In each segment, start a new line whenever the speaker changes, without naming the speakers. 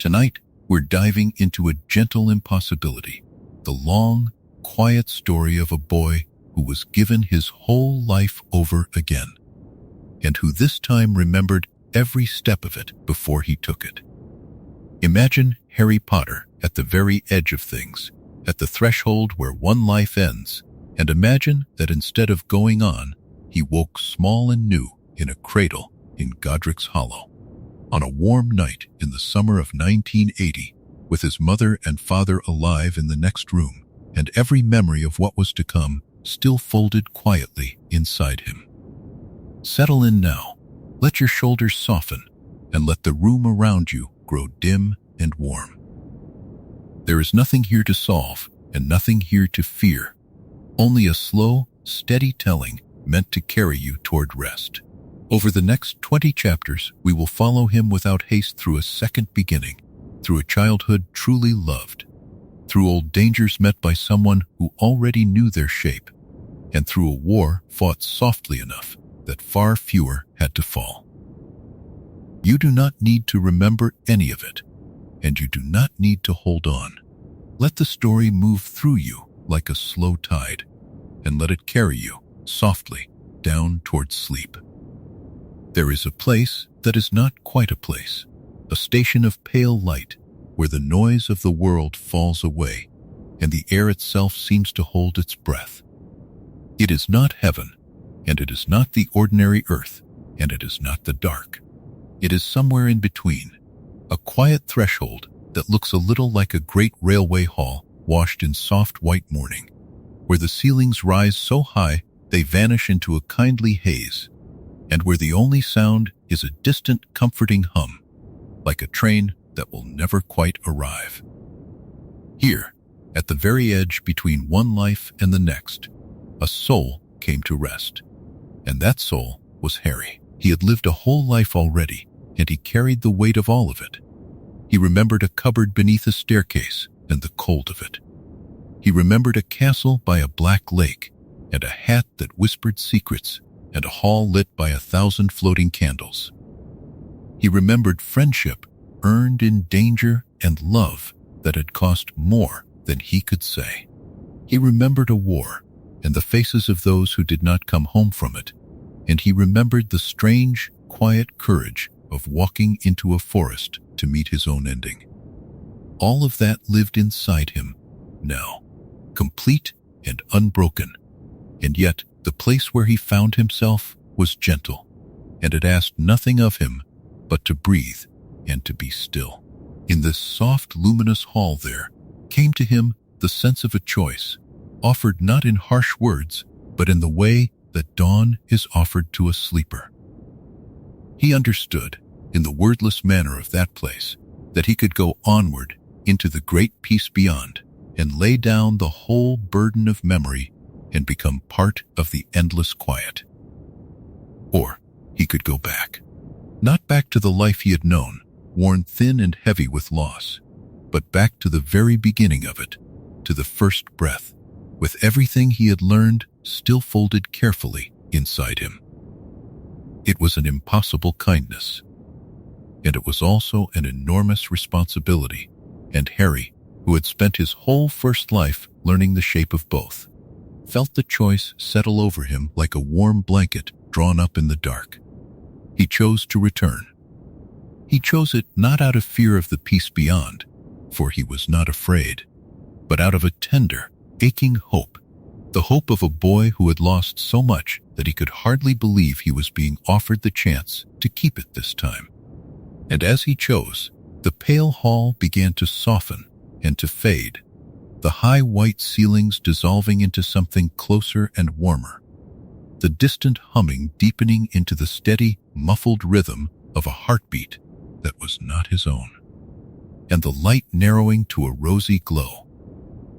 Tonight, we're diving into a gentle impossibility, the long, quiet story of a boy who was given his whole life over again, and who this time remembered every step of it before he took it. Imagine Harry Potter at the very edge of things, at the threshold where one life ends, and imagine that instead of going on, he woke small and new in a cradle in Godric's Hollow. On a warm night in the summer of 1980, with his mother and father alive in the next room, and every memory of what was to come still folded quietly inside him. Settle in now, let your shoulders soften, and let the room around you grow dim and warm. There is nothing here to solve and nothing here to fear, only a slow, steady telling meant to carry you toward rest. Over the next 20 chapters, we will follow him without haste through a second beginning, through a childhood truly loved, through old dangers met by someone who already knew their shape, and through a war fought softly enough that far fewer had to fall. You do not need to remember any of it, and you do not need to hold on. Let the story move through you like a slow tide, and let it carry you softly down towards sleep. There is a place that is not quite a place, a station of pale light where the noise of the world falls away and the air itself seems to hold its breath. It is not heaven, and it is not the ordinary earth, and it is not the dark. It is somewhere in between, a quiet threshold that looks a little like a great railway hall washed in soft white morning, where the ceilings rise so high they vanish into a kindly haze, and where the only sound is a distant, comforting hum, like a train that will never quite arrive. Here, at the very edge between one life and the next, a soul came to rest. And that soul was Harry. He had lived a whole life already, and he carried the weight of all of it. He remembered a cupboard beneath a staircase and the cold of it. He remembered a castle by a black lake, and a hat that whispered secrets, and a hall lit by 1,000 floating candles. He remembered friendship earned in danger and love that had cost more than he could say. He remembered a war and the faces of those who did not come home from it, and he remembered the strange, quiet courage of walking into a forest to meet his own ending. All of that lived inside him now, complete and unbroken, and yet the place where he found himself was gentle, and it asked nothing of him but to breathe and to be still. In this soft, luminous hall there came to him the sense of a choice, offered not in harsh words, but in the way that dawn is offered to a sleeper. He understood, in the wordless manner of that place, that he could go onward into the great peace beyond and lay down the whole burden of memory and become part of the endless quiet. Or he could go back, not back to the life he had known, worn thin and heavy with loss, but back to the very beginning of it, to the first breath, with everything he had learned still folded carefully inside him. It was an impossible kindness, and it was also an enormous responsibility, and Harry, who had spent his whole first life learning the shape of both, felt the choice settle over him like a warm blanket drawn up in the dark. He chose to return. He chose it not out of fear of the peace beyond, for he was not afraid, but out of a tender, aching hope, the hope of a boy who had lost so much that he could hardly believe he was being offered the chance to keep it this time. And as he chose, the pale hall began to soften and to fade, the high white ceilings dissolving into something closer and warmer, the distant humming deepening into the steady, muffled rhythm of a heartbeat that was not his own, and the light narrowing to a rosy glow,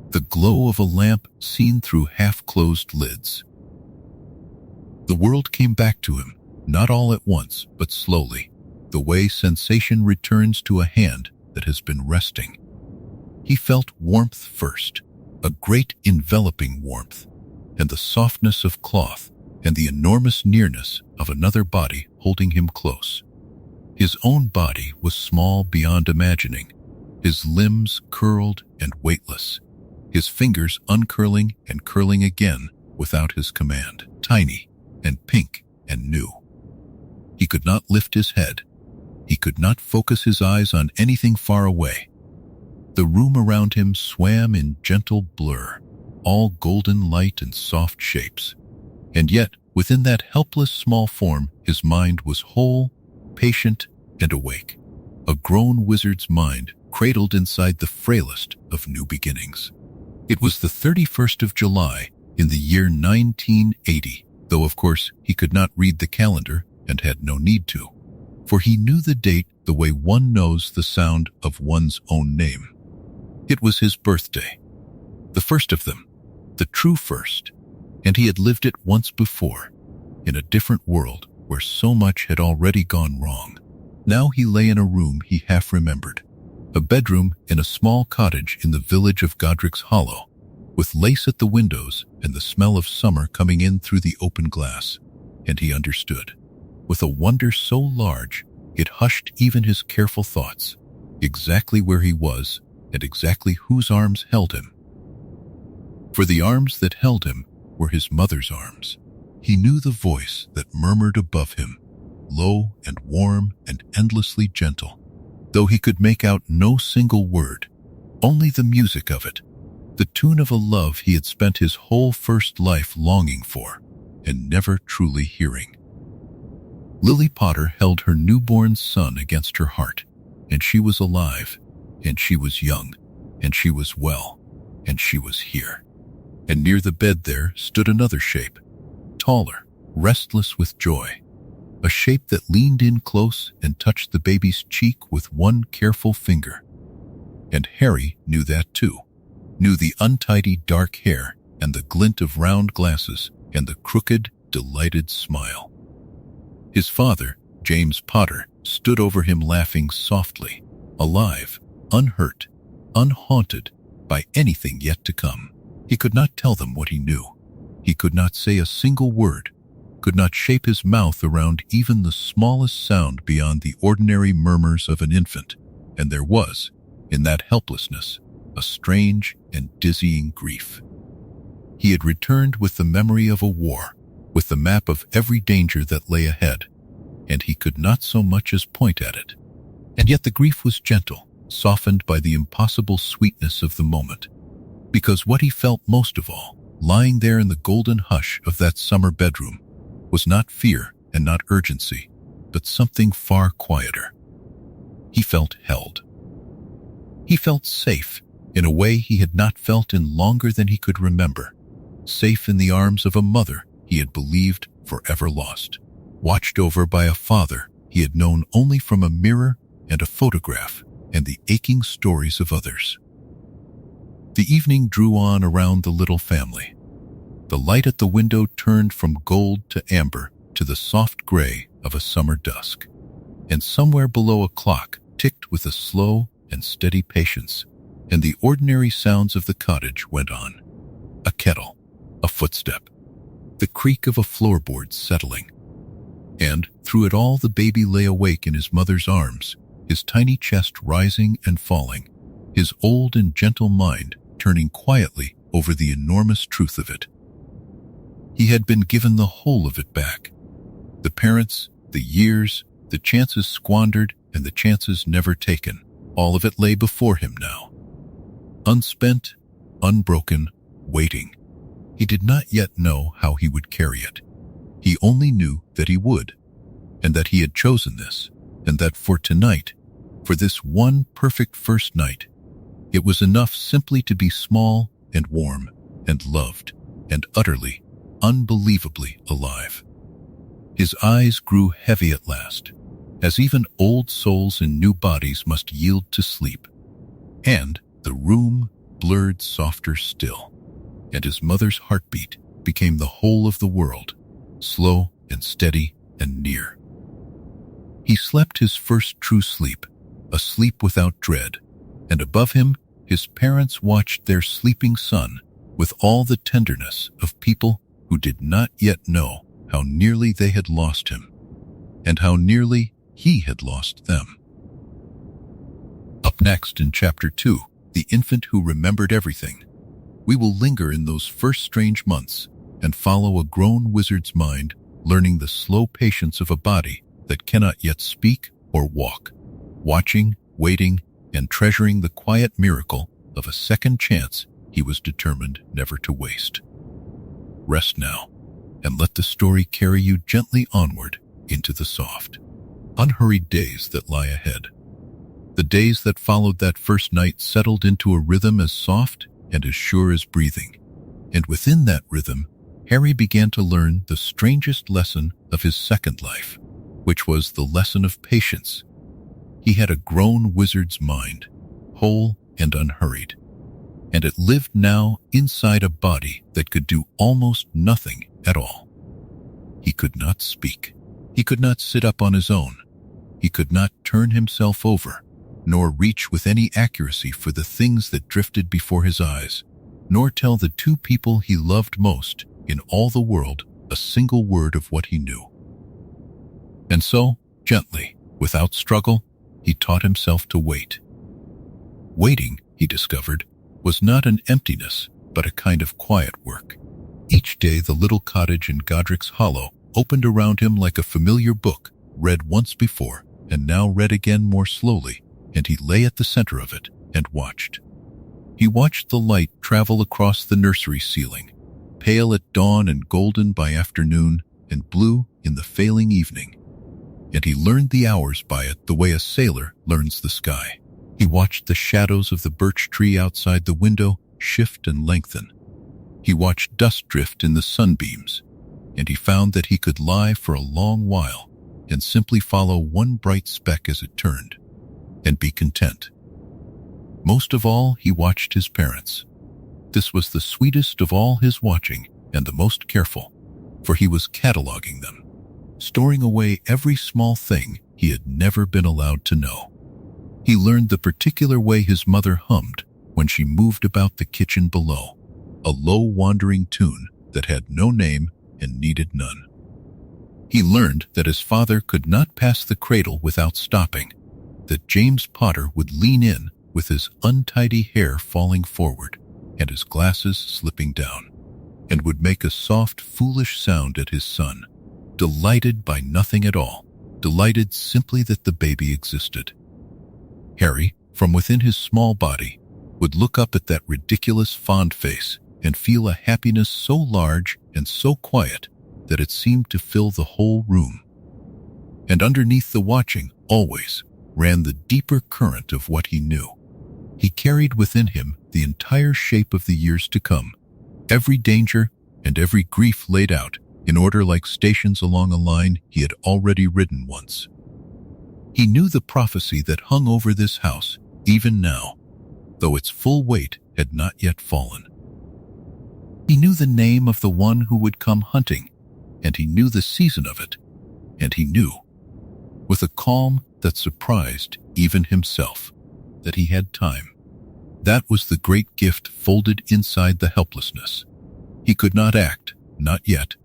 the glow of a lamp seen through half-closed lids. The world came back to him, not all at once, but slowly, the way sensation returns to a hand that has been resting. He felt warmth first, a great enveloping warmth, and the softness of cloth, and the enormous nearness of another body holding him close. His own body was small beyond imagining, his limbs curled and weightless, his fingers uncurling and curling again without his command, tiny and pink and new. He could not lift his head. He could not focus his eyes on anything far away. The room around him swam in gentle blur, all golden light and soft shapes. And yet, within that helpless small form, his mind was whole, patient, and awake. A grown wizard's mind cradled inside the frailest of new beginnings. It was the 31st of July in the year 1980, though of course he could not read the calendar and had no need to, for he knew the date the way one knows the sound of one's own name. It was his birthday, the first of them, the true first, and he had lived it once before, in a different world where so much had already gone wrong. Now he lay in a room he half remembered, a bedroom in a small cottage in the village of Godric's Hollow, with lace at the windows and the smell of summer coming in through the open glass, and he understood, with a wonder so large it hushed even his careful thoughts, exactly where he was and exactly whose arms held him. For the arms that held him were his mother's arms. He knew the voice that murmured above him, low and warm and endlessly gentle, though he could make out no single word, only the music of it, the tune of a love he had spent his whole first life longing for and never truly hearing. Lily Potter held her newborn son against her heart, and she was alive, and she was young, and she was well, and she was here. And near the bed there stood another shape, taller, restless with joy, a shape that leaned in close and touched the baby's cheek with one careful finger. And Harry knew that too, knew the untidy dark hair and the glint of round glasses and the crooked, delighted smile. His father, James Potter, stood over him laughing softly, alive, unhurt, unhaunted by anything yet to come. He could not tell them what he knew. He could not say a single word, could not shape his mouth around even the smallest sound beyond the ordinary murmurs of an infant, and there was, in that helplessness, a strange and dizzying grief. He had returned with the memory of a war, with the map of every danger that lay ahead, and he could not so much as point at it. And yet the grief was gentle, softened by the impossible sweetness of the moment, because what he felt most of all, lying there in the golden hush of that summer bedroom, was not fear and not urgency, but something far quieter. He felt held. He felt safe in a way he had not felt in longer than he could remember, safe in the arms of a mother he had believed forever lost, watched over by a father he had known only from a mirror and a photograph and the aching stories of others. The evening drew on around the little family. The light at the window turned from gold to amber to the soft gray of a summer dusk, and somewhere below a clock ticked with a slow and steady patience, and the ordinary sounds of the cottage went on. A kettle, a footstep, the creak of a floorboard settling. And through it all the baby lay awake in his mother's arms, his tiny chest rising and falling, his old and gentle mind turning quietly over the enormous truth of it. He had been given the whole of it back. The parents, the years, the chances squandered, and the chances never taken. All of it lay before him now. Unspent, unbroken, waiting. He did not yet know how he would carry it. He only knew that he would, and that he had chosen this, and that for tonight, for this one perfect first night, it was enough simply to be small and warm and loved and utterly, unbelievably alive. His eyes grew heavy at last, as even old souls in new bodies must yield to sleep, and the room blurred softer still, and his mother's heartbeat became the whole of the world, slow and steady and near. He slept his first true sleep, a sleep without dread, and above him his parents watched their sleeping son with all the tenderness of people who did not yet know how nearly they had lost him, and how nearly he had lost them. Up next in Chapter 2, The Infant Who Remembered Everything, we will linger in those first strange months and follow a grown wizard's mind, learning the slow patience of a body that cannot yet speak or walk, watching, waiting, and treasuring the quiet miracle of a second chance he was determined never to waste. Rest now, and let the story carry you gently onward into the soft, unhurried days that lie ahead. The days that followed that first night settled into a rhythm as soft and as sure as breathing, and within that rhythm, Harry began to learn the strangest lesson of his second life, which was the lesson of patience. He had a grown wizard's mind, whole and unhurried, and it lived now inside a body that could do almost nothing at all. He could not speak. He could not sit up on his own. He could not turn himself over, nor reach with any accuracy for the things that drifted before his eyes, nor tell the two people he loved most in all the world a single word of what he knew. And so, gently, without struggle, he taught himself to wait. Waiting, he discovered, was not an emptiness, but a kind of quiet work. Each day the little cottage in Godric's Hollow opened around him like a familiar book, read once before, and now read again more slowly, and he lay at the center of it and watched. He watched the light travel across the nursery ceiling, pale at dawn and golden by afternoon and blue in the failing evening. And he learned the hours by it the way a sailor learns the sky. He watched the shadows of the birch tree outside the window shift and lengthen. He watched dust drift in the sunbeams, and he found that he could lie for a long while and simply follow one bright speck as it turned, and be content. Most of all, he watched his parents. This was the sweetest of all his watching and the most careful, for he was cataloging them, storing away every small thing he had never been allowed to know. He learned the particular way his mother hummed when she moved about the kitchen below, a low wandering tune that had no name and needed none. He learned that his father could not pass the cradle without stopping, that James Potter would lean in with his untidy hair falling forward and his glasses slipping down, and would make a soft, foolish sound at his son, delighted by nothing at all, delighted simply that the baby existed. Harry, from within his small body, would look up at that ridiculous fond face and feel a happiness so large and so quiet that it seemed to fill the whole room. And underneath the watching, always, ran the deeper current of what he knew. He carried within him the entire shape of the years to come, every danger and every grief laid out in order like stations along a line he had already ridden once. He knew the prophecy that hung over this house, even now, though its full weight had not yet fallen. He knew the name of the one who would come hunting, and he knew the season of it, and he knew, with a calm that surprised even himself, that he had time. That was the great gift folded inside the helplessness. He could not act, not yet,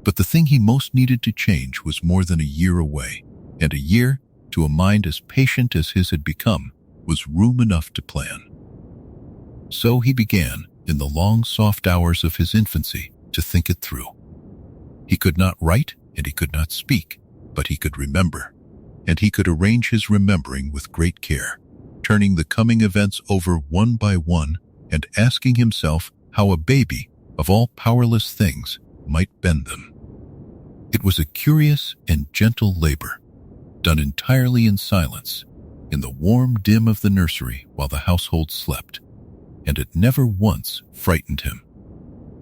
but the thing he most needed to change was more than a year away, and a year, to a mind as patient as his had become, was room enough to plan. So he began, in the long soft hours of his infancy, to think it through. He could not write and he could not speak, but he could remember, and he could arrange his remembering with great care, turning the coming events over one by one and asking himself how a baby, of all powerless things, might bend them. It was a curious and gentle labor, done entirely in silence, in the warm dim of the nursery while the household slept, and it never once frightened him,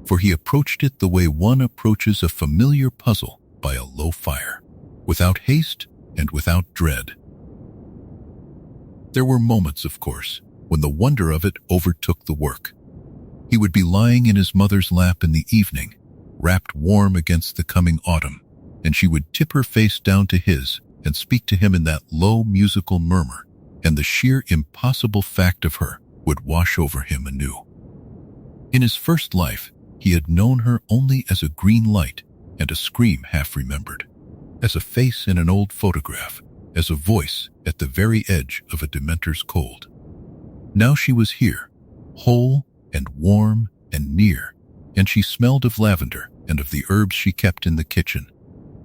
for he approached it the way one approaches a familiar puzzle by a low fire, without haste and without dread. There were moments, of course, when the wonder of it overtook the work. He would be lying in his mother's lap in the evening, wrapped warm against the coming autumn, and she would tip her face down to his and speak to him in that low musical murmur, and the sheer impossible fact of her would wash over him anew. In his first life, he had known her only as a green light and a scream half remembered, as a face in an old photograph, as a voice at the very edge of a dementor's cold. Now she was here, whole and warm and near, and she smelled of lavender and of the herbs she kept in the kitchen,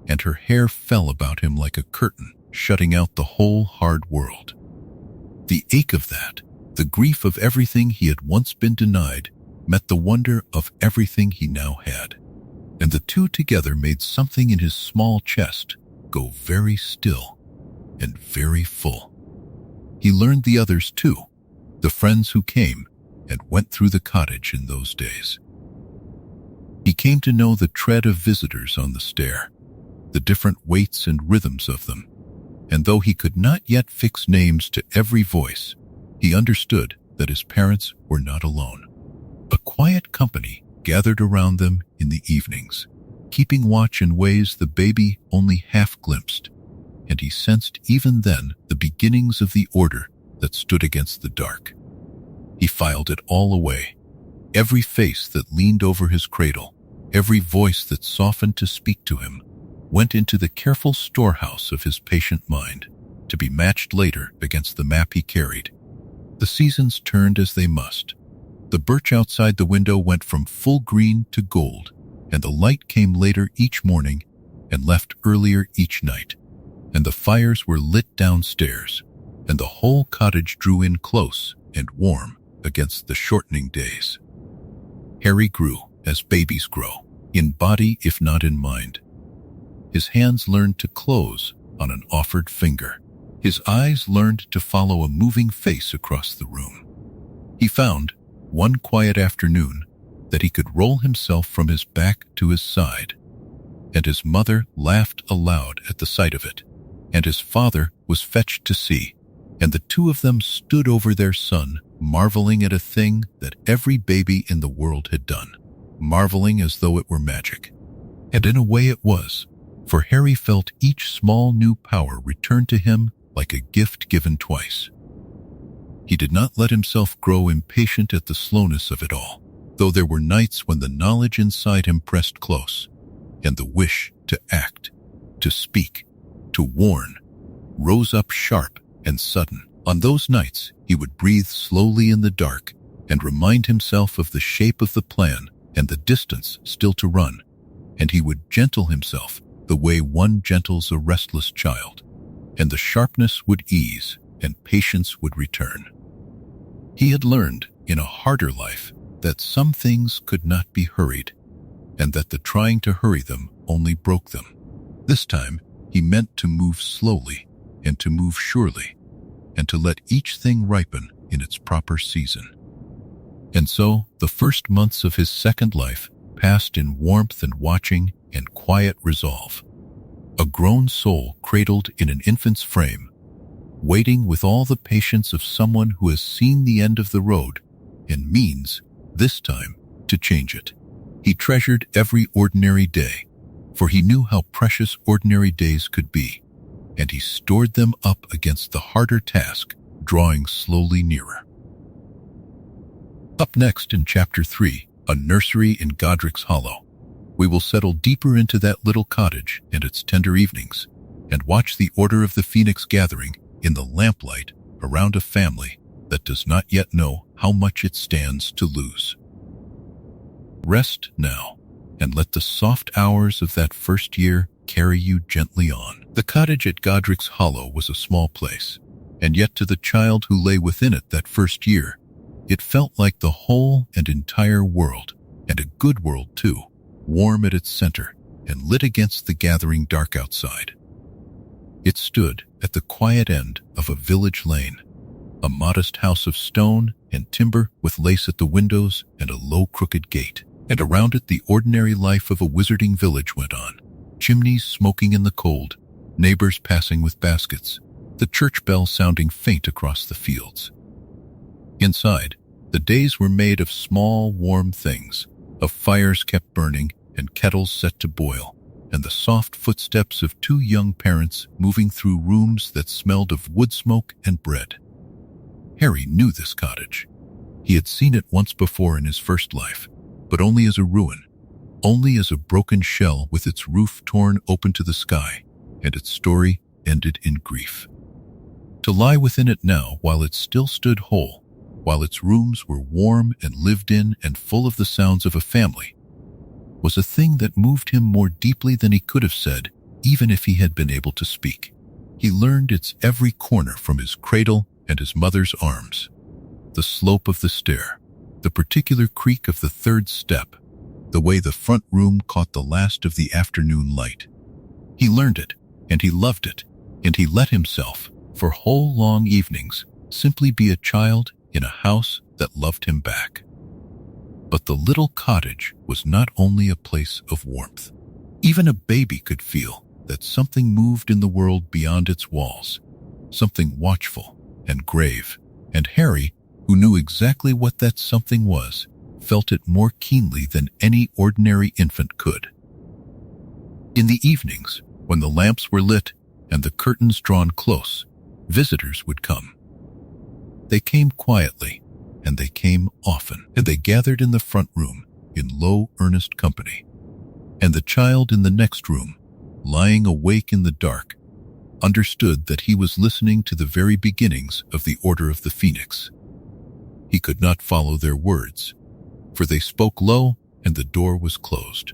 and her hair fell about him like a curtain, shutting out the whole hard world. The ache of that, the grief of everything he had once been denied, met the wonder of everything he now had, and the two together made something in his small chest go very still and very full. He learned the others too, the friends who came and went through the cottage in those days. He came to know the tread of visitors on the stair, the different weights and rhythms of them, and though he could not yet fix names to every voice, he understood that his parents were not alone. A quiet company gathered around them in the evenings, keeping watch in ways the baby only half glimpsed, and he sensed even then the beginnings of the order that stood against the dark. He filed it all away, every face that leaned over his cradle, every voice that softened to speak to him, went into the careful storehouse of his patient mind, to be matched later against the map he carried. The seasons turned as they must. The birch outside the window went from full green to gold, and the light came later each morning and left earlier each night, and the fires were lit downstairs, and the whole cottage drew in close and warm against the shortening days. Harry grew as babies grow, in body if not in mind. His hands learned to close on an offered finger. His eyes learned to follow a moving face across the room. He found, one quiet afternoon, that he could roll himself from his back to his side, and his mother laughed aloud at the sight of it, and his father was fetched to see, and the two of them stood over their son, marveling at a thing that every baby in the world had done, marveling as though it were magic. And in a way it was, for Harry felt each small new power return to him like a gift given twice. He did not let himself grow impatient at the slowness of it all, though there were nights when the knowledge inside him pressed close, and the wish to act, to speak, to warn, rose up sharp and sudden. On those nights, he would breathe slowly in the dark and remind himself of the shape of the plan and the distance still to run, and he would gentle himself the way one gentles a restless child, and the sharpness would ease and patience would return. He had learned in a harder life that some things could not be hurried, and that the trying to hurry them only broke them. This time, he meant to move slowly and to move surely, and to let each thing ripen in its proper season. And so, the first months of his second life passed in warmth and watching and quiet resolve. A grown soul cradled in an infant's frame, waiting with all the patience of someone who has seen the end of the road and means, this time, to change it. He treasured every ordinary day, for he knew how precious ordinary days could be, and he stored them up against the harder task, drawing slowly nearer. Up next in Chapter 3, A Nursery in Godric's Hollow, we will settle deeper into that little cottage and its tender evenings, and watch the Order of the Phoenix gathering in the lamplight around a family that does not yet know how much it stands to lose. Rest now, and let the soft hours of that first year carry you gently on. The cottage at Godric's Hollow was a small place, and yet to the child who lay within it that first year, it felt like the whole and entire world, and a good world too, warm at its center and lit against the gathering dark outside. It stood at the quiet end of a village lane, a modest house of stone and timber with lace at the windows and a low crooked gate, and around it the ordinary life of a wizarding village went on, chimneys smoking in the cold, neighbors passing with baskets, the church bell sounding faint across the fields. Inside, the days were made of small, warm things, of fires kept burning and kettles set to boil, and the soft footsteps of two young parents moving through rooms that smelled of wood smoke and bread. Harry knew this cottage. He had seen it once before in his first life, but only as a ruin, only as a broken shell with its roof torn open to the sky, and its story ended in grief. To lie within it now while it still stood whole, while its rooms were warm and lived in and full of the sounds of a family, was a thing that moved him more deeply than he could have said, even if he had been able to speak. He learned its every corner from his cradle and his mother's arms. The slope of the stair, the particular creak of the third step, the way the front room caught the last of the afternoon light. He learned it, and he loved it, and he let himself, for whole long evenings, simply be a child in a house that loved him back. But the little cottage was not only a place of warmth. Even a baby could feel that something moved in the world beyond its walls, something watchful and grave, and Harry, who knew exactly what that something was, felt it more keenly than any ordinary infant could. In the evenings, when the lamps were lit and the curtains drawn close, visitors would come. They came quietly, and they came often, and they gathered in the front room in low, earnest company. And the child in the next room, lying awake in the dark, understood that he was listening to the very beginnings of the Order of the Phoenix. He could not follow their words, for they spoke low and the door was closed.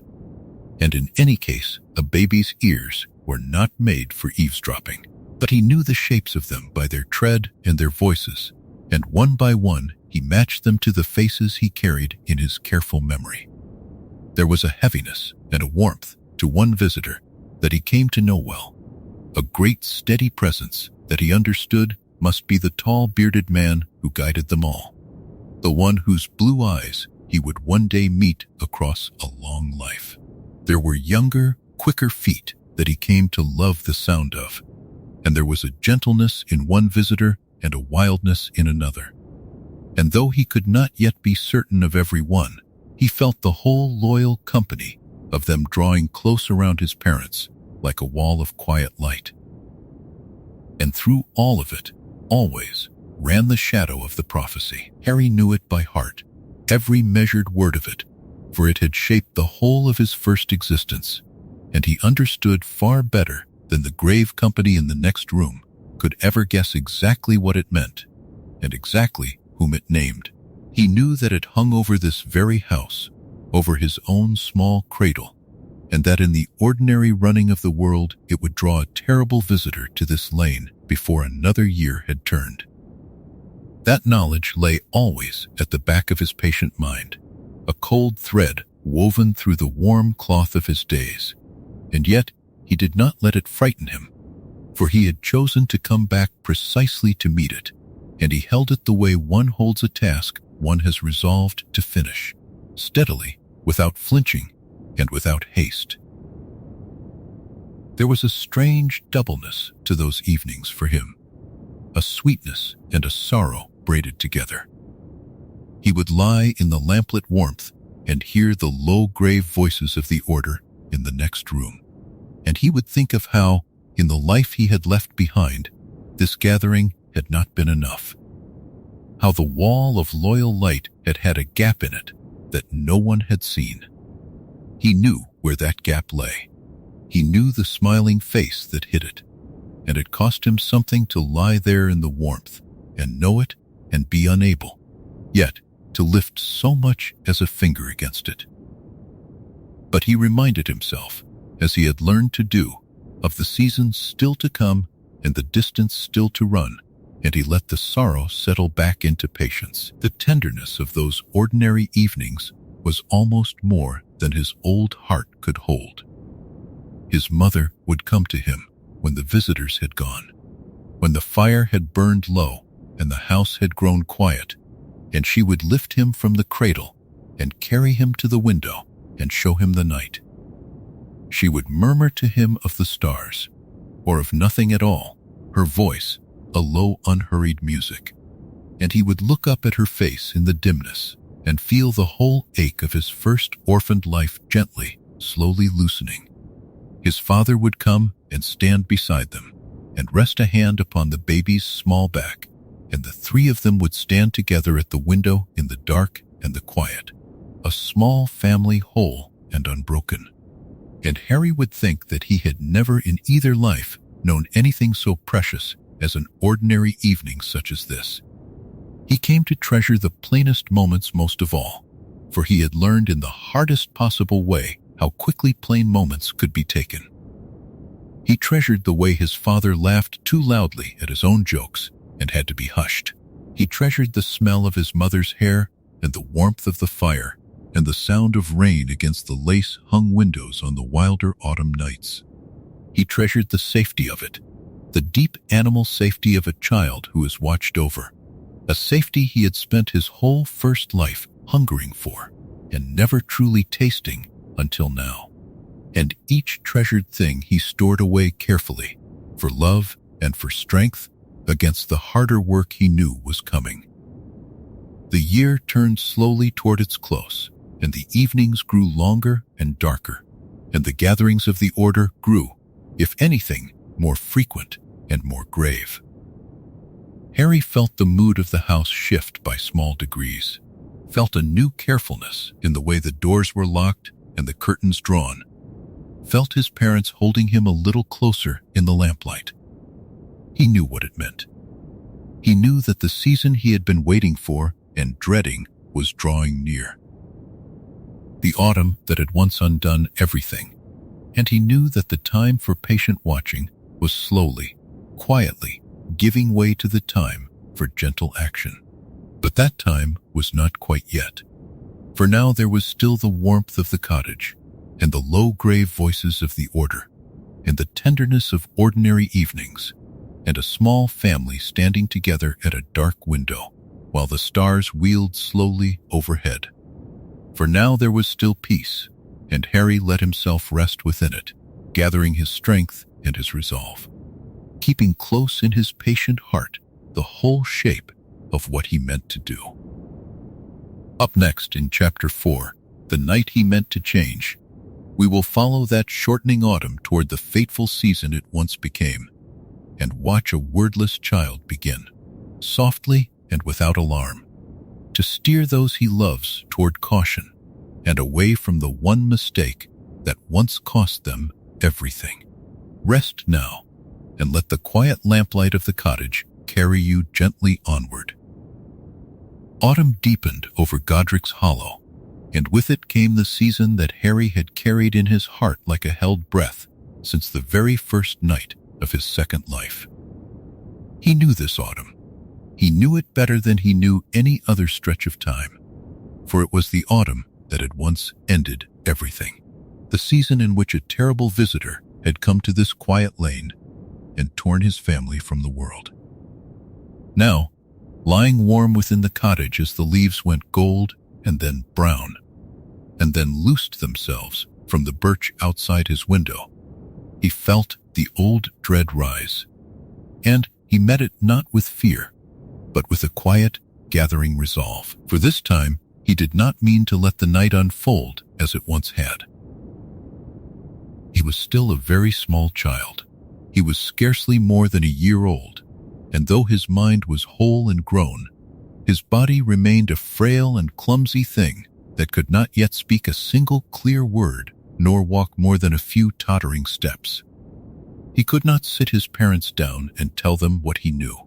And in any case, a baby's ears were not made for eavesdropping. But he knew the shapes of them by their tread and their voices, and one by one he matched them to the faces he carried in his careful memory. There was a heaviness and a warmth to one visitor that he came to know well, a great steady presence that he understood must be the tall bearded man who guided them all, the one whose blue eyes he would one day meet across a long life. There were younger, quicker feet that he came to love the sound of, and there was a gentleness in one visitor and a wildness in another. And though he could not yet be certain of every one, he felt the whole loyal company of them drawing close around his parents like a wall of quiet light. And through all of it, always, ran the shadow of the prophecy. Harry knew it by heart, every measured word of it, for it had shaped the whole of his first existence, and he understood far better than the grave company in the next room could ever guess exactly what it meant, and exactly whom it named. He knew that it hung over this very house, over his own small cradle, and that in the ordinary running of the world it would draw a terrible visitor to this lane before another year had turned. That knowledge lay always at the back of his patient mind, a cold thread woven through the warm cloth of his days, and yet he did not let it frighten him, for he had chosen to come back precisely to meet it, and he held it the way one holds a task one has resolved to finish, steadily, without flinching, and without haste. There was a strange doubleness to those evenings for him, a sweetness and a sorrow braided together. He would lie in the lamplit warmth and hear the low, grave voices of the Order in the next room, and he would think of how, in the life he had left behind, this gathering had not been enough. How the wall of loyal light had had a gap in it that no one had seen. He knew where that gap lay. He knew the smiling face that hid it, and it cost him something to lie there in the warmth and know it and be unable, yet to lift so much as a finger against it. But he reminded himself, as he had learned to do, of the seasons still to come and the distance still to run, and he let the sorrow settle back into patience. The tenderness of those ordinary evenings was almost more than his old heart could hold. His mother would come to him when the visitors had gone, when the fire had burned low and the house had grown quiet, and she would lift him from the cradle and carry him to the window and show him the night. She would murmur to him of the stars, or of nothing at all, her voice a low, unhurried music, and he would look up at her face in the dimness and feel the whole ache of his first orphaned life gently, slowly loosening. His father would come and stand beside them and rest a hand upon the baby's small back, and the three of them would stand together at the window in the dark and the quiet, a small family whole and unbroken. And Harry would think that he had never in either life known anything so precious as an ordinary evening such as this. He came to treasure the plainest moments most of all, for he had learned in the hardest possible way how quickly plain moments could be taken. He treasured the way his father laughed too loudly at his own jokes and had to be hushed. He treasured the smell of his mother's hair and the warmth of the fire and the sound of rain against the lace-hung windows on the wilder autumn nights. He treasured the safety of it, the deep animal safety of a child who is watched over, a safety he had spent his whole first life hungering for and never truly tasting until now. And each treasured thing he stored away carefully, for love and for strength against the harder work he knew was coming. The year turned slowly toward its close, and the evenings grew longer and darker, and the gatherings of the order grew, if anything, more frequent and more grave. Harry felt the mood of the house shift by small degrees, felt a new carefulness in the way the doors were locked and the curtains drawn, felt his parents holding him a little closer in the lamplight. He knew what it meant. He knew that the season he had been waiting for and dreading was drawing near. The autumn that had once undone everything, and he knew that the time for patient watching was slowly, quietly, giving way to the time for gentle action. But that time was not quite yet, for now there was still the warmth of the cottage, and the low grave voices of the order, and the tenderness of ordinary evenings, and a small family standing together at a dark window, while the stars wheeled slowly overhead. For now there was still peace, and Harry let himself rest within it, gathering his strength and his resolve, keeping close in his patient heart the whole shape of what he meant to do. Up next in Chapter 4, The Night He Meant to Change, we will follow that shortening autumn toward the fateful season it once became, and watch a wordless child begin, softly and without alarm, to steer those he loves toward caution and away from the one mistake that once cost them everything. Rest now, and let the quiet lamplight of the cottage carry you gently onward. Autumn deepened over Godric's Hollow, and with it came the season that Harry had carried in his heart like a held breath since the very first night of his second life. He knew this autumn. He knew it better than he knew any other stretch of time, for it was the autumn that had once ended everything, the season in which a terrible visitor had come to this quiet lane and torn his family from the world. Now, lying warm within the cottage as the leaves went gold and then brown, and then loosed themselves from the birch outside his window, he felt the old dread rise, and he met it not with fear, but with a quiet, gathering resolve. For this time, he did not mean to let the night unfold as it once had. He was still a very small child. He was scarcely more than a year old, and though his mind was whole and grown, his body remained a frail and clumsy thing that could not yet speak a single clear word nor walk more than a few tottering steps. He could not sit his parents down and tell them what he knew.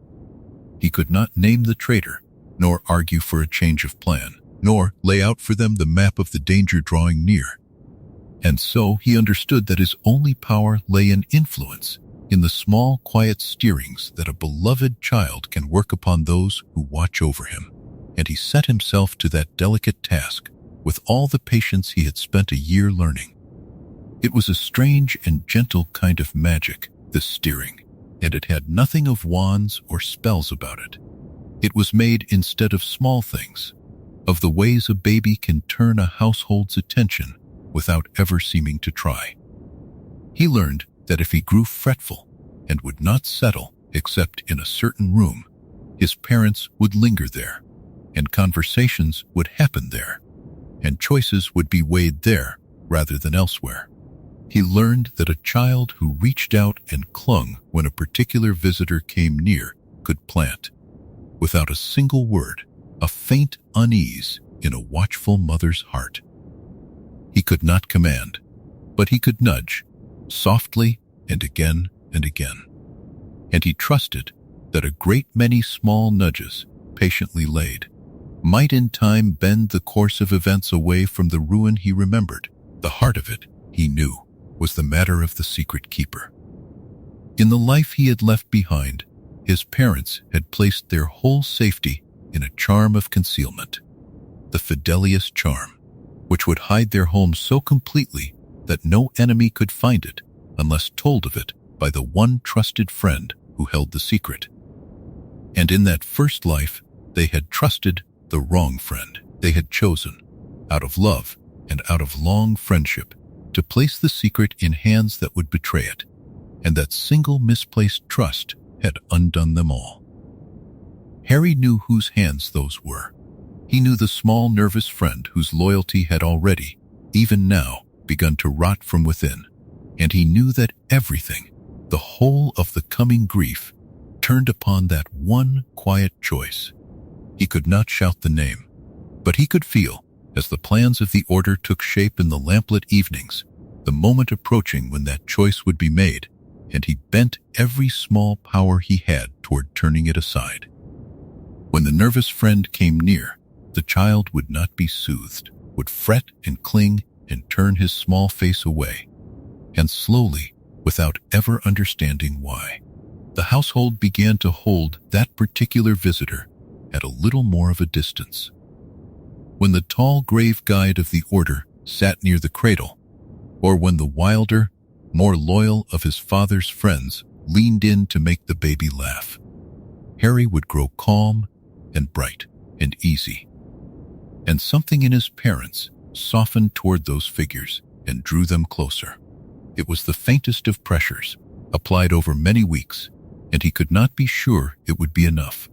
He could not name the traitor, nor argue for a change of plan, nor lay out for them the map of the danger drawing near. And so he understood that his only power lay in influence, in the small, quiet steerings that a beloved child can work upon those who watch over him. And he set himself to that delicate task with all the patience he had spent a year learning. It was a strange and gentle kind of magic, this steering, and it had nothing of wands or spells about it. It was made instead of small things, of the ways a baby can turn a household's attention without ever seeming to try. He learned that if he grew fretful and would not settle except in a certain room, his parents would linger there, and conversations would happen there, and choices would be weighed there rather than elsewhere. He learned that a child who reached out and clung when a particular visitor came near could plant, without a single word, a faint unease in a watchful mother's heart. He could not command, but he could nudge, softly and again and again. And he trusted that a great many small nudges, patiently laid, might in time bend the course of events away from the ruin he remembered. The heart of it, he knew, was the matter of the secret keeper. In the life he had left behind, his parents had placed their whole safety in a charm of concealment, the Fidelius charm, which would hide their home so completely that no enemy could find it unless told of it by the one trusted friend who held the secret. And in that first life, they had trusted the wrong friend. They had chosen, out of love and out of long friendship, to place the secret in hands that would betray it, and that single misplaced trust had undone them all. Harry knew whose hands those were. He knew the small, nervous friend whose loyalty had already, even now, begun to rot from within, and he knew that everything, the whole of the coming grief, turned upon that one quiet choice. He could not shout the name, but he could feel, as the plans of the order took shape in the lamplit evenings, the moment approaching when that choice would be made, and he bent every small power he had toward turning it aside. When the nervous friend came near, the child would not be soothed, would fret and cling and turn his small face away, and slowly, without ever understanding why, the household began to hold that particular visitor at a little more of a distance. When the tall, grave guide of the order sat near the cradle, or when the wilder, more loyal of his father's friends leaned in to make the baby laugh, Harry would grow calm and bright and easy. And something in his parents softened toward those figures and drew them closer. It was the faintest of pressures, applied over many weeks, and he could not be sure it would be enough.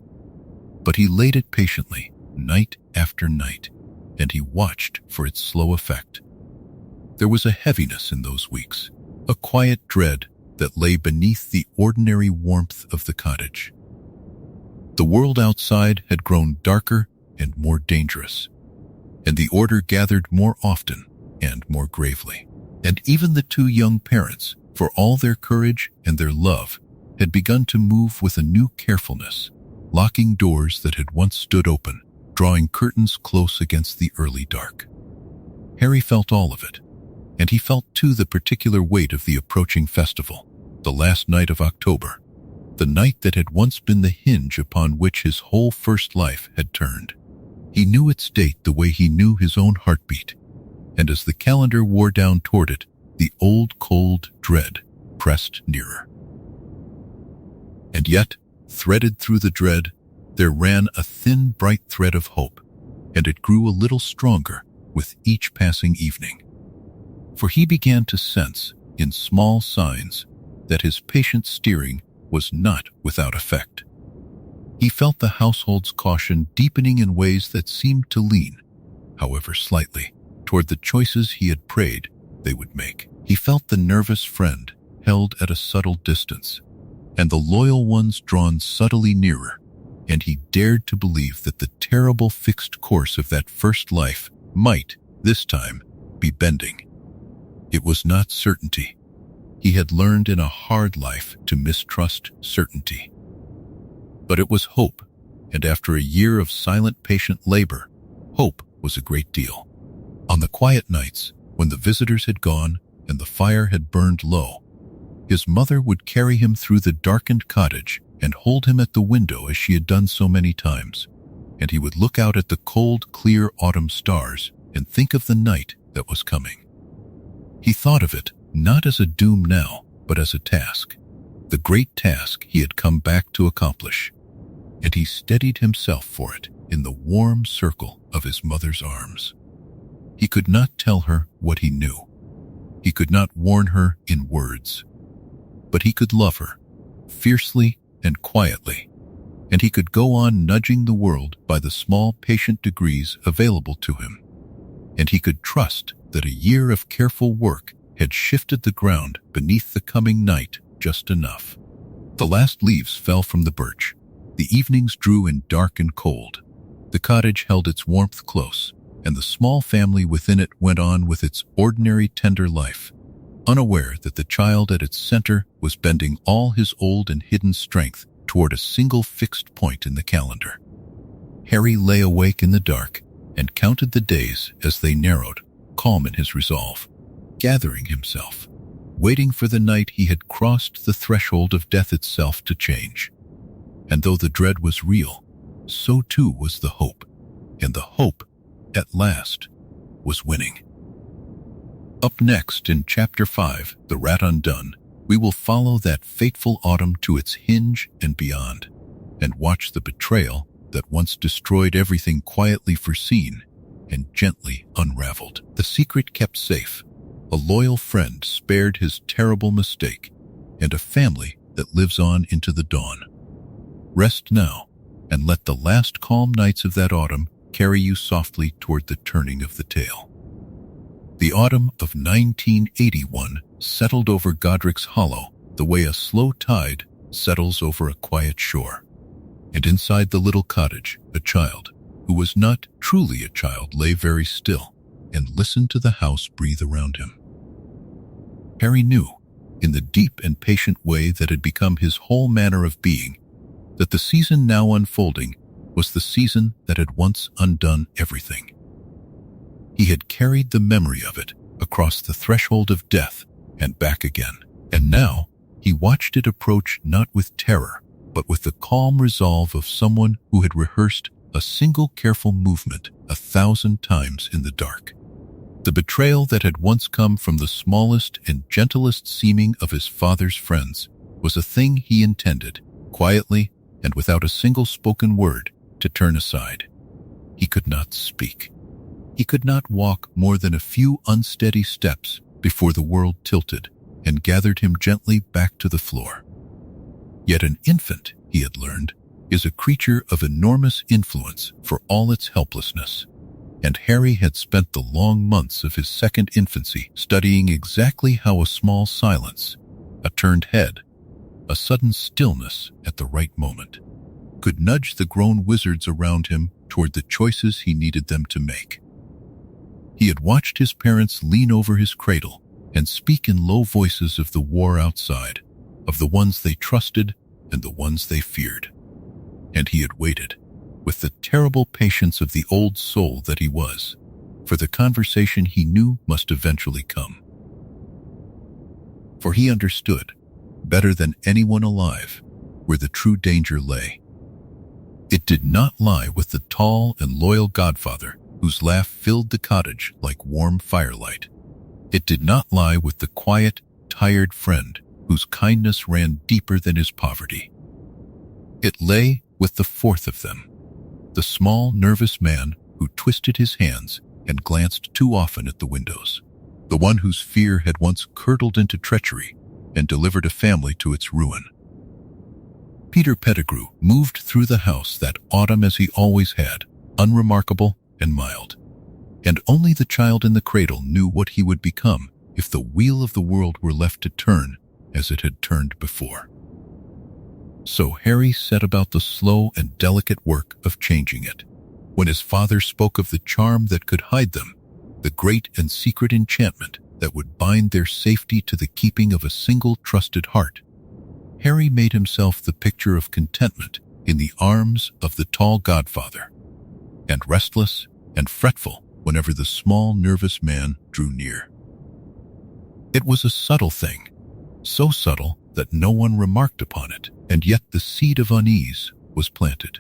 But he laid it patiently, night after night, and he watched for its slow effect. There was a heaviness in those weeks, a quiet dread that lay beneath the ordinary warmth of the cottage. The world outside had grown darker and more dangerous, and the order gathered more often and more gravely. And even the two young parents, for all their courage and their love, had begun to move with a new carefulness, locking doors that had once stood open, drawing curtains close against the early dark. Harry felt all of it, and he felt too the particular weight of the approaching festival, the last night of October, the night that had once been the hinge upon which his whole first life had turned. He knew its date the way he knew his own heartbeat, and as the calendar wore down toward it, the old cold dread pressed nearer. And yet, threaded through the dread, there ran a thin, bright thread of hope, and it grew a little stronger with each passing evening. For he began to sense, in small signs, that his patient steering was not without effect. He felt the household's caution deepening in ways that seemed to lean, however slightly, toward the choices he had prayed they would make. He felt the nervous friend held at a subtle distance, and the loyal ones drawn subtly nearer, and he dared to believe that the terrible fixed course of that first life might, this time, be bending. It was not certainty. He had learned in a hard life to mistrust certainty. But it was hope, and after a year of silent, patient labor, hope was a great deal. On the quiet nights, when the visitors had gone and the fire had burned low, his mother would carry him through the darkened cottage and hold him at the window as she had done so many times, and he would look out at the cold, clear autumn stars and think of the night that was coming. He thought of it not as a doom now, but as a task, the great task he had come back to accomplish, and he steadied himself for it in the warm circle of his mother's arms. He could not tell her what he knew. He could not warn her in words, but he could love her, fiercely and quietly, and he could go on nudging the world by the small, patient degrees available to him, and he could trust that a year of careful work had shifted the ground beneath the coming night just enough. The last leaves fell from the birch. The evenings drew in dark and cold. The cottage held its warmth close, and the small family within it went on with its ordinary, tender life. unaware that the child at its center was bending all his old and hidden strength toward a single fixed point in the calendar. Harry lay awake in the dark and counted the days as they narrowed, calm in his resolve, gathering himself, waiting for the night he had crossed the threshold of death itself to change. And though the dread was real, so too was the hope, and the hope, at last, was winning. Up next in Chapter 5, The Rat Undone, we will follow that fateful autumn to its hinge and beyond, and watch the betrayal that once destroyed everything quietly foreseen and gently unraveled. The secret kept safe, a loyal friend spared his terrible mistake, and a family that lives on into the dawn. Rest now, and let the last calm nights of that autumn carry you softly toward the turning of the tale. The autumn of 1981 settled over Godric's Hollow the way a slow tide settles over a quiet shore. And inside the little cottage, a child, who was not truly a child, lay very still and listened to the house breathe around him. Harry knew, in the deep and patient way that had become his whole manner of being, that the season now unfolding was the season that had once undone everything. He had carried the memory of it across the threshold of death and back again, and now he watched it approach not with terror, but with the calm resolve of someone who had rehearsed a single careful movement 1,000 times in the dark. The betrayal that had once come from the smallest and gentlest seeming of his father's friends was a thing he intended, quietly and without a single spoken word, to turn aside. He could not speak. He could not walk more than a few unsteady steps before the world tilted and gathered him gently back to the floor. Yet an infant, he had learned, is a creature of enormous influence for all its helplessness, and Harry had spent the long months of his second infancy studying exactly how a small silence, a turned head, a sudden stillness at the right moment, could nudge the grown wizards around him toward the choices he needed them to make. He had watched his parents lean over his cradle and speak in low voices of the war outside, of the ones they trusted and the ones they feared. And he had waited, with the terrible patience of the old soul that he was, for the conversation he knew must eventually come. For he understood, better than anyone alive, where the true danger lay. It did not lie with the tall and loyal godfather whose laugh filled the cottage like warm firelight. It did not lie with the quiet, tired friend whose kindness ran deeper than his poverty. It lay with the fourth of them, the small, nervous man who twisted his hands and glanced too often at the windows, the one whose fear had once curdled into treachery and delivered a family to its ruin. Peter Pettigrew moved through the house that autumn as he always had, unremarkable and mild. And only the child in the cradle knew what he would become if the wheel of the world were left to turn as it had turned before. So Harry set about the slow and delicate work of changing it. When his father spoke of the charm that could hide them, the great and secret enchantment that would bind their safety to the keeping of a single trusted heart, Harry made himself the picture of contentment in the arms of the tall godfather, and restless and fretful whenever the small, nervous man drew near. It was a subtle thing, so subtle that no one remarked upon it, and yet the seed of unease was planted.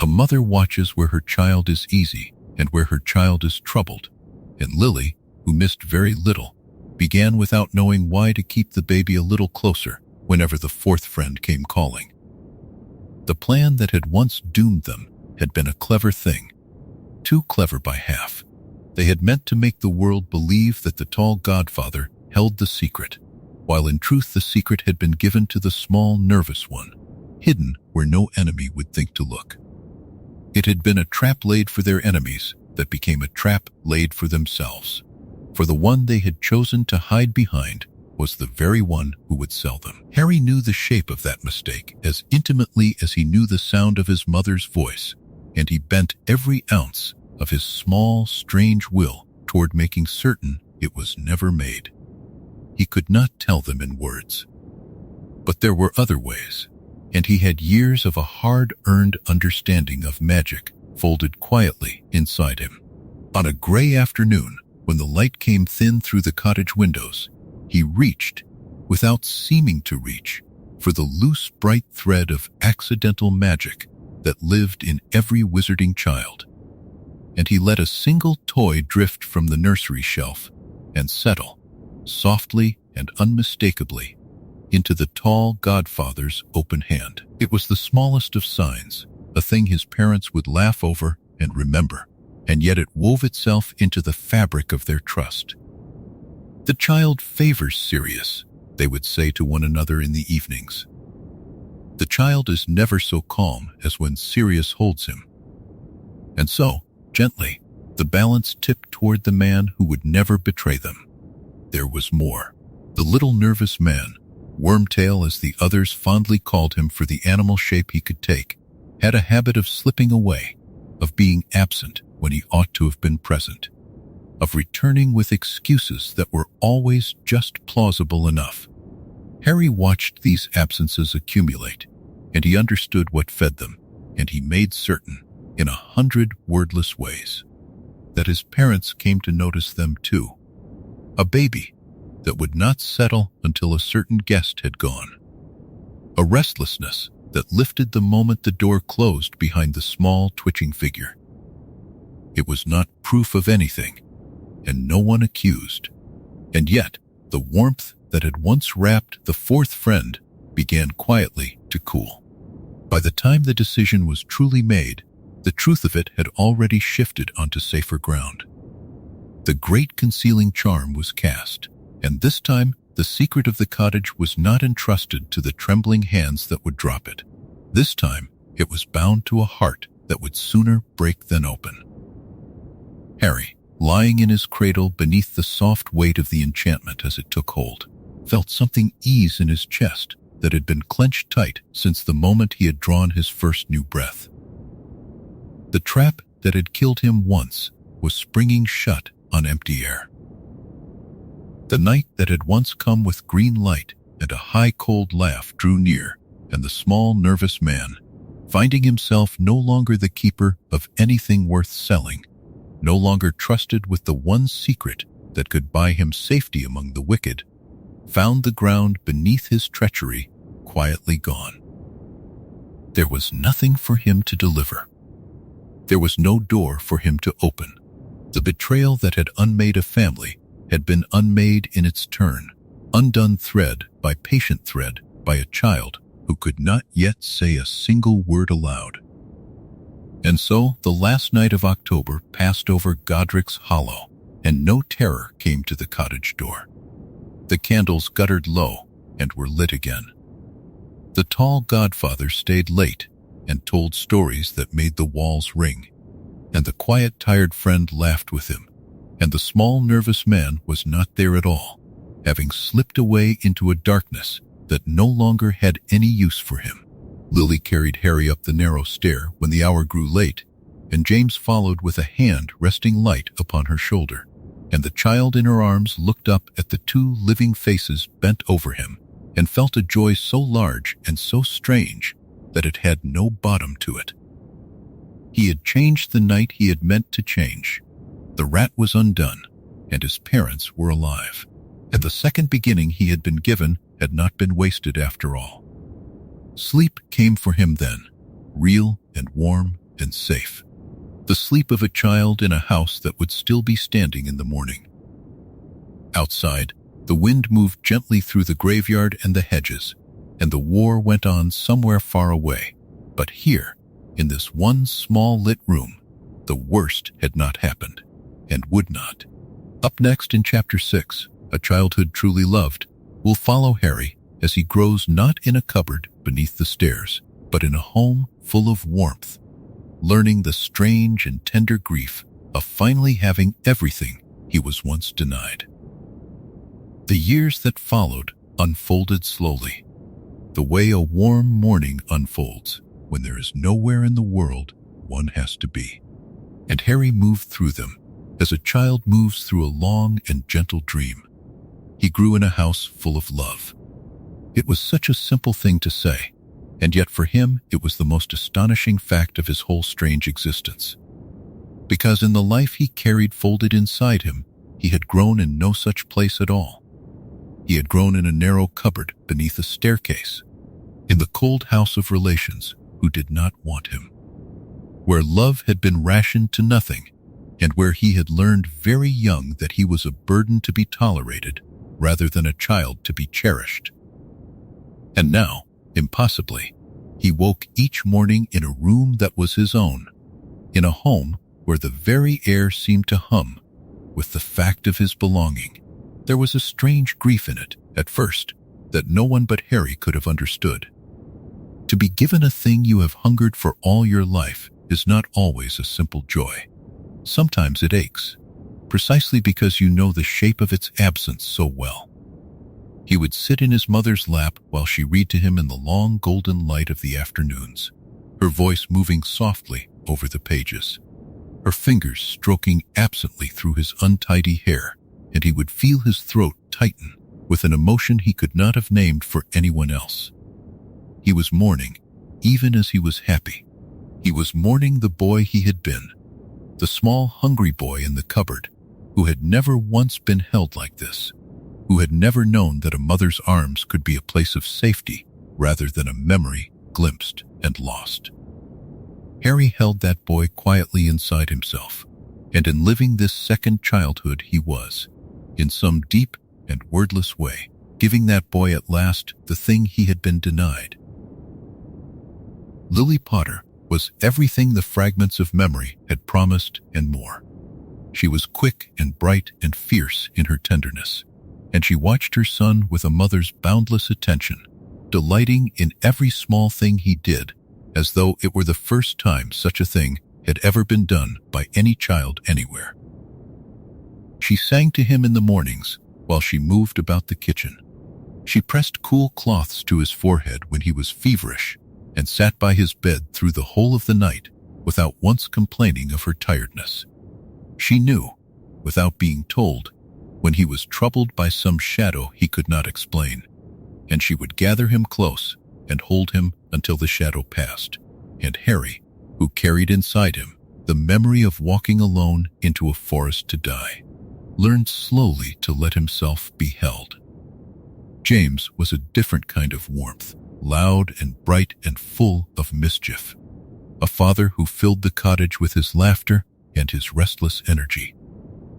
A mother watches where her child is easy and where her child is troubled, and Lily, who missed very little, began without knowing why to keep the baby a little closer whenever the fourth friend came calling. The plan that had once doomed them had been a clever thing, too clever by half. They had meant to make the world believe that the tall godfather held the secret, while in truth the secret had been given to the small, nervous one, hidden where no enemy would think to look. It had been a trap laid for their enemies that became a trap laid for themselves, for the one they had chosen to hide behind was the very one who would sell them. Harry knew the shape of that mistake as intimately as he knew the sound of his mother's voice, and he bent every ounce of his small, strange will toward making certain it was never made. he could not tell them in words. But there were other ways, and he had years of a hard-earned understanding of magic folded quietly inside him. On a gray afternoon, when the light came thin through the cottage windows, he reached, without seeming to reach, for the loose, bright thread of accidental magic that lived in every wizarding child. And he let a single toy drift from the nursery shelf and settle, softly and unmistakably, into the tall godfather's open hand. It was the smallest of signs, a thing his parents would laugh over and remember, and yet it wove itself into the fabric of their trust. "The child favors Sirius," they would say to one another in the evenings. "The child is never so calm as when Sirius holds him." And so, gently, the balance tipped toward the man who would never betray them. There was more. The little nervous man, Wormtail as the others fondly called him for the animal shape he could take, had a habit of slipping away, of being absent when he ought to have been present, of returning with excuses that were always just plausible enough. Harry watched these absences accumulate, and he understood what fed them, and he made certain, in 100 wordless ways, that his parents came to notice them too. A baby that would not settle until a certain guest had gone. A restlessness that lifted the moment the door closed behind the small, twitching figure. It was not proof of anything, and no one accused. And yet, the warmth that had once wrapped the fourth friend began quietly to cool. By the time the decision was truly made, the truth of it had already shifted onto safer ground. The great concealing charm was cast, and this time the secret of the cottage was not entrusted to the trembling hands that would drop it. This time it was bound to a heart that would sooner break than open. Harry, lying in his cradle beneath the soft weight of the enchantment as it took hold, felt something ease in his chest that had been clenched tight since the moment he had drawn his first new breath. The trap that had killed him once was springing shut on empty air. The night that had once come with green light and a high cold laugh drew near, and the small nervous man, finding himself no longer the keeper of anything worth selling, no longer trusted with the one secret that could buy him safety among the wicked, found the ground beneath his treachery quietly gone. There was nothing for him to deliver. There was no door for him to open. The betrayal that had unmade a family had been unmade in its turn, undone thread by patient thread by a child who could not yet say a single word aloud. And so the last night of October passed over Godric's Hollow, and no terror came to the cottage door. The candles guttered low and were lit again. The tall godfather stayed late and told stories that made the walls ring, and the quiet, tired friend laughed with him, and the small, nervous man was not there at all, having slipped away into a darkness that no longer had any use for him. Lily carried Harry up the narrow stair when the hour grew late, and James followed with a hand resting light upon her shoulder, and the child in her arms looked up at the two living faces bent over him, and felt a joy so large and so strange that it had no bottom to it. He had changed the night he had meant to change. The rat was undone, and his parents were alive, and the second beginning he had been given had not been wasted after all. Sleep came for him then, real and warm and safe. The sleep of a child in a house that would still be standing in the morning. Outside, the wind moved gently through the graveyard and the hedges, and the war went on somewhere far away. But here, in this one small lit room, the worst had not happened, and would not. Up next in Chapter 6, A Childhood Truly Loved, we'll follow Harry as he grows not in a cupboard beneath the stairs, but in a home full of warmth, learning the strange and tender grief of finally having everything he was once denied. The years that followed unfolded slowly, the way a warm morning unfolds when there is nowhere in the world one has to be. And Harry moved through them as a child moves through a long and gentle dream. He grew in a house full of love. It was such a simple thing to say, and yet for him it was the most astonishing fact of his whole strange existence. Because in the life he carried folded inside him, he had grown in no such place at all. He had grown in a narrow cupboard beneath a staircase, in the cold house of relations who did not want him, where love had been rationed to nothing, and where he had learned very young that he was a burden to be tolerated rather than a child to be cherished. And now, impossibly, he woke each morning in a room that was his own, in a home where the very air seemed to hum with the fact of his belonging. There was a strange grief in it, at first, that no one but Harry could have understood. To be given a thing you have hungered for all your life is not always a simple joy. Sometimes it aches, precisely because you know the shape of its absence so well. He would sit in his mother's lap while she read to him in the long golden light of the afternoons, her voice moving softly over the pages, her fingers stroking absently through his untidy hair, and he would feel his throat tighten with an emotion he could not have named for anyone else. He was mourning, even as he was happy. He was mourning the boy he had been, the small, hungry boy in the cupboard, who had never once been held like this, who had never known that a mother's arms could be a place of safety rather than a memory glimpsed and lost. Harry held that boy quietly inside himself, and in living this second childhood he was, in some deep and wordless way, giving that boy at last the thing he had been denied. Lily Potter was everything the fragments of memory had promised and more. She was quick and bright and fierce in her tenderness, and she watched her son with a mother's boundless attention, delighting in every small thing he did, as though it were the first time such a thing had ever been done by any child anywhere. She sang to him in the mornings while she moved about the kitchen. She pressed cool cloths to his forehead when he was feverish, and sat by his bed through the whole of the night without once complaining of her tiredness. She knew, without being told, when he was troubled by some shadow he could not explain, and she would gather him close and hold him until the shadow passed, and Harry, who carried inside him the memory of walking alone into a forest to die, learned slowly to let himself be held. James was a different kind of warmth, loud and bright and full of mischief, a father who filled the cottage with his laughter and his restless energy.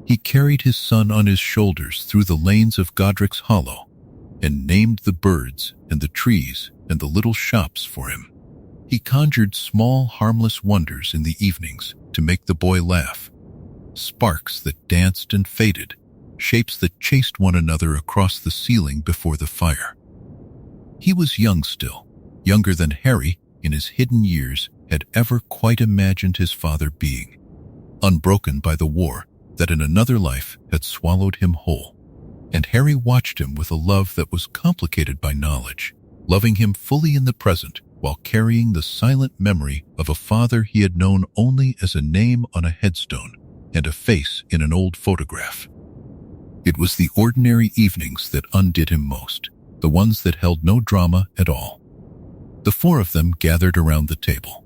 He carried his son on his shoulders through the lanes of Godric's Hollow and named the birds and the trees and the little shops for him. He conjured small, harmless wonders in the evenings to make the boy laugh, sparks that danced and faded, shapes that chased one another across the ceiling before the fire. He was young still, younger than Harry in his hidden years had ever quite imagined his father being, unbroken by the war that in another life had swallowed him whole. And Harry watched him with a love that was complicated by knowledge, loving him fully in the present while carrying the silent memory of a father he had known only as a name on a headstone and a face in an old photograph. It was the ordinary evenings that undid him most, the ones that held no drama at all. The four of them gathered around the table,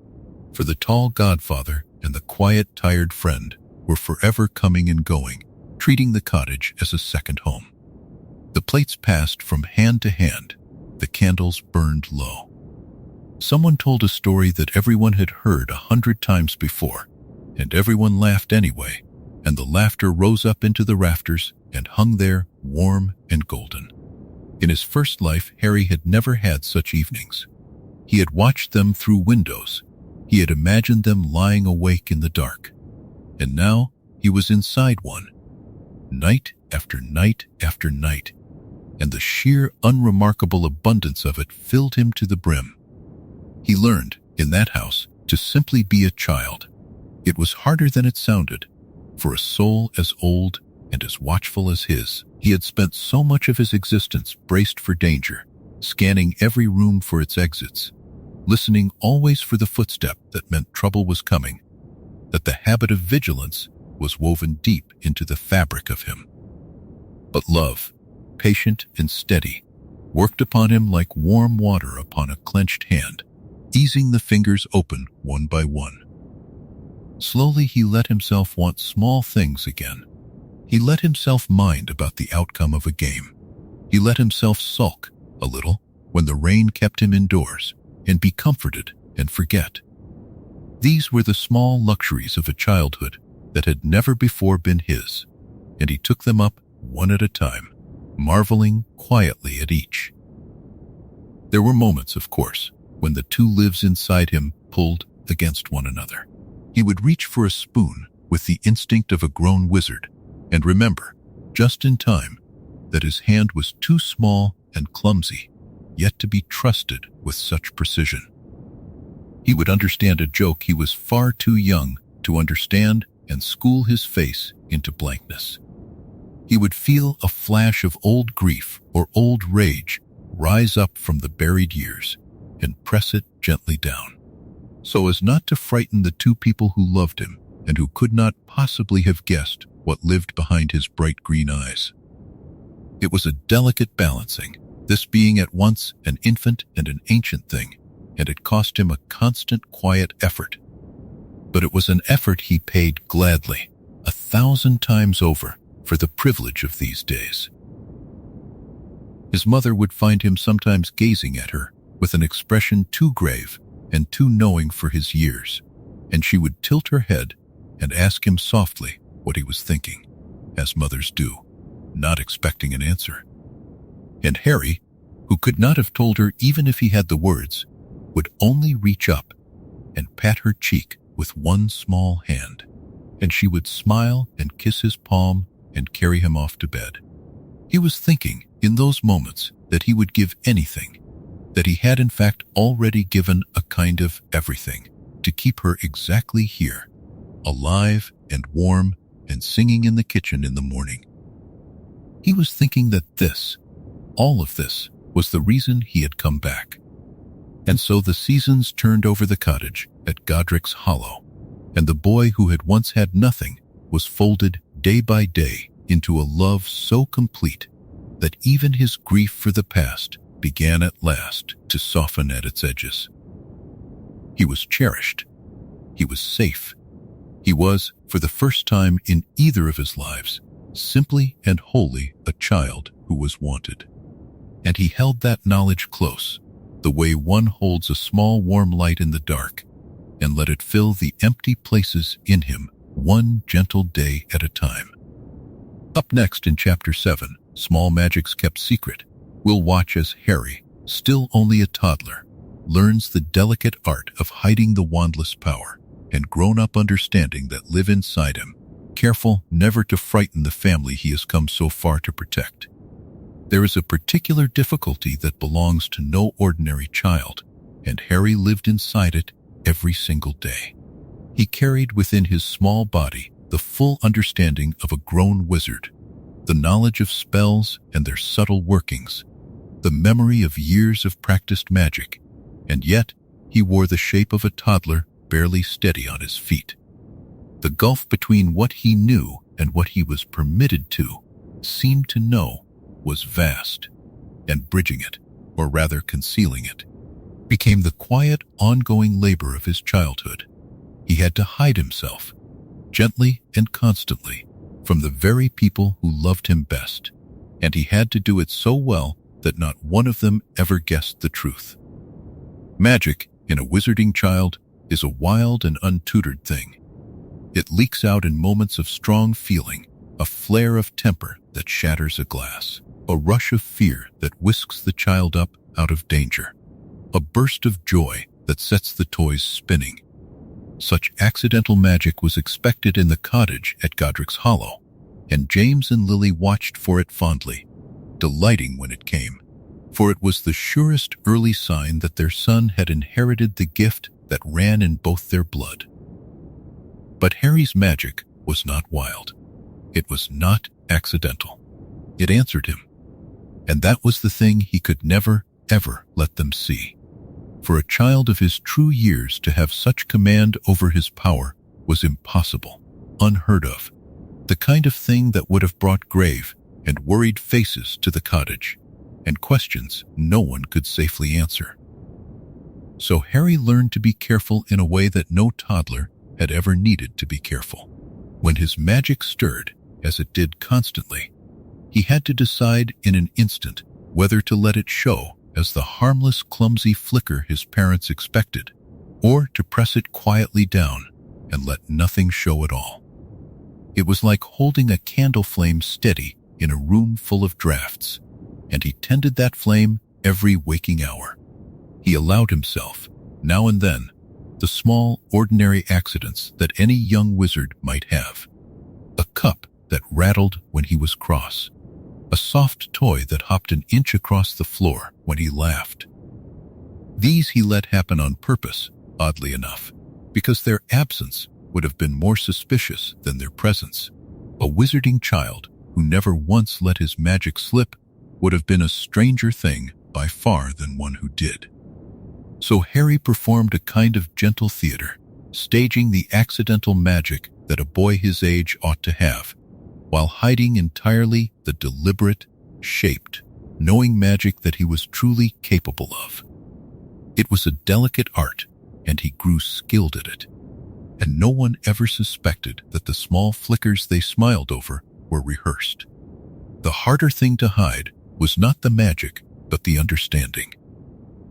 for the tall godfather and the quiet, tired friend were forever coming and going, treating the cottage as a second home. The plates passed from hand to hand, the candles burned low. Someone told a story that everyone had heard 100 times before, and everyone laughed anyway, and the laughter rose up into the rafters and hung there warm and golden. In his first life, Harry had never had such evenings. He had watched them through windows. He had imagined them lying awake in the dark. And now he was inside one, night after night after night, and the sheer unremarkable abundance of it filled him to the brim. He learned, in that house, to simply be a child. It was harder than it sounded. For a soul as old and as watchful as his, he had spent so much of his existence braced for danger, scanning every room for its exits, listening always for the footstep that meant trouble was coming, that the habit of vigilance was woven deep into the fabric of him. But love, patient and steady, worked upon him like warm water upon a clenched hand, easing the fingers open one by one. Slowly he let himself want small things again. He let himself mind about the outcome of a game. He let himself sulk a little when the rain kept him indoors, and be comforted and forget. These were the small luxuries of a childhood that had never before been his, and he took them up one at a time, marveling quietly at each. There were moments, of course, when the two lives inside him pulled against one another. He would reach for a spoon with the instinct of a grown wizard, and remember, just in time, that his hand was too small and clumsy, yet to be trusted with such precision. He would understand a joke he was far too young to understand and school his face into blankness. He would feel a flash of old grief or old rage rise up from the buried years and press it gently down, so as not to frighten the two people who loved him and who could not possibly have guessed what lived behind his bright green eyes. It was a delicate balancing, this being at once an infant and an ancient thing, and it cost him a constant quiet effort. But it was an effort he paid gladly, 1,000 times over, for the privilege of these days. His mother would find him sometimes gazing at her with an expression too grave and too knowing for his years, and she would tilt her head and ask him softly what he was thinking, as mothers do, not expecting an answer. And Harry, who could not have told her even if he had the words, would only reach up and pat her cheek with one small hand, and she would smile and kiss his palm and carry him off to bed. He was thinking in those moments that he would give anything, that he had in fact already given a kind of everything to keep her exactly here, alive and warm and singing in the kitchen in the morning. He was thinking that this, all of this, was the reason he had come back. And so the seasons turned over the cottage at Godric's Hollow, and the boy who had once had nothing was folded day by day into a love so complete that even his grief for the past began at last to soften at its edges. He was cherished. He was safe. He was, for the first time in either of his lives, simply and wholly a child who was wanted. And he held that knowledge close, the way one holds a small warm light in the dark, and let it fill the empty places in him one gentle day at a time. Up next in Chapter 7, Small Magics Kept Secret, we'll watch as Harry, still only a toddler, learns the delicate art of hiding the wandless power and grown-up understanding that live inside him, careful never to frighten the family he has come so far to protect. There is a particular difficulty that belongs to no ordinary child, and Harry lived inside it every single day. He carried within his small body the full understanding of a grown wizard, the knowledge of spells and their subtle workings, the memory of years of practiced magic, and yet he wore the shape of a toddler barely steady on his feet. The gulf between what he knew and what he was permitted to, seemed to know, was vast, and bridging it, or rather concealing it, became the quiet, ongoing labor of his childhood. He had to hide himself, gently and constantly, from the very people who loved him best, and he had to do it so well that not one of them ever guessed the truth. Magic, in a wizarding child, is a wild and untutored thing. It leaks out in moments of strong feeling, a flare of temper that shatters a glass, a rush of fear that whisks the child up out of danger, a burst of joy that sets the toys spinning. Such accidental magic was expected in the cottage at Godric's Hollow, and James and Lily watched for it fondly, delighting when it came, for it was the surest early sign that their son had inherited the gift that ran in both their blood. But Harry's magic was not wild. It was not accidental. It answered him. And that was the thing he could never, ever let them see. For a child of his true years to have such command over his power was impossible, unheard of, the kind of thing that would have brought grave, and worried faces to the cottage, and questions no one could safely answer. So Harry learned to be careful in a way that no toddler had ever needed to be careful. When his magic stirred, as it did constantly, he had to decide in an instant whether to let it show as the harmless, clumsy flicker his parents expected, or to press it quietly down and let nothing show at all. It was like holding a candle flame steady in a room full of drafts, and he tended that flame every waking hour. He allowed himself, now and then, the small, ordinary accidents that any young wizard might have. A cup that rattled when he was cross. A soft toy that hopped an inch across the floor when he laughed. These he let happen on purpose, oddly enough, because their absence would have been more suspicious than their presence. A wizarding child who never once let his magic slip would have been a stranger thing by far than one who did. So Harry performed a kind of gentle theater, staging the accidental magic that a boy his age ought to have, while hiding entirely the deliberate, shaped, knowing magic that he was truly capable of. It was a delicate art, and he grew skilled at it. And no one ever suspected that the small flickers they smiled over were rehearsed. The harder thing to hide was not the magic, but the understanding.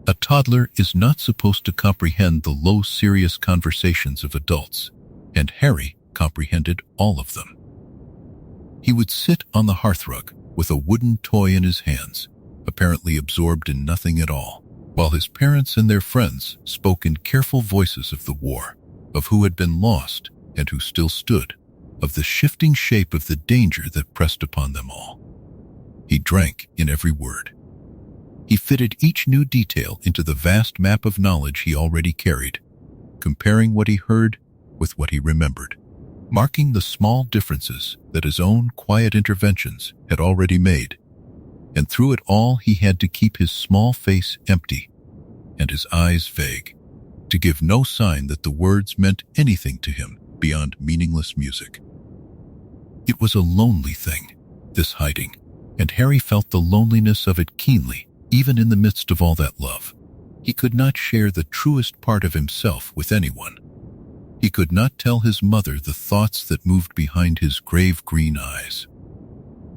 A toddler is not supposed to comprehend the low, serious conversations of adults, and Harry comprehended all of them. He would sit on the hearthrug with a wooden toy in his hands, apparently absorbed in nothing at all, while his parents and their friends spoke in careful voices of the war, of who had been lost and who still stood, of the shifting shape of the danger that pressed upon them all. He drank in every word. He fitted each new detail into the vast map of knowledge he already carried, comparing what he heard with what he remembered, marking the small differences that his own quiet interventions had already made. And through it all he had to keep his small face empty and his eyes vague, to give no sign that the words meant anything to him beyond meaningless music. It was a lonely thing, this hiding, and Harry felt the loneliness of it keenly, even in the midst of all that love. He could not share the truest part of himself with anyone. He could not tell his mother the thoughts that moved behind his grave green eyes.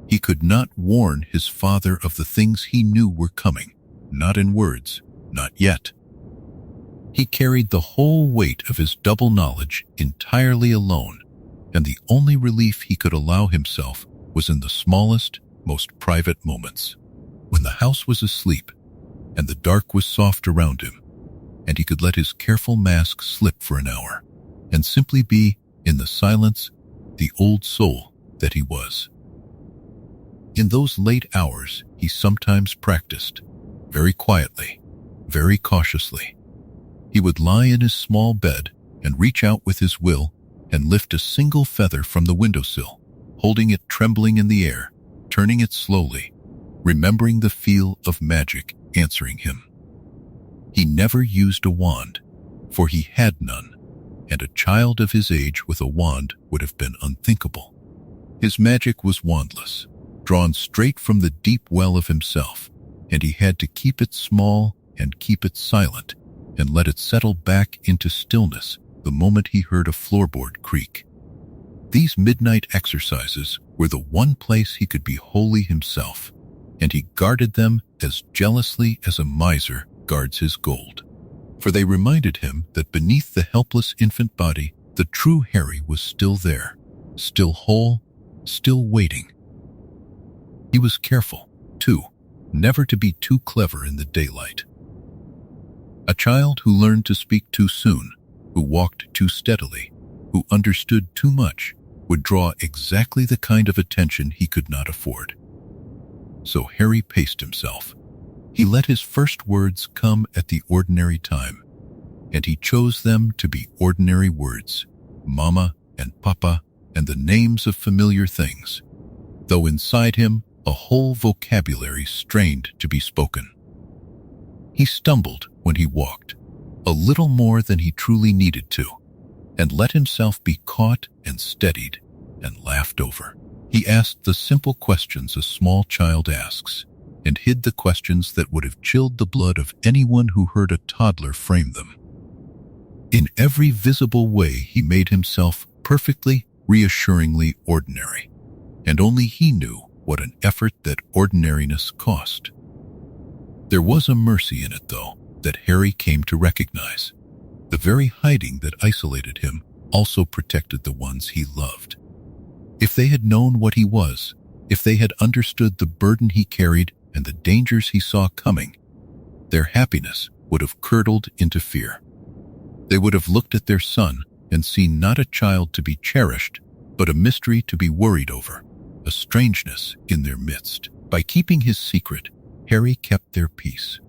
He could not warn his father of the things he knew were coming, not in words, not yet. He carried the whole weight of his double knowledge entirely alone, and the only relief he could allow himself was in the smallest, most private moments, when the house was asleep and the dark was soft around him, and he could let his careful mask slip for an hour and simply be, in the silence, the old soul that he was. In those late hours, he sometimes practiced, very quietly, very cautiously. He would lie in his small bed and reach out with his will and lift a single feather from the windowsill, holding it trembling in the air, turning it slowly, remembering the feel of magic answering him. He never used a wand, for he had none, and a child of his age with a wand would have been unthinkable. His magic was wandless, drawn straight from the deep well of himself, and he had to keep it small and keep it silent, and let it settle back into stillness the moment he heard a floorboard creak. These midnight exercises were the one place he could be wholly himself, and he guarded them as jealously as a miser guards his gold. For they reminded him that beneath the helpless infant body, the true Harry was still there, still whole, still waiting. He was careful, too, never to be too clever in the daylight. A child who learned to speak too soon, who walked too steadily, who understood too much, would draw exactly the kind of attention he could not afford. So Harry paced himself. He let his first words come at the ordinary time, and he chose them to be ordinary words, Mama and Papa, and the names of familiar things, though inside him a whole vocabulary strained to be spoken. He stumbled when he walked, a little more than he truly needed to, and let himself be caught and steadied and laughed over. He asked the simple questions a small child asks, and hid the questions that would have chilled the blood of anyone who heard a toddler frame them. In every visible way, he made himself perfectly, reassuringly ordinary, and only he knew what an effort that ordinariness cost. There was a mercy in it, though, that Harry came to recognize. The very hiding that isolated him also protected the ones he loved. If they had known what he was, if they had understood the burden he carried and the dangers he saw coming, their happiness would have curdled into fear. They would have looked at their son and seen not a child to be cherished, but a mystery to be worried over, a strangeness in their midst. By keeping his secret, Harry kept their peace.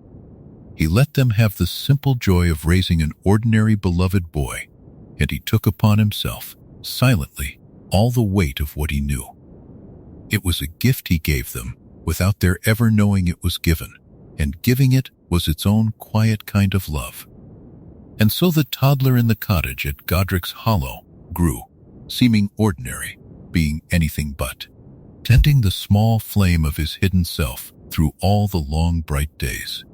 He let them have the simple joy of raising an ordinary beloved boy, and he took upon himself, silently, all the weight of what he knew. It was a gift he gave them, without their ever knowing it was given, and giving it was its own quiet kind of love. And so the toddler in the cottage at Godric's Hollow grew, seeming ordinary, being anything but, tending the small flame of his hidden self through all the long bright days.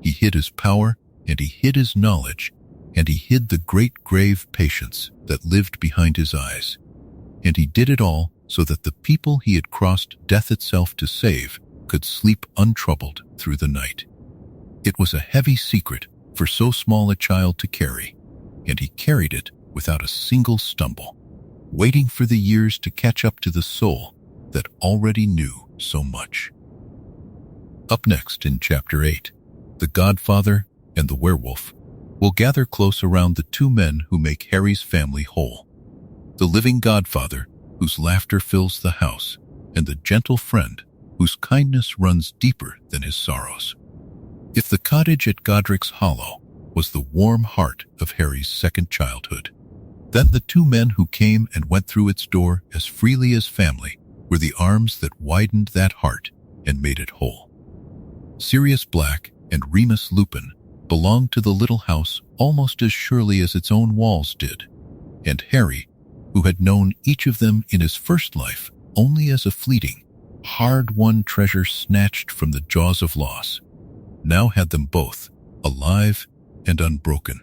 He hid his power, and he hid his knowledge, and he hid the great grave patience that lived behind his eyes. And he did it all so that the people he had crossed death itself to save could sleep untroubled through the night. It was a heavy secret for so small a child to carry, and he carried it without a single stumble, waiting for the years to catch up to the soul that already knew so much. Up next in Chapter 8, the Godfather and the Werewolf will gather close around the two men who make Harry's family whole. The living Godfather, whose laughter fills the house, and the gentle friend, whose kindness runs deeper than his sorrows. If the cottage at Godric's Hollow was the warm heart of Harry's second childhood, then the two men who came and went through its door as freely as family were the arms that widened that heart and made it whole. Sirius Black and Remus Lupin belonged to the little house almost as surely as its own walls did, and Harry, who had known each of them in his first life only as a fleeting, hard-won treasure snatched from the jaws of loss, now had them both, alive and unbroken,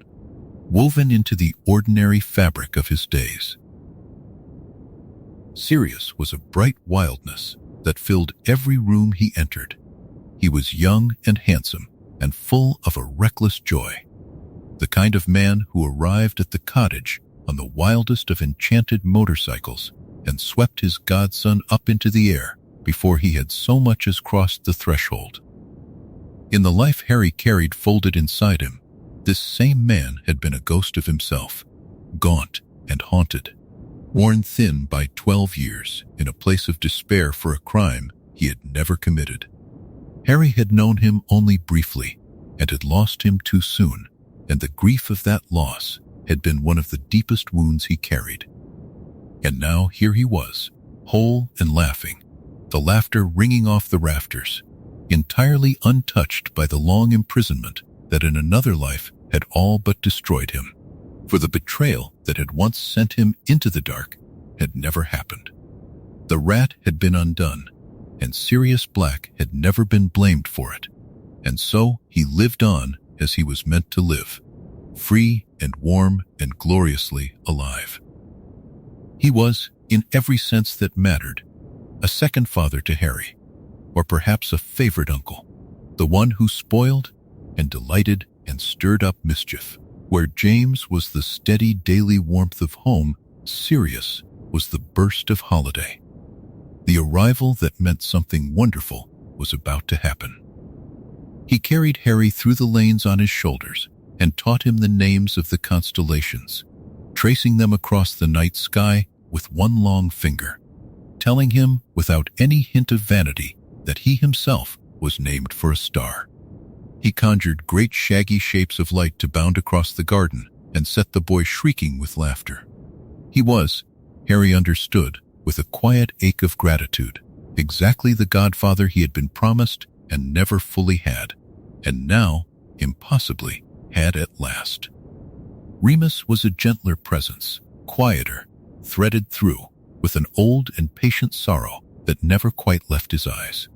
woven into the ordinary fabric of his days. Sirius was a bright wildness that filled every room he entered. He was young and handsome and full of a reckless joy, the kind of man who arrived at the cottage on the wildest of enchanted motorcycles and swept his godson up into the air before he had so much as crossed the threshold. In the life Harry carried folded inside him, this same man had been a ghost of himself, gaunt and haunted, worn thin by 12 years in a place of despair for a crime he had never committed. Harry had known him only briefly and had lost him too soon, and the grief of that loss had been one of the deepest wounds he carried. And now here he was, whole and laughing, the laughter ringing off the rafters, entirely untouched by the long imprisonment that in another life had all but destroyed him. For the betrayal that had once sent him into the dark had never happened. The rat had been undone, and Sirius Black had never been blamed for it. And so he lived on as he was meant to live, free and warm and gloriously alive. He was, in every sense that mattered, a second father to Harry, or perhaps a favorite uncle, the one who spoiled and delighted and stirred up mischief. Where James was the steady daily warmth of home, Sirius was the burst of holiday. The arrival that meant something wonderful was about to happen. He carried Harry through the lanes on his shoulders and taught him the names of the constellations, tracing them across the night sky with one long finger, telling him without any hint of vanity that he himself was named for a star. He conjured great shaggy shapes of light to bound across the garden and set the boy shrieking with laughter. He was, Harry understood, with a quiet ache of gratitude, exactly the godfather he had been promised and never fully had, and now, impossibly, had at last. Remus was a gentler presence, quieter, threaded through, with with an old and patient sorrow that never quite left his eyes.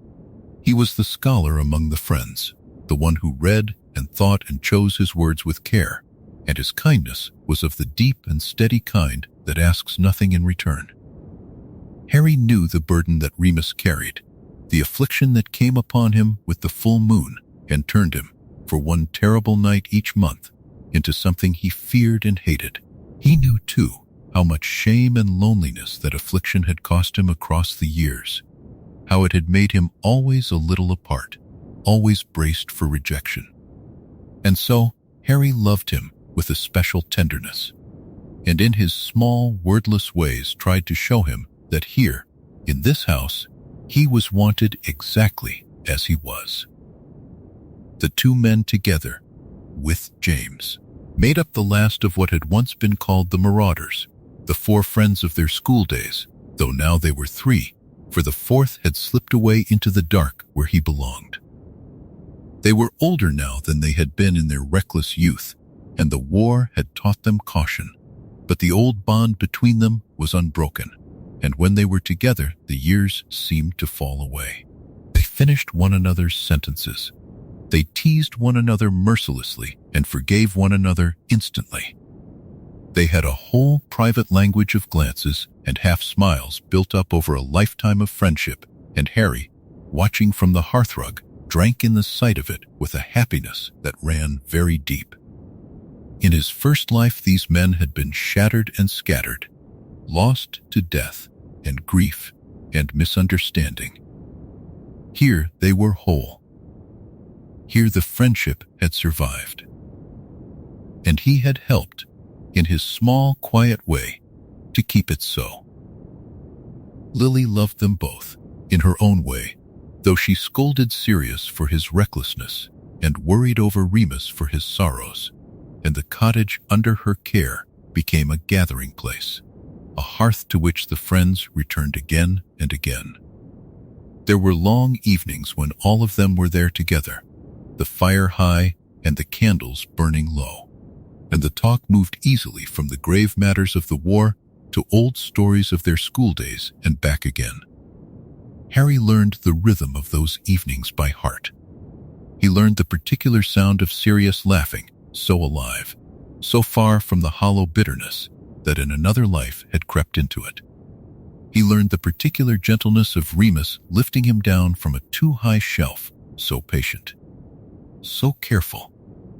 He was the scholar among the friends, the one who read and thought and chose his words with care, and his kindness was of the deep and steady kind that asks nothing in return. Harry knew the burden that Remus carried, the affliction that came upon him with the full moon and turned him, for one terrible night each month, into something he feared and hated. He knew, too, how much shame and loneliness that affliction had cost him across the years, how it had made him always a little apart, always braced for rejection. And so, Harry loved him with a special tenderness, and in his small, wordless ways tried to show him that here, in this house, he was wanted exactly as he was. The two men together, with James, made up the last of what had once been called the Marauders, the four friends of their school days, though now they were three, for the fourth had slipped away into the dark where he belonged. They were older now than they had been in their reckless youth, and the war had taught them caution, but the old bond between them was unbroken, and when they were together, the years seemed to fall away. They finished one another's sentences. They teased one another mercilessly and forgave one another instantly. They had a whole private language of glances and half-smiles built up over a lifetime of friendship, and Harry, watching from the hearthrug, drank in the sight of it with a happiness that ran very deep. In his first life, these men had been shattered and scattered, lost to death and grief and misunderstanding. Here they were whole. Here the friendship had survived. And he had helped, in his small, quiet way, to keep it so. Lily loved them both, in her own way, though she scolded Sirius for his recklessness and worried over Remus for his sorrows, and the cottage under her care became a gathering place, a hearth to which the friends returned again and again. There were long evenings when all of them were there together, the fire high and the candles burning low, and the talk moved easily from the grave matters of the war to old stories of their school days and back again. Harry learned the rhythm of those evenings by heart. He learned the particular sound of Sirius laughing, so alive, so far from the hollow bitterness that in another life had crept into it. He learned the particular gentleness of Remus lifting him down from a too-high shelf, so patient, so careful,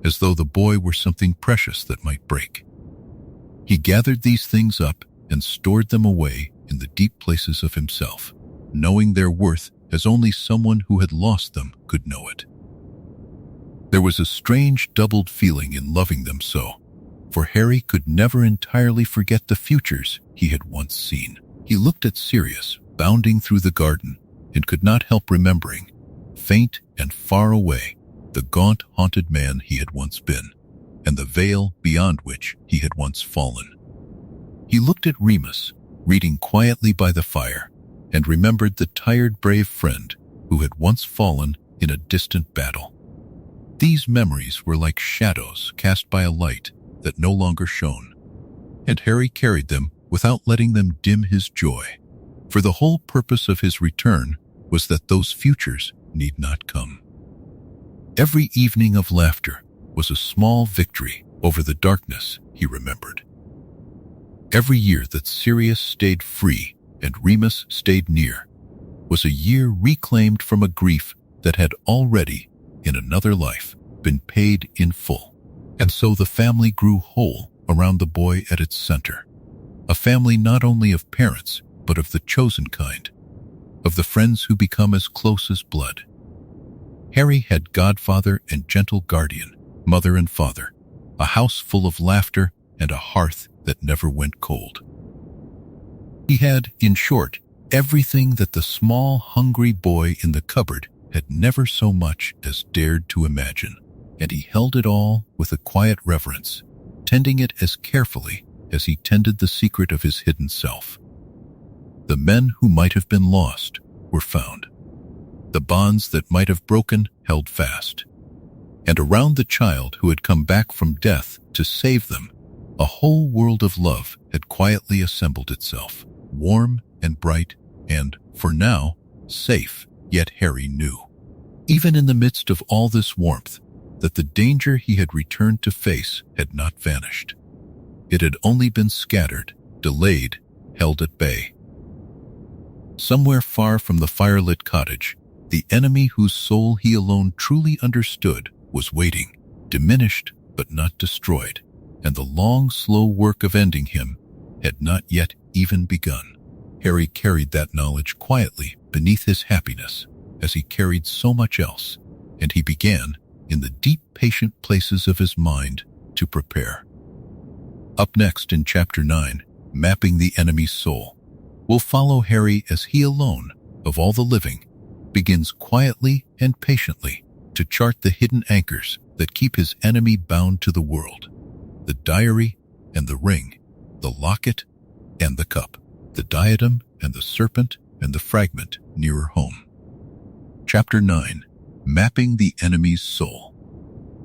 as though the boy were something precious that might break. He gathered these things up and stored them away in the deep places of himself, knowing their worth as only someone who had lost them could know it. There was a strange doubled feeling in loving them so, for Harry could never entirely forget the futures he had once seen. He looked at Sirius, bounding through the garden, and could not help remembering, faint and far away, the gaunt, haunted man he had once been, and the veil beyond which he had once fallen. He looked at Remus, reading quietly by the fire, and remembered the tired, brave friend who had once fallen in a distant battle. These memories were like shadows cast by a light that no longer shone, and Harry carried them without letting them dim his joy, for the whole purpose of his return was that those futures need not come. Every evening of laughter was a small victory over the darkness, he remembered. Every year that Sirius stayed free and Remus stayed near was a year reclaimed from a grief that had already, in another life, been paid in full. And so the family grew whole around the boy at its center. A family not only of parents, but of the chosen kind, of the friends who become as close as blood. Harry had godfather and gentle guardian, mother and father, a house full of laughter and a hearth that never went cold. He had, in short, everything that the small, hungry boy in the cupboard had never so much as dared to imagine, and he held it all with a quiet reverence, tending it as carefully as he tended the secret of his hidden self. The men who might have been lost were found. The bonds that might have broken held fast. And around the child who had come back from death to save them, a whole world of love had quietly assembled itself, warm and bright and, for now, safe, yet Harry knew, even in the midst of all this warmth, that the danger he had returned to face had not vanished. It had only been scattered, delayed, held at bay. Somewhere far from the firelit cottage, the enemy whose soul he alone truly understood was waiting, diminished but not destroyed, and the long, slow work of ending him had not yet even begun. Harry carried that knowledge quietly beneath his happiness, as he carried so much else, and he began, in the deep, patient places of his mind, to prepare. Up next in Chapter 9, Mapping the Enemy's Soul, we'll follow Harry as he alone, of all the living, begins quietly and patiently to chart the hidden anchors that keep his enemy bound to the world: the diary and the ring, the locket and the cup, the diadem and the serpent and the fragment nearer home. Chapter 9, Mapping the Enemy's Soul.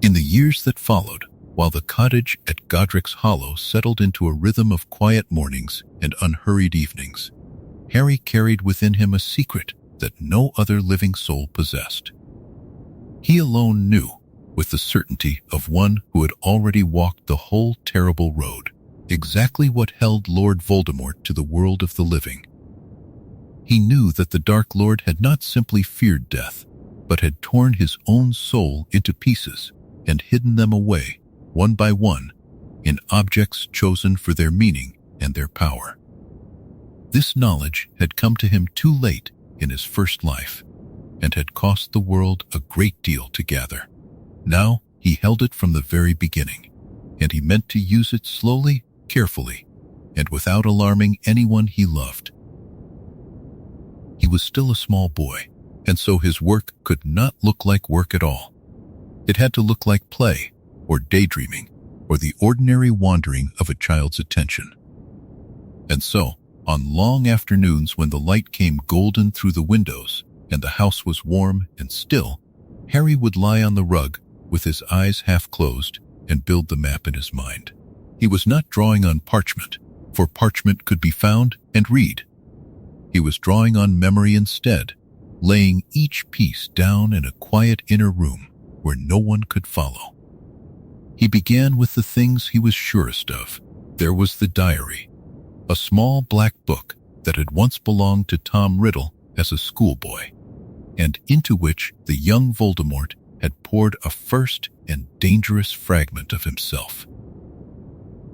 In the years that followed, while the cottage at Godric's Hollow settled into a rhythm of quiet mornings and unhurried evenings, Harry carried within him a secret that no other living soul possessed. He alone knew, with the certainty of one who had already walked the whole terrible road, exactly what held Lord Voldemort to the world of the living. He knew that the Dark Lord had not simply feared death, but had torn his own soul into pieces and hidden them away, one by one, in objects chosen for their meaning and their power. This knowledge had come to him too late in his first life, and had cost the world a great deal to gather. Now he held it from the very beginning, and he meant to use it slowly, carefully, and without alarming anyone he loved. He was still a small boy, and so his work could not look like work at all. It had to look like play, or daydreaming, or the ordinary wandering of a child's attention. And so, on long afternoons when the light came golden through the windows and the house was warm and still, Harry would lie on the rug with his eyes half closed and build the map in his mind. He was not drawing on parchment, for parchment could be found and read. He was drawing on memory instead, laying each piece down in a quiet inner room where no one could follow. He began with the things he was surest of. There was the diary, a small black book that had once belonged to Tom Riddle as a schoolboy, and into which the young Voldemort had poured a first and dangerous fragment of himself.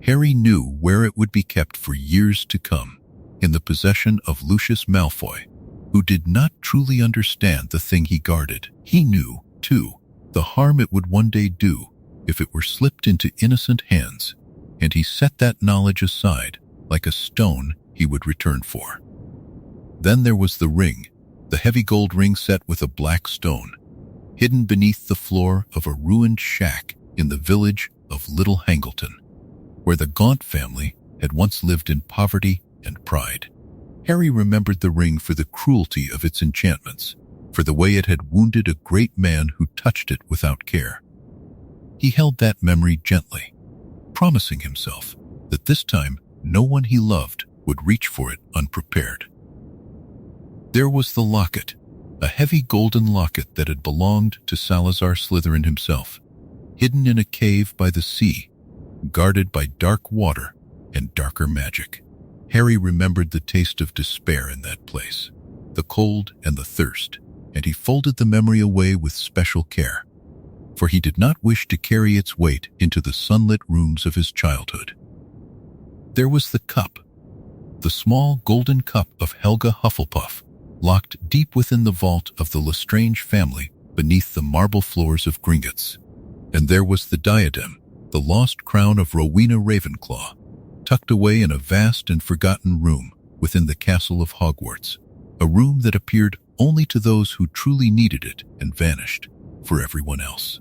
Harry knew where it would be kept for years to come, in the possession of Lucius Malfoy, who did not truly understand the thing he guarded. He knew, too, the harm it would one day do if it were slipped into innocent hands, and he set that knowledge aside like a stone he would return for. Then there was the ring, the heavy gold ring set with a black stone, hidden beneath the floor of a ruined shack in the village of Little Hangleton, where the Gaunt family had once lived in poverty and pride. Harry remembered the ring for the cruelty of its enchantments, for the way it had wounded a great man who touched it without care. He held that memory gently, promising himself that this time no one he loved would reach for it unprepared. There was the locket, a heavy golden locket that had belonged to Salazar Slytherin himself, hidden in a cave by the sea, guarded by dark water and darker magic. Harry remembered the taste of despair in that place, the cold and the thirst, and he folded the memory away with special care, for he did not wish to carry its weight into the sunlit rooms of his childhood. There was the cup, the small golden cup of Helga Hufflepuff, locked deep within the vault of the Lestrange family beneath the marble floors of Gringotts. And there was the diadem, the lost crown of Rowena Ravenclaw, tucked away in a vast and forgotten room within the castle of Hogwarts, a room that appeared only to those who truly needed it and vanished for everyone else.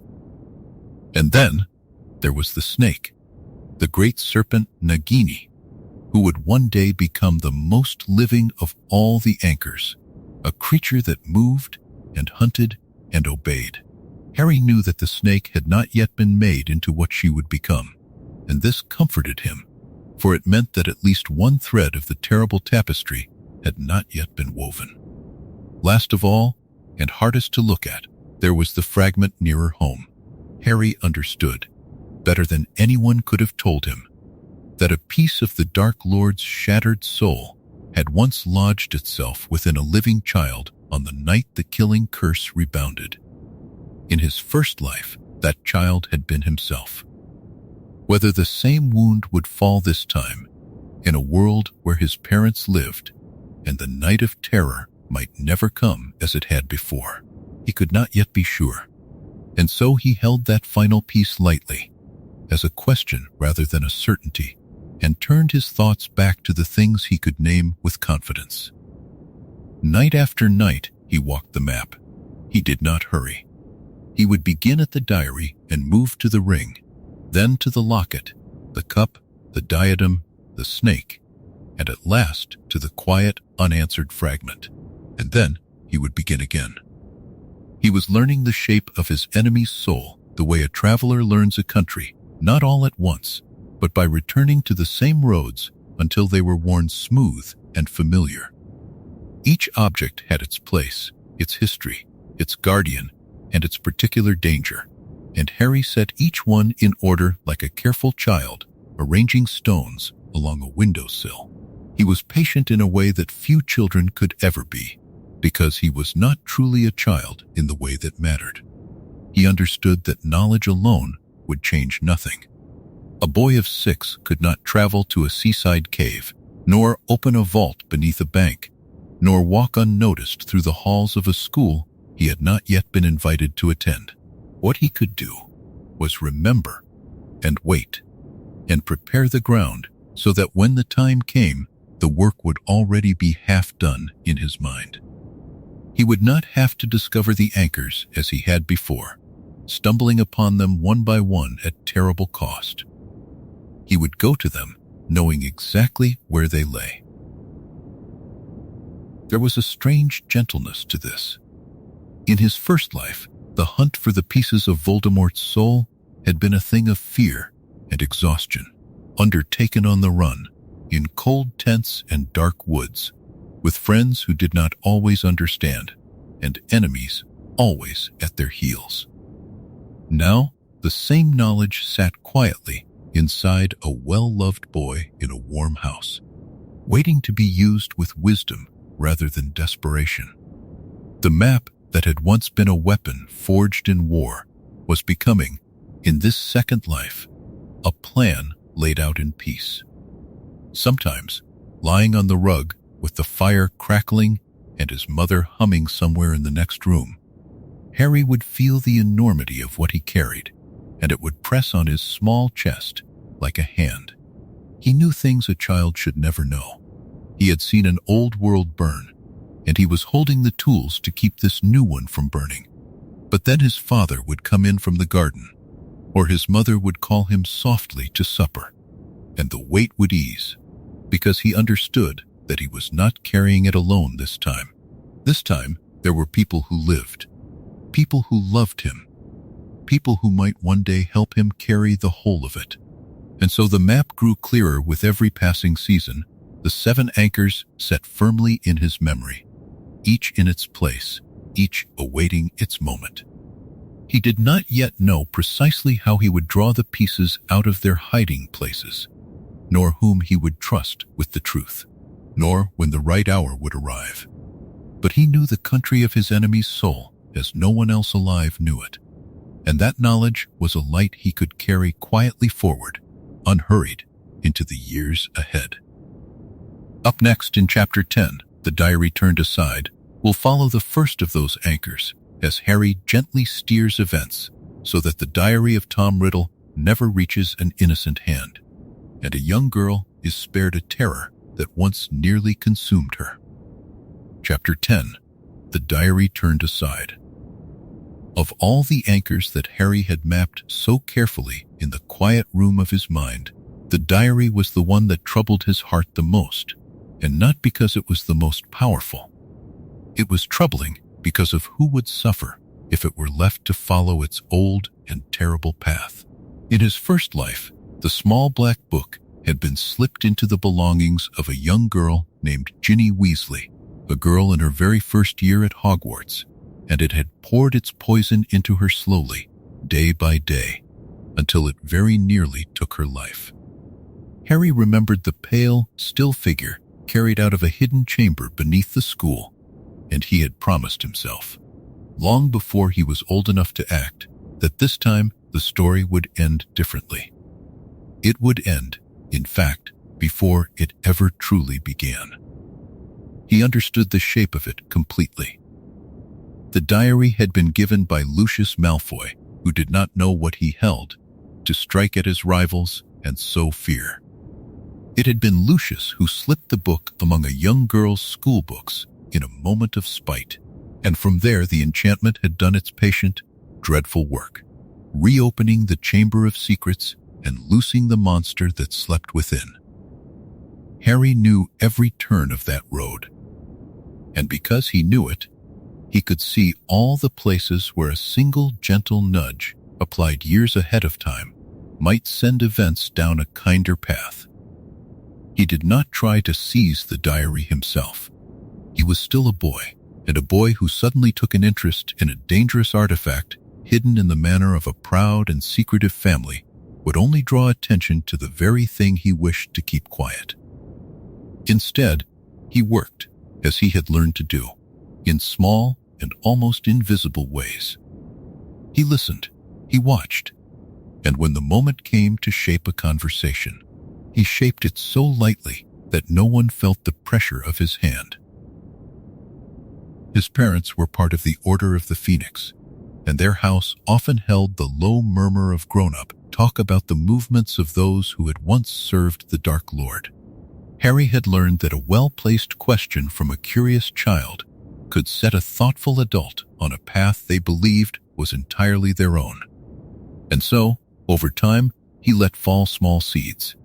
And then there was the snake, the great serpent Nagini, who would one day become the most living of all the anchors, a creature that moved and hunted and obeyed. Harry knew that the snake had not yet been made into what she would become, and this comforted him, for it meant that at least one thread of the terrible tapestry had not yet been woven. Last of all, and hardest to look at, there was the fragment nearer home. Harry understood, better than anyone could have told him, that a piece of the Dark Lord's shattered soul had once lodged itself within a living child on the night the killing curse rebounded. In his first life, that child had been himself. Whether the same wound would fall this time, in a world where his parents lived, and the night of terror might never come as it had before, he could not yet be sure. And so he held that final piece lightly, as a question rather than a certainty, and turned his thoughts back to the things he could name with confidence. Night after night, he walked the map. He did not hurry. He would begin at the diary and move to the ring, then to the locket, the cup, the diadem, the snake, and at last to the quiet, unanswered fragment. And then he would begin again. He was learning the shape of his enemy's soul the way a traveler learns a country, not all at once, but by returning to the same roads until they were worn smooth and familiar. Each object had its place, its history, its guardian, and its particular danger, and Harry set each one in order like a careful child, arranging stones along a windowsill. He was patient in a way that few children could ever be, because he was not truly a child in the way that mattered. He understood that knowledge alone would change nothing. A boy of 6 could not travel to a seaside cave, nor open a vault beneath a bank, nor walk unnoticed through the halls of a school he had not yet been invited to attend. What he could do was remember and wait and prepare the ground so that when the time came, the work would already be half done in his mind. He would not have to discover the anchors as he had before, stumbling upon them one by one at terrible cost. He would go to them knowing exactly where they lay. There was a strange gentleness to this. In his first life, the hunt for the pieces of Voldemort's soul had been a thing of fear and exhaustion, undertaken on the run, in cold tents and dark woods, with friends who did not always understand, and enemies always at their heels. Now, the same knowledge sat quietly inside a well-loved boy in a warm house, waiting to be used with wisdom rather than desperation. The map that had once been a weapon forged in war was becoming, in this second life, a plan laid out in peace. Sometimes, lying on the rug with the fire crackling and his mother humming somewhere in the next room, Harry would feel the enormity of what he carried, and it would press on his small chest like a hand. He knew things a child should never know. He had seen an old world burn, and he was holding the tools to keep this new one from burning. But then his father would come in from the garden, or his mother would call him softly to supper, and the weight would ease, because he understood that he was not carrying it alone this time. This time, there were people who lived, people who loved him, people who might one day help him carry the whole of it. And so the map grew clearer with every passing season, the 7 anchors set firmly in his memory, each in its place, each awaiting its moment. He did not yet know precisely how he would draw the pieces out of their hiding places, nor whom he would trust with the truth, nor when the right hour would arrive. But he knew the country of his enemy's soul as no one else alive knew it, and that knowledge was a light he could carry quietly forward, unhurried, into the years ahead. Up next in Chapter 10, The Diary Turned Aside, we'll follow the first of those anchors as Harry gently steers events so that the diary of Tom Riddle never reaches an innocent hand, and a young girl is spared a terror that once nearly consumed her. Chapter 10, The Diary Turned Aside. Of all the anchors that Harry had mapped so carefully in the quiet room of his mind, the diary was the one that troubled his heart the most, and not because it was the most powerful. It was troubling because of who would suffer if it were left to follow its old and terrible path. In his first life, the small black book had been slipped into the belongings of a young girl named Ginny Weasley, a girl in her very first year at Hogwarts, and it had poured its poison into her slowly, day by day, until it very nearly took her life. Harry remembered the pale, still figure carried out of a hidden chamber beneath the school, and he had promised himself, long before he was old enough to act, that this time the story would end differently. It would end, in fact, before it ever truly began. He understood the shape of it completely. The diary had been given by Lucius Malfoy, who did not know what he held, to strike at his rivals and sow fear. It had been Lucius who slipped the book among a young girl's school books in a moment of spite, and from there the enchantment had done its patient, dreadful work, reopening the Chamber of Secrets and loosing the monster that slept within. Harry knew every turn of that road, and because he knew it, he could see all the places where a single gentle nudge, applied years ahead of time, might send events down a kinder path. He did not try to seize the diary himself. He was still a boy, and a boy who suddenly took an interest in a dangerous artifact hidden in the manor of a proud and secretive family would only draw attention to the very thing he wished to keep quiet. Instead, he worked, as he had learned to do, in small and almost invisible ways. He listened, he watched, and when the moment came to shape a conversation, he shaped it so lightly that no one felt the pressure of his hand. His parents were part of the Order of the Phoenix, and their house often held the low murmur of grown-up talk about the movements of those who had once served the Dark Lord. Harry had learned that a well-placed question from a curious child could set a thoughtful adult on a path they believed was entirely their own. And so, over time, he let fall small seeds.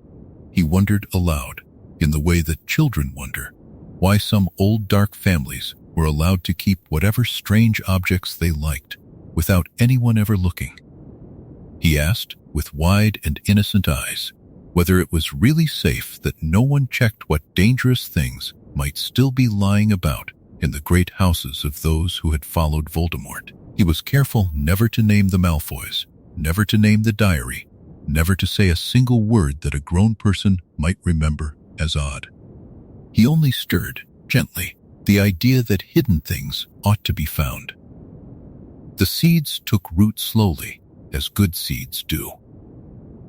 He wondered aloud, in the way that children wonder, why some old dark families were allowed to keep whatever strange objects they liked, without anyone ever looking. He asked, with wide and innocent eyes, whether it was really safe that no one checked what dangerous things might still be lying about in the great houses of those who had followed Voldemort. He was careful never to name the Malfoys, never to name the diary, never to say a single word that a grown person might remember as odd. He only stirred, gently, the idea that hidden things ought to be found. The seeds took root slowly, as good seeds do.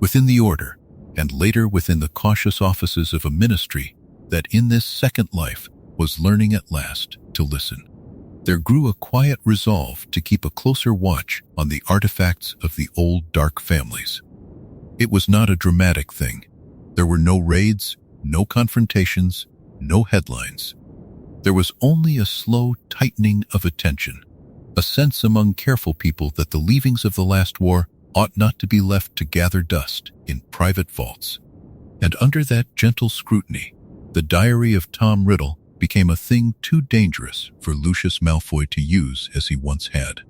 Within the order, and later within the cautious offices of a ministry that in this second life was learning at last to listen, there grew a quiet resolve to keep a closer watch on the artifacts of the old dark families. It was not a dramatic thing. There were no raids, no confrontations, no headlines. There was only a slow tightening of attention, a sense among careful people that the leavings of the last war ought not to be left to gather dust in private vaults. And under that gentle scrutiny, the diary of Tom Riddle became a thing too dangerous for Lucius Malfoy to use as he once had.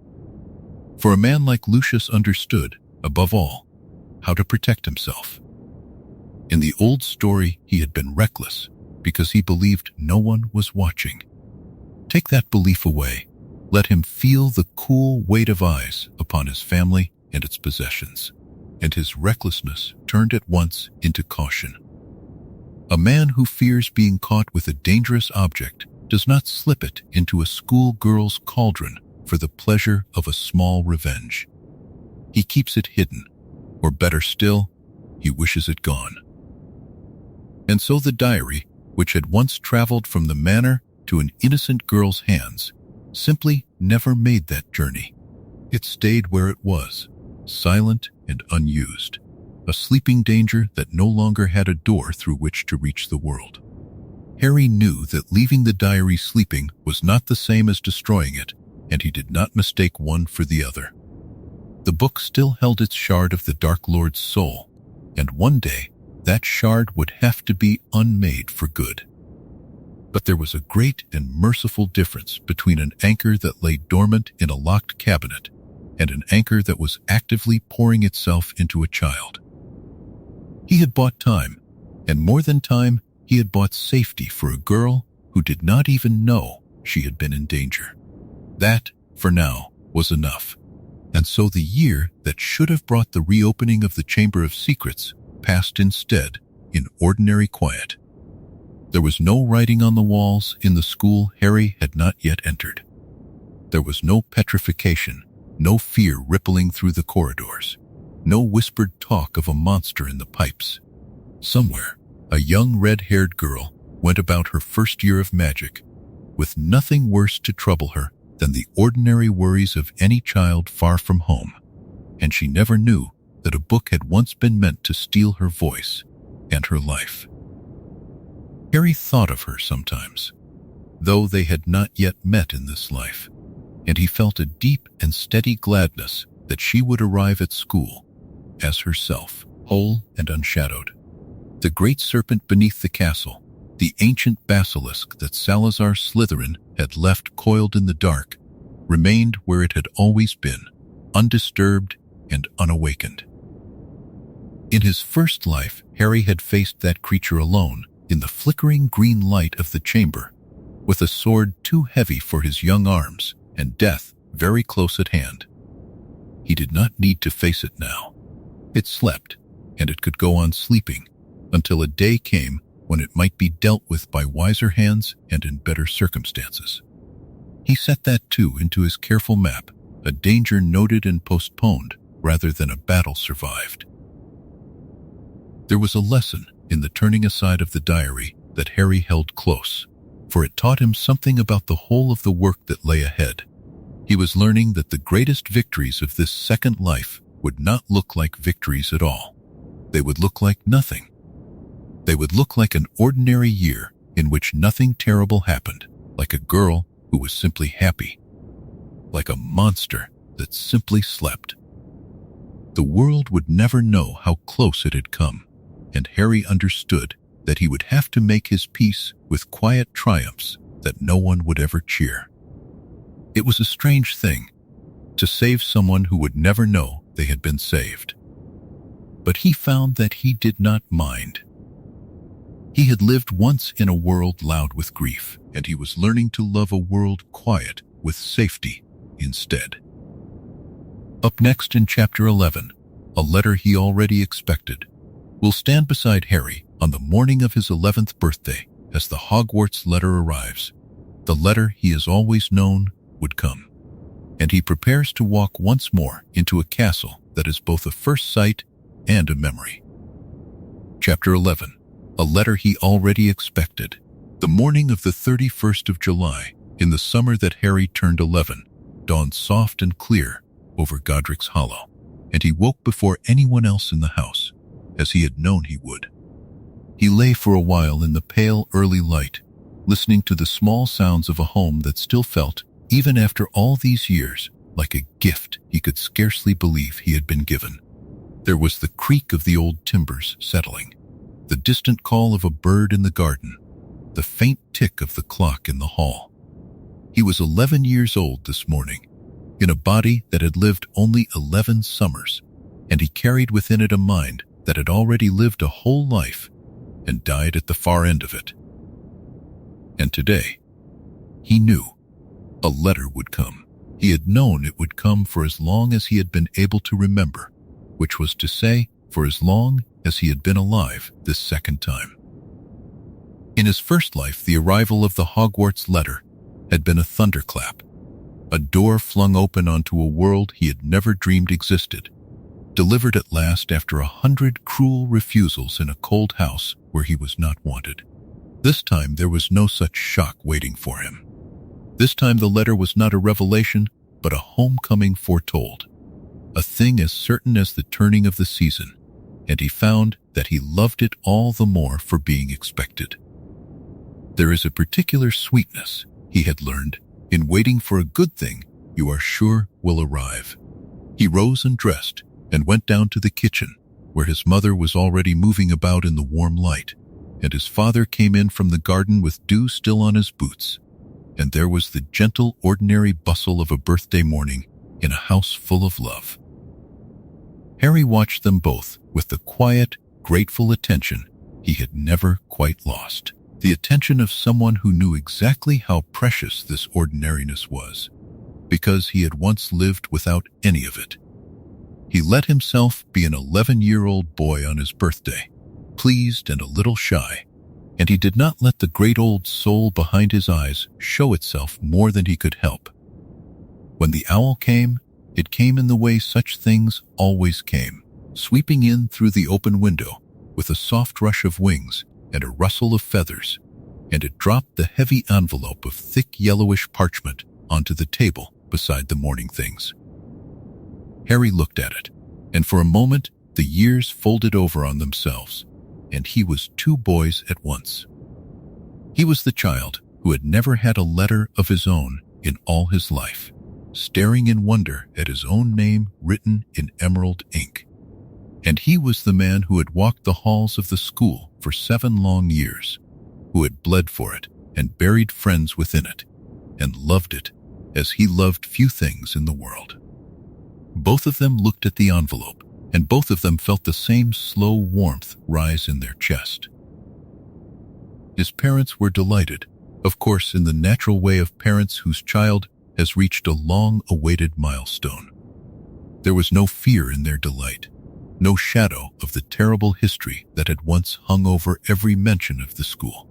For a man like Lucius understood, above all, how to protect himself. In the old story, he had been reckless because he believed no one was watching. Take that belief away. Let him feel the cool weight of eyes upon his family and its possessions, and his recklessness turned at once into caution. A man who fears being caught with a dangerous object does not slip it into a schoolgirl's cauldron for the pleasure of a small revenge. He keeps it hidden, or better still, he wishes it gone. And so the diary, which had once traveled from the manor to an innocent girl's hands, simply never made that journey. It stayed where it was, silent and unused, a sleeping danger that no longer had a door through which to reach the world. Harry knew that leaving the diary sleeping was not the same as destroying it, and he did not mistake one for the other. The book still held its shard of the Dark Lord's soul, and one day that shard would have to be unmade for good. But there was a great and merciful difference between an anchor that lay dormant in a locked cabinet and an anchor that was actively pouring itself into a child. He had bought time, And more than time, he had bought safety for a girl who did not even know she had been in danger. That, for now, was enough. And so the year that should have brought the reopening of the Chamber of Secrets passed instead in ordinary quiet. There was no writing on the walls in the school Harry had not yet entered. There was no petrification, no fear rippling through the corridors, no whispered talk of a monster in the pipes. Somewhere, a young red-haired girl went about her first year of magic, with nothing worse to trouble her than the ordinary worries of any child far from home, and she never knew that a book had once been meant to steal her voice and her life. Harry thought of her sometimes, though they had not yet met in this life, and he felt a deep and steady gladness that she would arrive at school as herself, whole and unshadowed. The great serpent beneath the castle, the ancient basilisk that Salazar Slytherin had left coiled in the dark, remained where it had always been, undisturbed and unawakened. In his first life, Harry had faced that creature alone in the flickering green light of the chamber, with a sword too heavy for his young arms and death very close at hand. He did not need to face it now. It slept, and it could go on sleeping until a day came when it might be dealt with by wiser hands and in better circumstances. He set that too into his careful map, a danger noted and postponed rather than a battle survived. There was a lesson in the turning aside of the diary that Harry held close, for it taught him something about the whole of the work that lay ahead. He was learning that the greatest victories of this second life would not look like victories at all. They would look like nothing. They would look like an ordinary year in which nothing terrible happened, like a girl who was simply happy, like a monster that simply slept. The world would never know how close it had come, and Harry understood that he would have to make his peace with quiet triumphs that no one would ever cheer. It was a strange thing to save someone who would never know they had been saved. But he found that he did not mind. He had lived once in a world loud with grief, and he was learning to love a world quiet with safety instead. Up next in Chapter 11, a letter he already expected, will stand beside Harry on the morning of his 11th birthday as the Hogwarts letter arrives. The letter he has always known would come, and he prepares to walk once more into a castle that is both a first sight and a memory. Chapter 11. A letter he already expected. The morning of the 31st of July, in the summer that Harry turned 11, dawned soft and clear over Godric's Hollow, and he woke before anyone else in the house, as he had known he would. He lay for a while in the pale early light, listening to the small sounds of a home that still felt, even after all these years, like a gift he could scarcely believe he had been given. There was the creak of the old timbers settling, the distant call of a bird in the garden, the faint tick of the clock in the hall. He was 11 years old this morning, in a body that had lived only 11 summers, and he carried within it a mind that had already lived a whole life and died at the far end of it. And today, he knew a letter would come. He had known it would come for as long as he had been able to remember, which was to say, for as long as he had been alive this second time. In his first life, the arrival of the Hogwarts letter had been a thunderclap, a door flung open onto a world he had never dreamed existed, delivered at last after 100 cruel refusals in a cold house where he was not wanted. This time there was no such shock waiting for him. This time the letter was not a revelation, but a homecoming foretold, a thing as certain as the turning of the season, and he found that he loved it all the more for being expected. There is a particular sweetness, he had learned, in waiting for a good thing you are sure will arrive. He rose and dressed and went down to the kitchen, where his mother was already moving about in the warm light, and his father came in from the garden with dew still on his boots, and there was the gentle, ordinary bustle of a birthday morning in a house full of love. Harry watched them both with the quiet, grateful attention he had never quite lost. The attention of someone who knew exactly how precious this ordinariness was, because he had once lived without any of it. He let himself be an 11-year-old boy on his birthday, pleased and a little shy, and he did not let the great old soul behind his eyes show itself more than he could help. When the owl came, it came in the way such things always came, sweeping in through the open window with a soft rush of wings and a rustle of feathers, and it dropped the heavy envelope of thick yellowish parchment onto the table beside the morning things. Harry looked at it, and for a moment the years folded over on themselves, and he was two boys at once. He was the child who had never had a letter of his own in all his life, staring in wonder at his own name written in emerald ink. And he was the man who had walked the halls of the school for 7 long years, who had bled for it and buried friends within it, and loved it as he loved few things in the world. Both of them looked at the envelope, and both of them felt the same slow warmth rise in their chest. His parents were delighted, of course in the natural way of parents whose child has reached a long-awaited milestone. There was no fear in their delight, no shadow of the terrible history that had once hung over every mention of the school.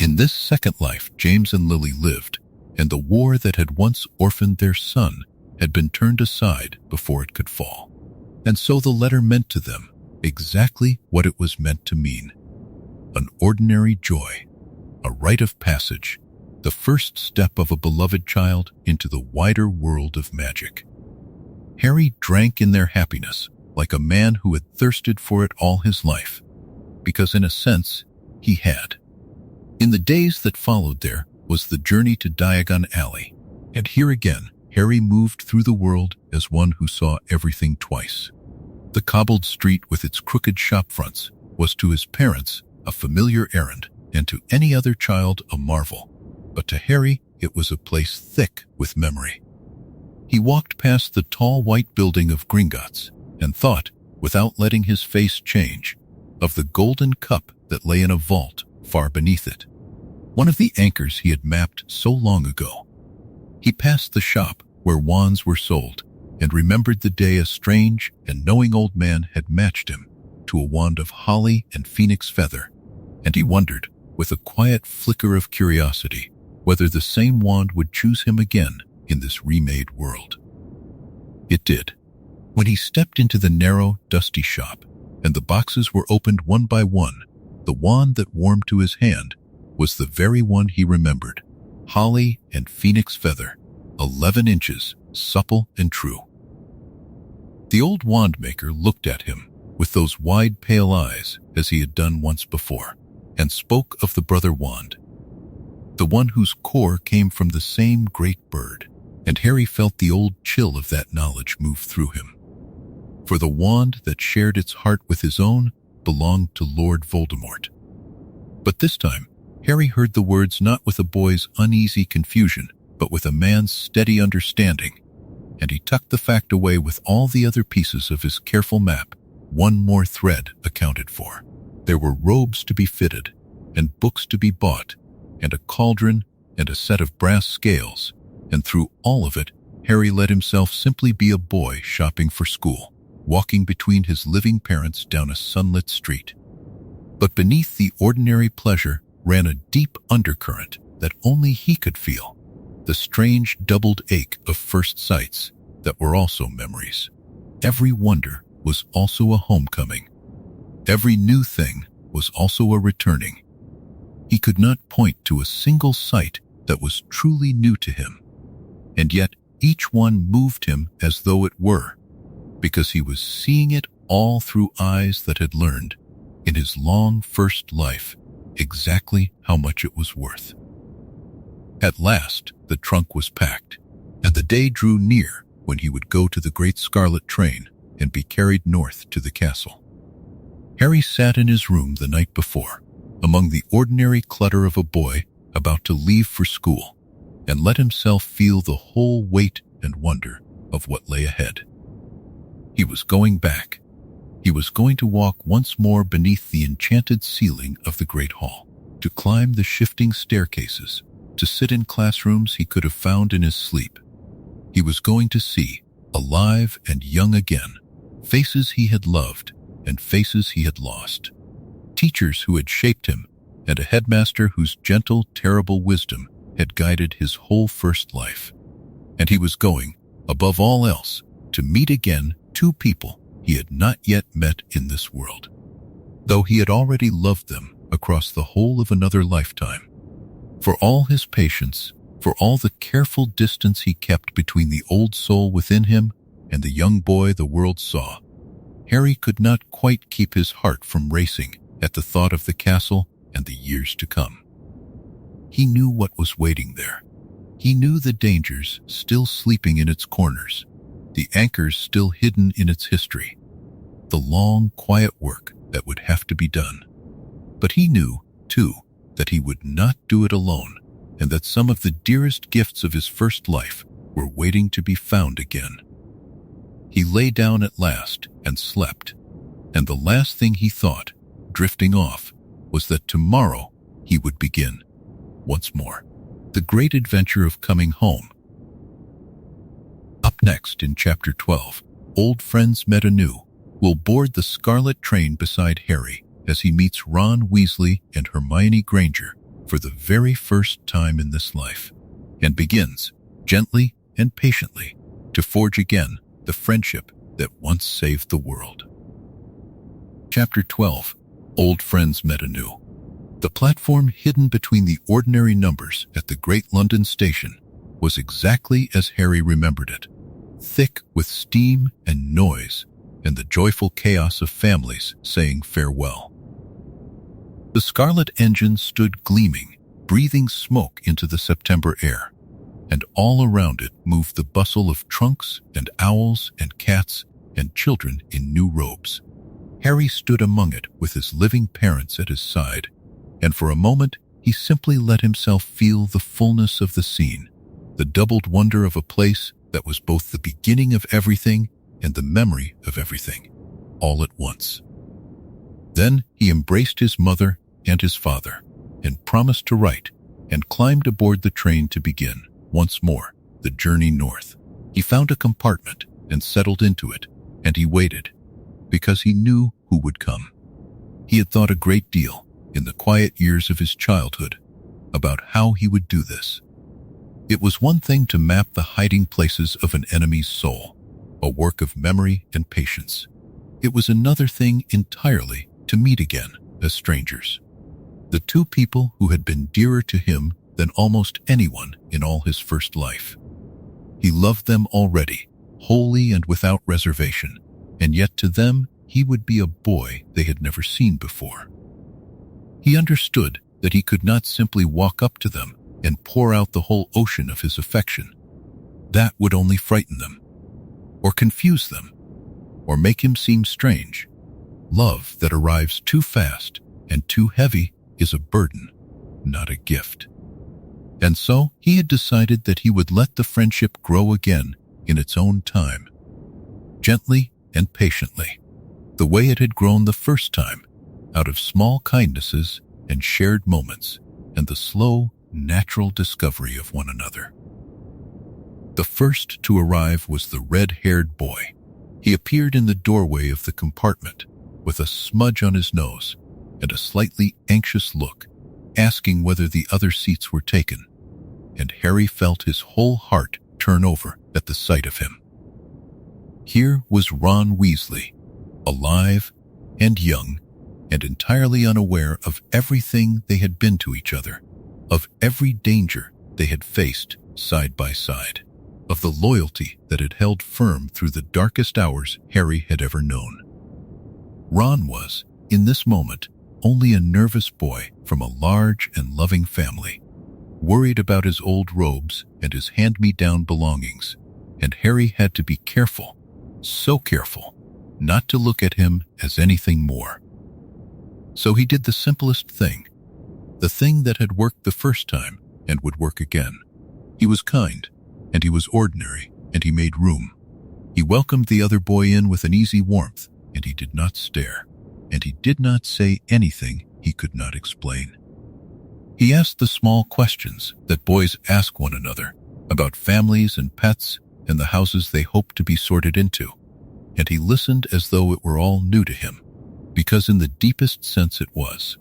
In this second life James and Lily lived, and the war that had once orphaned their son had been turned aside before it could fall. And so the letter meant to them exactly what it was meant to mean: an ordinary joy, a rite of passage, the first step of a beloved child into the wider world of magic. Harry drank in their happiness like a man who had thirsted for it all his life, because in a sense he had. In the days that followed there was the journey to Diagon Alley, and here again Harry moved through the world as one who saw everything twice. The cobbled street with its crooked shop fronts was to his parents a familiar errand, and to any other child a marvel, but to Harry it was a place thick with memory. He walked past the tall white building of Gringotts and thought, without letting his face change, of the golden cup that lay in a vault far beneath it, one of the anchors he had mapped so long ago. He passed the shop where wands were sold and remembered the day a strange and knowing old man had matched him to a wand of holly and phoenix feather, and he wondered, with a quiet flicker of curiosity, whether the same wand would choose him again in this remade world. It did. When he stepped into the narrow, dusty shop, and the boxes were opened one by one, the wand that warmed to his hand was the very one he remembered: holly and phoenix feather, 11 inches, supple and true. The old wand maker looked at him with those wide pale eyes as he had done once before, and spoke of the brother wand, the one whose core came from the same great bird, and Harry felt the old chill of that knowledge move through him. For the wand that shared its heart with his own belonged to Lord Voldemort. But this time, Harry heard the words not with a boy's uneasy confusion, but with a man's steady understanding, and he tucked the fact away with all the other pieces of his careful map. One more thread accounted for. There were robes to be fitted, and books to be bought, and a cauldron, and a set of brass scales, and through all of it, Harry let himself simply be a boy shopping for school, walking between his living parents down a sunlit street. But beneath the ordinary pleasure ran a deep undercurrent that only he could feel, the strange doubled ache of first sights that were also memories. Every wonder was also a homecoming. Every new thing was also a returning. He could not point to a single sight that was truly new to him, and yet each one moved him as though it were, because he was seeing it all through eyes that had learned, in his long first life, exactly how much it was worth. At last, the trunk was packed, and the day drew near when he would go to the great scarlet train and be carried north to the castle. Harry sat in his room the night before, among the ordinary clutter of a boy about to leave for school, and let himself feel the whole weight and wonder of what lay ahead. He was going back, He was going to walk once more beneath the enchanted ceiling of the great hall, to climb the shifting staircases, to sit in classrooms he could have found in his sleep. He was going to see, alive and young again, faces he had loved and faces he had lost, teachers who had shaped him, and a headmaster whose gentle, terrible wisdom had guided his whole first life. And he was going, above all else, to meet again two people he had not yet met in this world, though he had already loved them across the whole of another lifetime. For all his patience, for all the careful distance he kept between the old soul within him and the young boy the world saw, Harry could not quite keep his heart from racing at the thought of the castle and the years to come. He knew what was waiting there. He knew the dangers still sleeping in its corners, the anchors still hidden in its history, the long, quiet work that would have to be done. But he knew, too, that he would not do it alone, and that some of the dearest gifts of his first life were waiting to be found again. He lay down at last and slept, and the last thing he thought, drifting off, was that tomorrow he would begin, once more, the great adventure of coming home. Up next in Chapter 12, old friends met anew will board the Scarlet train beside Harry as he meets Ron Weasley and Hermione Granger for the very first time in this life, and begins, gently and patiently, to forge again the friendship that once saved the world. Chapter 12, Old Friends Met Anew. The platform hidden between the ordinary numbers at the Great London Station was exactly as Harry remembered it, thick with steam and noise and the joyful chaos of families saying farewell. The Scarlet engine stood gleaming, breathing smoke into the September air, and all around it moved the bustle of trunks and owls and cats and children in new robes. Harry stood among it with his living parents at his side, and for a moment he simply let himself feel the fullness of the scene, the doubled wonder of a place that was both the beginning of everything and the memory of everything, all at once. Then he embraced his mother and his father, and promised to write, and climbed aboard the train to begin, once more, the journey north. He found a compartment and settled into it, and he waited, because he knew who would come. He had thought a great deal, in the quiet years of his childhood, about how he would do this. It was one thing to map the hiding places of an enemy's soul, a work of memory and patience. It was another thing entirely to meet again as strangers. The two people who had been dearer to him than almost anyone in all his first life. He loved them already, wholly and without reservation, and yet to them he would be a boy they had never seen before. He understood that he could not simply walk up to them and pour out the whole ocean of his affection. That would only frighten them, or confuse them, or make him seem strange. Love that arrives too fast and too heavy is a burden, not a gift. And so he had decided that he would let the friendship grow again in its own time, gently and patiently, the way it had grown the first time, out of small kindnesses and shared moments and the slow, natural discovery of one another. The first to arrive was the red-haired boy. He appeared in the doorway of the compartment with a smudge on his nose and a slightly anxious look, asking whether the other seats were taken, and Harry felt his whole heart turn over at the sight of him. Here was Ron Weasley, alive and young and entirely unaware of everything they had been to each other, of every danger they had faced side by side, of the loyalty that had held firm through the darkest hours Harry had ever known. Ron was, in this moment, only a nervous boy from a large and loving family, worried about his old robes and his hand-me-down belongings, and Harry had to be careful, so careful, not to look at him as anything more. So he did the simplest thing, the thing that had worked the first time and would work again. He was kind, and he was ordinary, and he made room. He welcomed the other boy in with an easy warmth, and he did not stare, and he did not say anything he could not explain. He asked the small questions that boys ask one another about families and pets and the houses they hope to be sorted into, and he listened as though it were all new to him, because in the deepest sense it was.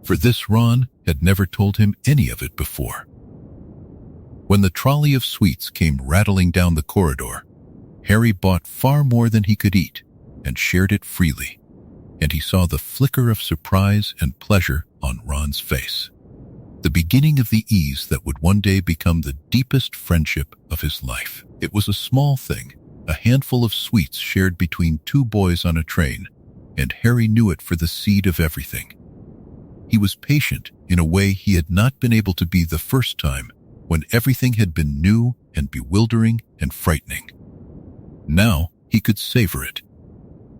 For this Ron had never told him any of it before. When the trolley of sweets came rattling down the corridor, Harry bought far more than he could eat and shared it freely, and he saw the flicker of surprise and pleasure on Ron's face. The beginning of the ease that would one day become the deepest friendship of his life. It was a small thing, a handful of sweets shared between two boys on a train, and Harry knew it for the seed of everything. He was patient in a way he had not been able to be the first time, when everything had been new and bewildering and frightening. Now he could savor it.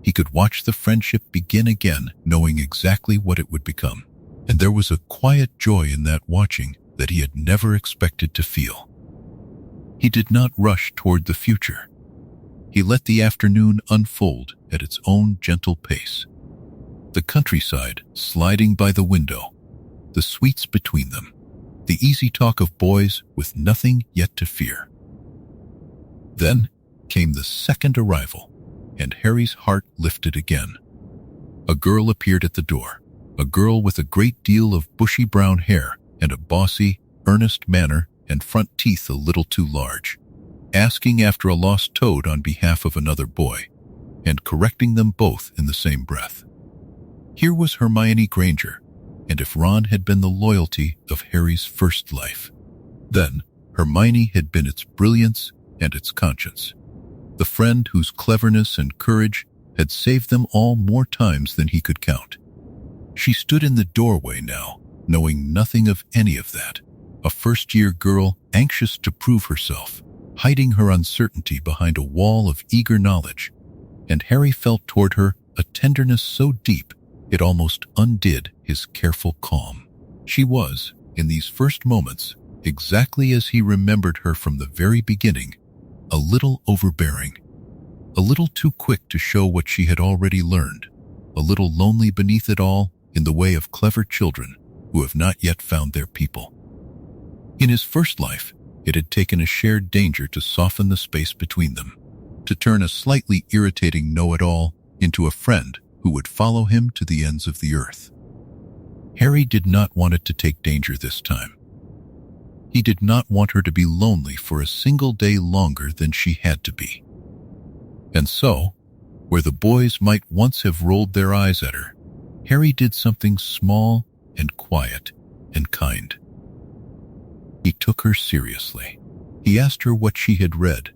He could watch the friendship begin again, knowing exactly what it would become. And there was a quiet joy in that watching that he had never expected to feel. He did not rush toward the future. He let the afternoon unfold at its own gentle pace. The countryside sliding by the window, the sweets between them, the easy talk of boys with nothing yet to fear. Then came the second arrival, and Harry's heart lifted again. A girl appeared at the door, a girl with a great deal of bushy brown hair and a bossy, earnest manner and front teeth a little too large, asking after a lost toad on behalf of another boy, and correcting them both in the same breath. Here was Hermione Granger, and if Ron had been the loyalty of Harry's first life, then Hermione had been its brilliance and its conscience, the friend whose cleverness and courage had saved them all more times than he could count. She stood in the doorway now, knowing nothing of any of that, a first-year girl anxious to prove herself, hiding her uncertainty behind a wall of eager knowledge, and Harry felt toward her a tenderness so deep it almost undid his careful calm. She was, in these first moments, exactly as he remembered her from the very beginning, a little overbearing, a little too quick to show what she had already learned, a little lonely beneath it all in the way of clever children who have not yet found their people. In his first life, it had taken a shared danger to soften the space between them, to turn a slightly irritating know-it-all into a friend who would follow him to the ends of the earth. Harry did not want it to take danger this time. He did not want her to be lonely for a single day longer than she had to be. And so, where the boys might once have rolled their eyes at her, Harry did something small and quiet and kind. He took her seriously. He asked her what she had read,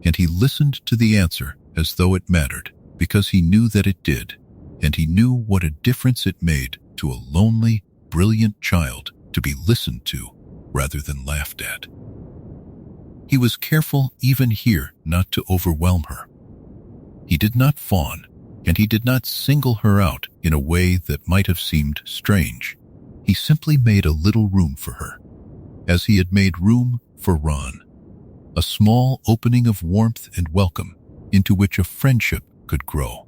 and he listened to the answer as though it mattered, because he knew that it did, and he knew what a difference it made to a lonely, brilliant child to be listened to rather than laughed at. He was careful even here not to overwhelm her. He did not fawn, and he did not single her out in a way that might have seemed strange. He simply made a little room for her, as he had made room for Ron, a small opening of warmth and welcome into which a friendship could grow.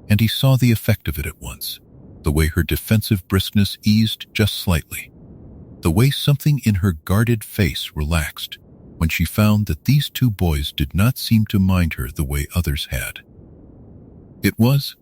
And he saw the effect of it at once, the way her defensive briskness eased just slightly, the way something in her guarded face relaxed when she found that these two boys did not seem to mind her the way others had. It was,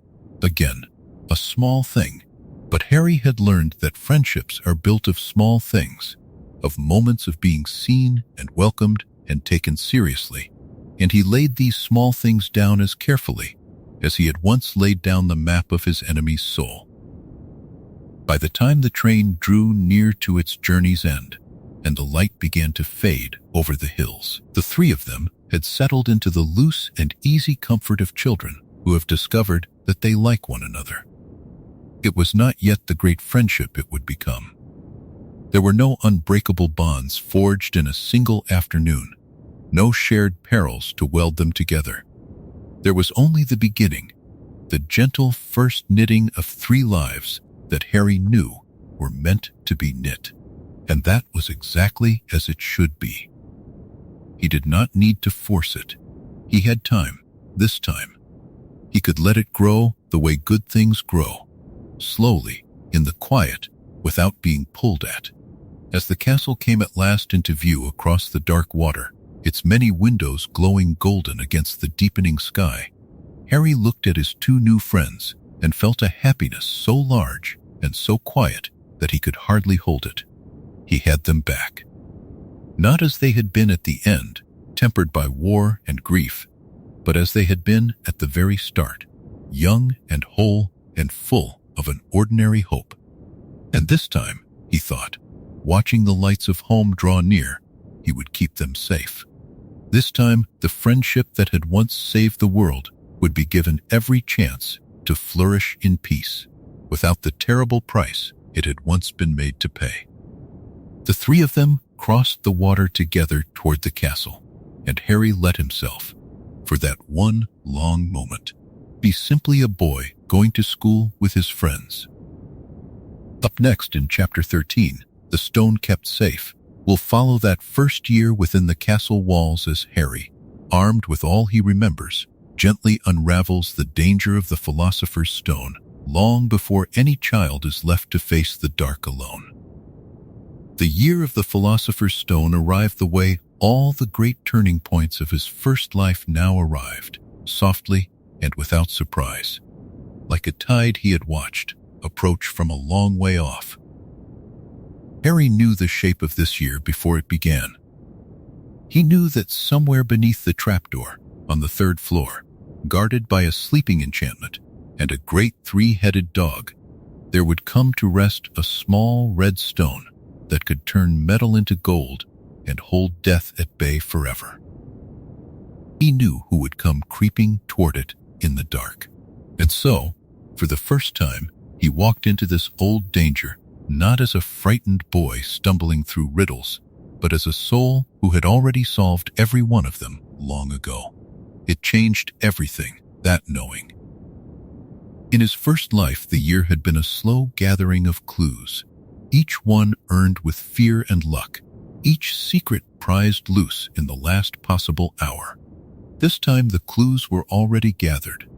again, a small thing, but Harry had learned that friendships are built of small things, of moments of being seen and welcomed and taken seriously, and he laid these small things down as carefully as he had once laid down the map of his enemy's soul. By the time the train drew near to its journey's end, and the light began to fade over the hills, the three of them had settled into the loose and easy comfort of children who have discovered that they like one another. It was not yet the great friendship it would become. There were no unbreakable bonds forged in a single afternoon, no shared perils to weld them together. There was only the beginning, the gentle first knitting of three lives that Harry knew were meant to be knit, and that was exactly as it should be. He did not need to force it. He had time, this time. He could let it grow the way good things grow, slowly, in the quiet, without being pulled at. As the castle came at last into view across the dark water, its many windows glowing golden against the deepening sky, Harry looked at his two new friends and felt a happiness so large and so quiet that he could hardly hold it. He had them back. Not as they had been at the end, tempered by war and grief, but as they had been at the very start, young and whole and full of an ordinary hope. And this time, he thought, watching the lights of home draw near, he would keep them safe. This time, the friendship that had once saved the world would be given every chance to flourish in peace, without the terrible price it had once been made to pay. The three of them crossed the water together toward the castle, and Harry let himself, for that one long moment, be simply a boy going to school with his friends. Up next in Chapter 13, The Stone Kept Safe, we'll follow that first year within the castle walls as Harry, armed with all he remembers, gently unravels the danger of the Philosopher's Stone long before any child is left to face the dark alone. The year of the Philosopher's Stone arrived the way all the great turning points of his first life now arrived, softly and without surprise, like a tide he had watched approach from a long way off. Harry knew the shape of this year before it began. He knew that somewhere beneath the trapdoor, on the third floor, guarded by a sleeping enchantment and a great three-headed dog, there would come to rest a small red stone that could turn metal into gold and hold death at bay forever. He knew who would come creeping toward it in the dark. And so, for the first time, he walked into this old danger not as a frightened boy stumbling through riddles, but as a soul who had already solved every one of them long ago. It changed everything, that knowing. In his first life, the year had been a slow gathering of clues, each one earned with fear and luck, each secret prized loose in the last possible hour. This time the clues were already gathered,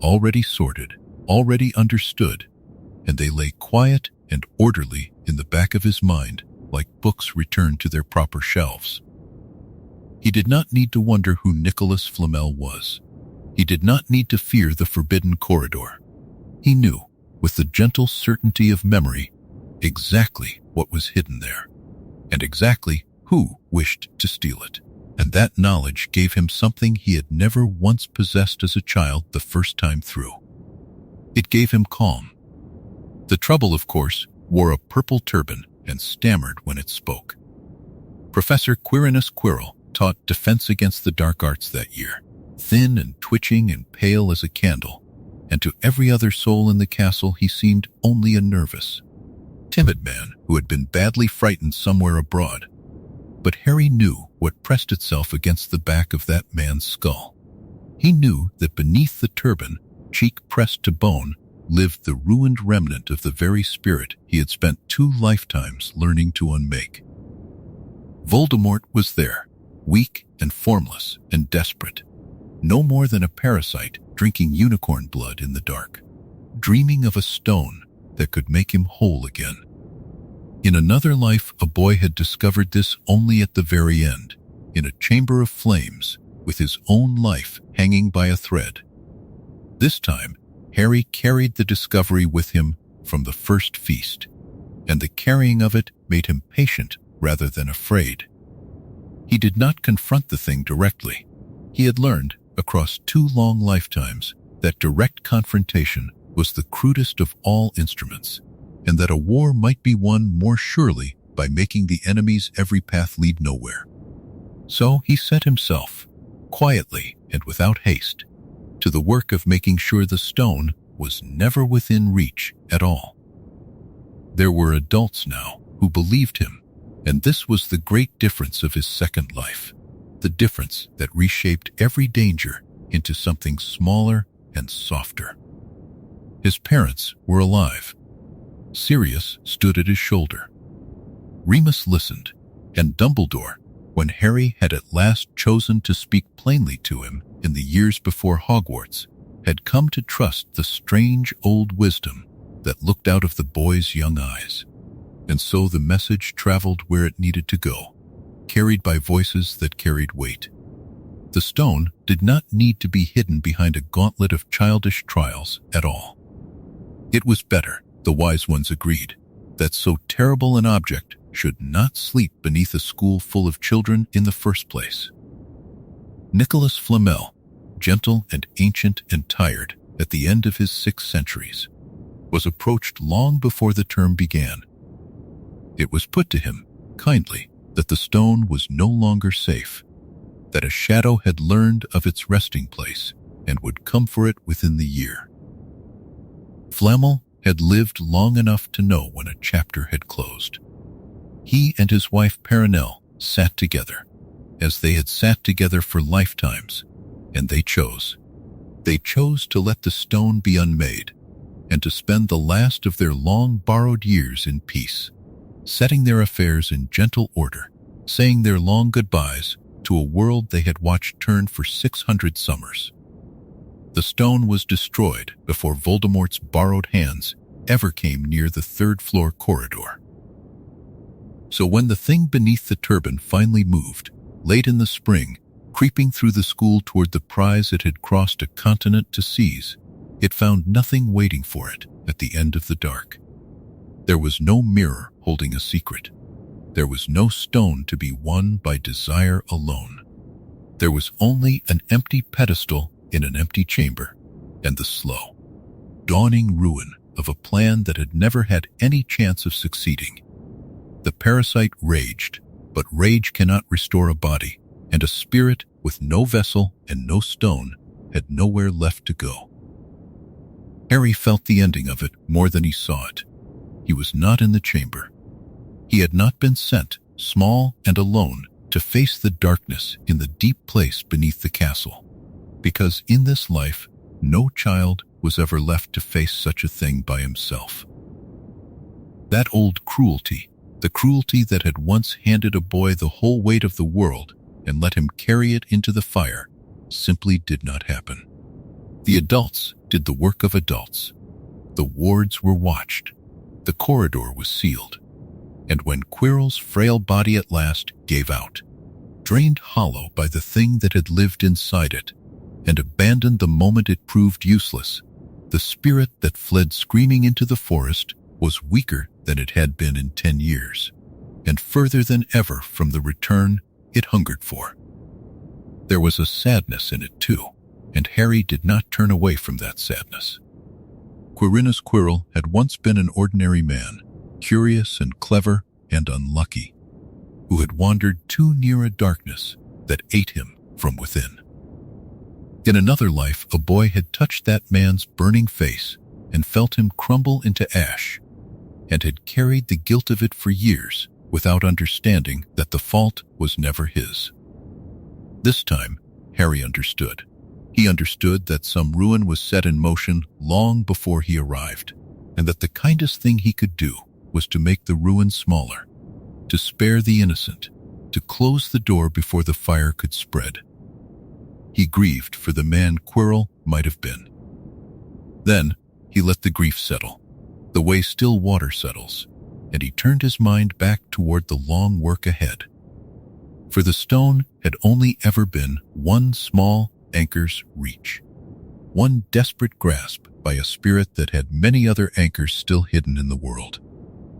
already sorted, already understood, and they lay quiet and orderly in the back of his mind like books returned to their proper shelves. He did not need to wonder who Nicholas Flamel was. He did not need to fear the forbidden corridor. He knew, with the gentle certainty of memory, exactly what was hidden there, and exactly who wished to steal it. And that knowledge gave him something he had never once possessed as a child the first time through. It gave him calm. The trouble, of course, wore a purple turban and stammered when it spoke. Professor Quirinus Quirrell taught defense against the dark arts that year, thin and twitching and pale as a candle, and to every other soul in the castle he seemed only a nervous, timid man who had been badly frightened somewhere abroad. But Harry knew what pressed itself against the back of that man's skull. He knew that beneath the turban, cheek pressed to bone, lived the ruined remnant of the very spirit he had spent 2 lifetimes learning to unmake. Voldemort was there, weak and formless and desperate, no more than a parasite drinking unicorn blood in the dark, dreaming of a stone that could make him whole again. In another life, a boy had discovered this only at the very end, in a chamber of flames, with his own life hanging by a thread. This time, Harry carried the discovery with him from the first feast, and the carrying of it made him patient rather than afraid. He did not confront the thing directly. He had learned, across 2 long lifetimes, that direct confrontation was the crudest of all instruments, and that a war might be won more surely by making the enemy's every path lead nowhere. So he set himself, quietly and without haste, to the work of making sure the stone was never within reach at all. There were adults now who believed him, and this was the great difference of his second life, the difference that reshaped every danger into something smaller and softer. His parents were alive. Sirius stood at his shoulder. Remus listened, and Dumbledore, when Harry had at last chosen to speak plainly to him in the years before Hogwarts, had come to trust the strange old wisdom that looked out of the boy's young eyes. And so the message traveled where it needed to go, carried by voices that carried weight. The stone did not need to be hidden behind a gauntlet of childish trials at all. It was better, the wise ones agreed, that so terrible an object should not sleep beneath a school full of children in the first place. Nicholas Flamel, gentle and ancient and tired at the end of his 6 centuries, was approached long before the term began. It was put to him, kindly, that the stone was no longer safe, that a shadow had learned of its resting place and would come for it within the year. Flamel had lived long enough to know when a chapter had closed. He and his wife Perenelle sat together, as they had sat together for lifetimes, and they chose. They chose to let the stone be unmade, and to spend the last of their long-borrowed years in peace, setting their affairs in gentle order, saying their long goodbyes to a world they had watched turn for 600 summers. The stone was destroyed before Voldemort's borrowed hands ever came near the 3rd-floor corridor. So when the thing beneath the turban finally moved, late in the spring, creeping through the school toward the prize it had crossed a continent to seize, it found nothing waiting for it at the end of the dark. There was no mirror holding a secret. There was no stone to be won by desire alone. There was only an empty pedestal in an empty chamber, and the slow, dawning ruin of a plan that had never had any chance of succeeding. The parasite raged, but rage cannot restore a body, and a spirit with no vessel and no stone had nowhere left to go. Harry felt the ending of it more than he saw it. He was not in the chamber. He had not been sent, small and alone, to face the darkness in the deep place beneath the castle, because in this life, no child was ever left to face such a thing by himself. That old cruelty, the cruelty that had once handed a boy the whole weight of the world and let him carry it into the fire, simply did not happen. The adults did the work of adults. The wards were watched. The corridor was sealed. And when Quirrell's frail body at last gave out, drained hollow by the thing that had lived inside it, and abandoned the moment it proved useless, the spirit that fled screaming into the forest was weaker than it had been in 10 years, and further than ever from the return it hungered for. There was a sadness in it too, and Harry did not turn away from that sadness. Quirinus Quirrell had once been an ordinary man, curious and clever and unlucky, who had wandered too near a darkness that ate him from within. In another life, a boy had touched that man's burning face and felt him crumble into ash, and had carried the guilt of it for years without understanding that the fault was never his. This time, Harry understood. He understood that some ruin was set in motion long before he arrived, and that the kindest thing he could do was to make the ruin smaller, to spare the innocent, to close the door before the fire could spread. He grieved for the man Quirrell might have been. Then he let the grief settle, the way still water settles, and he turned his mind back toward the long work ahead. For the stone had only ever been one small anchor's reach, one desperate grasp by a spirit that had many other anchors still hidden in the world.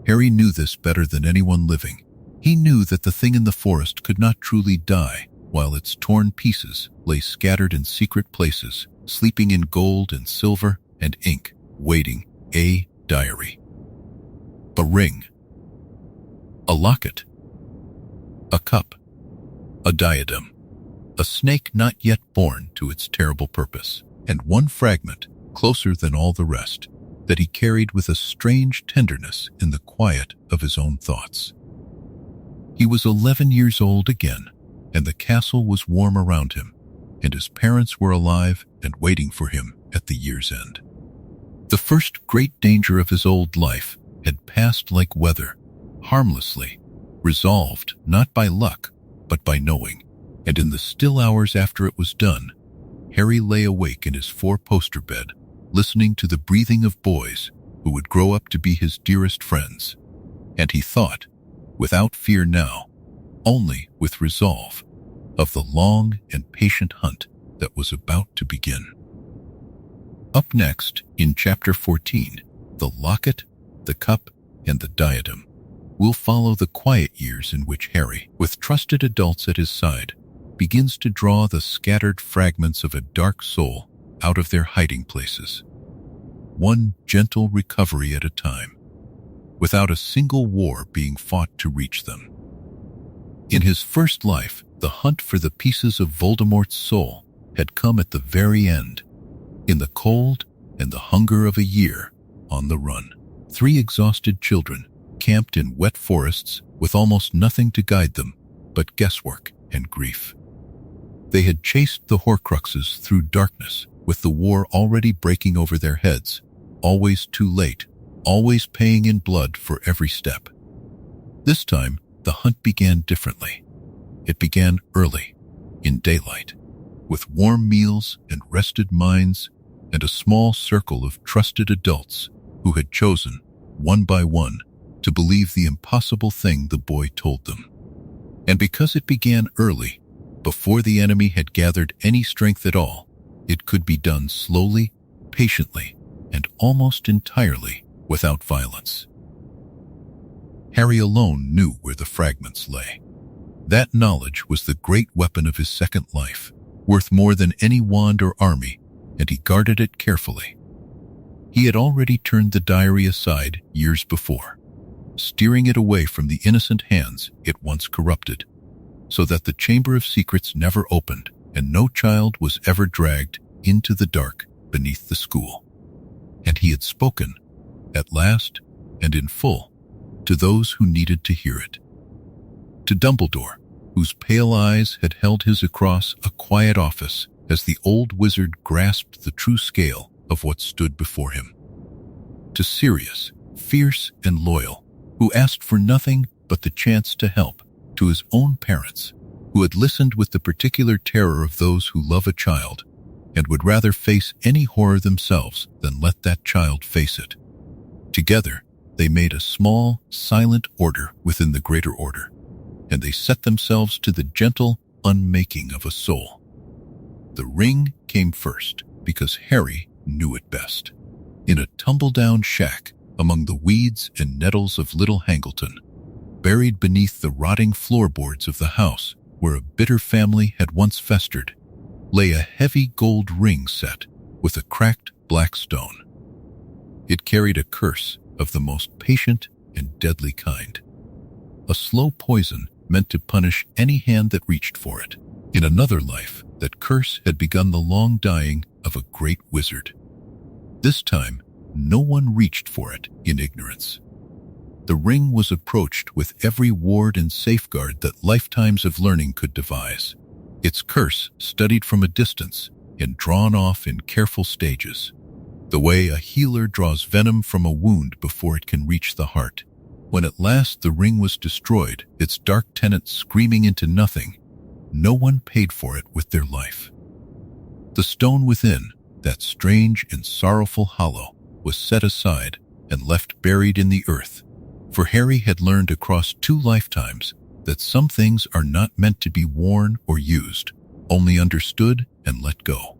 Harry knew this better than anyone living. He knew that the thing in the forest could not truly die, while its torn pieces lay scattered in secret places, sleeping in gold and silver and ink, waiting a diary, a ring, a locket, a cup, a diadem, a snake not yet born to its terrible purpose, and one fragment, closer than all the rest, that he carried with a strange tenderness in the quiet of his own thoughts. He was 11 years old again, and the castle was warm around him, and his parents were alive and waiting for him at the year's end. The first great danger of his old life had passed like weather, harmlessly, resolved not by luck, but by knowing, and in the still hours after it was done, Harry lay awake in his four-poster bed, listening to the breathing of boys who would grow up to be his dearest friends. And he thought, without fear now, only with resolve, of the long and patient hunt that was about to begin. Up next, in Chapter 14, The Locket, the Cup, and the Diadem, we'll follow the quiet years in which Harry, with trusted adults at his side, begins to draw the scattered fragments of a dark soul out of their hiding places, one gentle recovery at a time, without a single war being fought to reach them. In his first life, the hunt for the pieces of Voldemort's soul had come at the very end, in the cold and the hunger of a year on the run. 3 exhausted children, camped in wet forests with almost nothing to guide them but guesswork and grief. They had chased the Horcruxes through darkness, with the war already breaking over their heads, always too late, always paying in blood for every step. This time, the hunt began differently. It began early, in daylight, with warm meals and rested minds, and a small circle of trusted adults who had chosen, one by one, to believe the impossible thing the boy told them. And because it began early, before the enemy had gathered any strength at all, it could be done slowly, patiently, and almost entirely without violence. Harry alone knew where the fragments lay. That knowledge was the great weapon of his second life, worth more than any wand or army, and he guarded it carefully. He had already turned the diary aside years before, steering it away from the innocent hands it once corrupted, so that the Chamber of Secrets never opened and no child was ever dragged into the dark beneath the school. And he had spoken, at last and in full, to those who needed to hear it. To Dumbledore, whose pale eyes had held his across a quiet office as the old wizard grasped the true scale of what stood before him. To Sirius, fierce and loyal, who asked for nothing but the chance to help. To his own parents, who had listened with the particular terror of those who love a child and would rather face any horror themselves than let that child face it. Together, they made a small, silent order within the greater order, and they set themselves to the gentle unmaking of a soul. The ring came first because Harry knew it best. In a tumble-down shack among the weeds and nettles of Little Hangleton, buried beneath the rotting floorboards of the house where a bitter family had once festered, lay a heavy gold ring set with a cracked black stone. It carried a curse of the most patient and deadly kind, a slow poison meant to punish any hand that reached for it. In another life, that curse had begun the long dying of a great wizard. This time, no one reached for it in ignorance. The ring was approached with every ward and safeguard that lifetimes of learning could devise, its curse studied from a distance and drawn off in careful stages, the way a healer draws venom from a wound before it can reach the heart. When at last the ring was destroyed, its dark tenant screaming into nothing, no one paid for it with their life. The stone within, that strange and sorrowful hollow, was set aside and left buried in the earth, for Harry had learned across 2 lifetimes that some things are not meant to be worn or used, only understood and let go.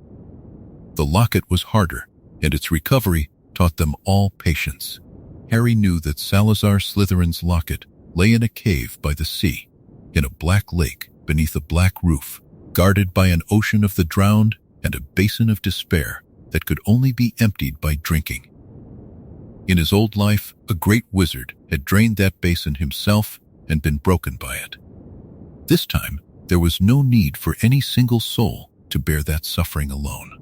The locket was harder, and its recovery taught them all patience. Harry knew that Salazar Slytherin's locket lay in a cave by the sea, in a black lake beneath a black roof, guarded by an ocean of the drowned and a basin of despair that could only be emptied by drinking. In his old life, a great wizard had drained that basin himself and been broken by it. This time, there was no need for any single soul to bear that suffering alone.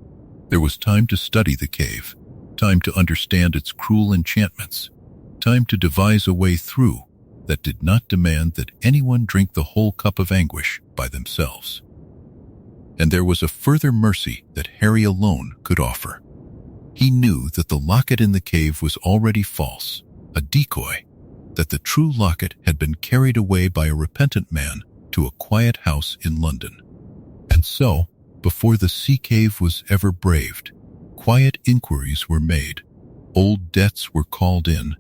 There was time to study the cave, time to understand its cruel enchantments, time to devise a way through that did not demand that anyone drink the whole cup of anguish by themselves. And there was a further mercy that Harry alone could offer. He knew that the locket in the cave was already false, a decoy, that the true locket had been carried away by a repentant man to a quiet house in London. And so, Before the sea cave was ever braved, quiet inquiries were made, old debts were called in,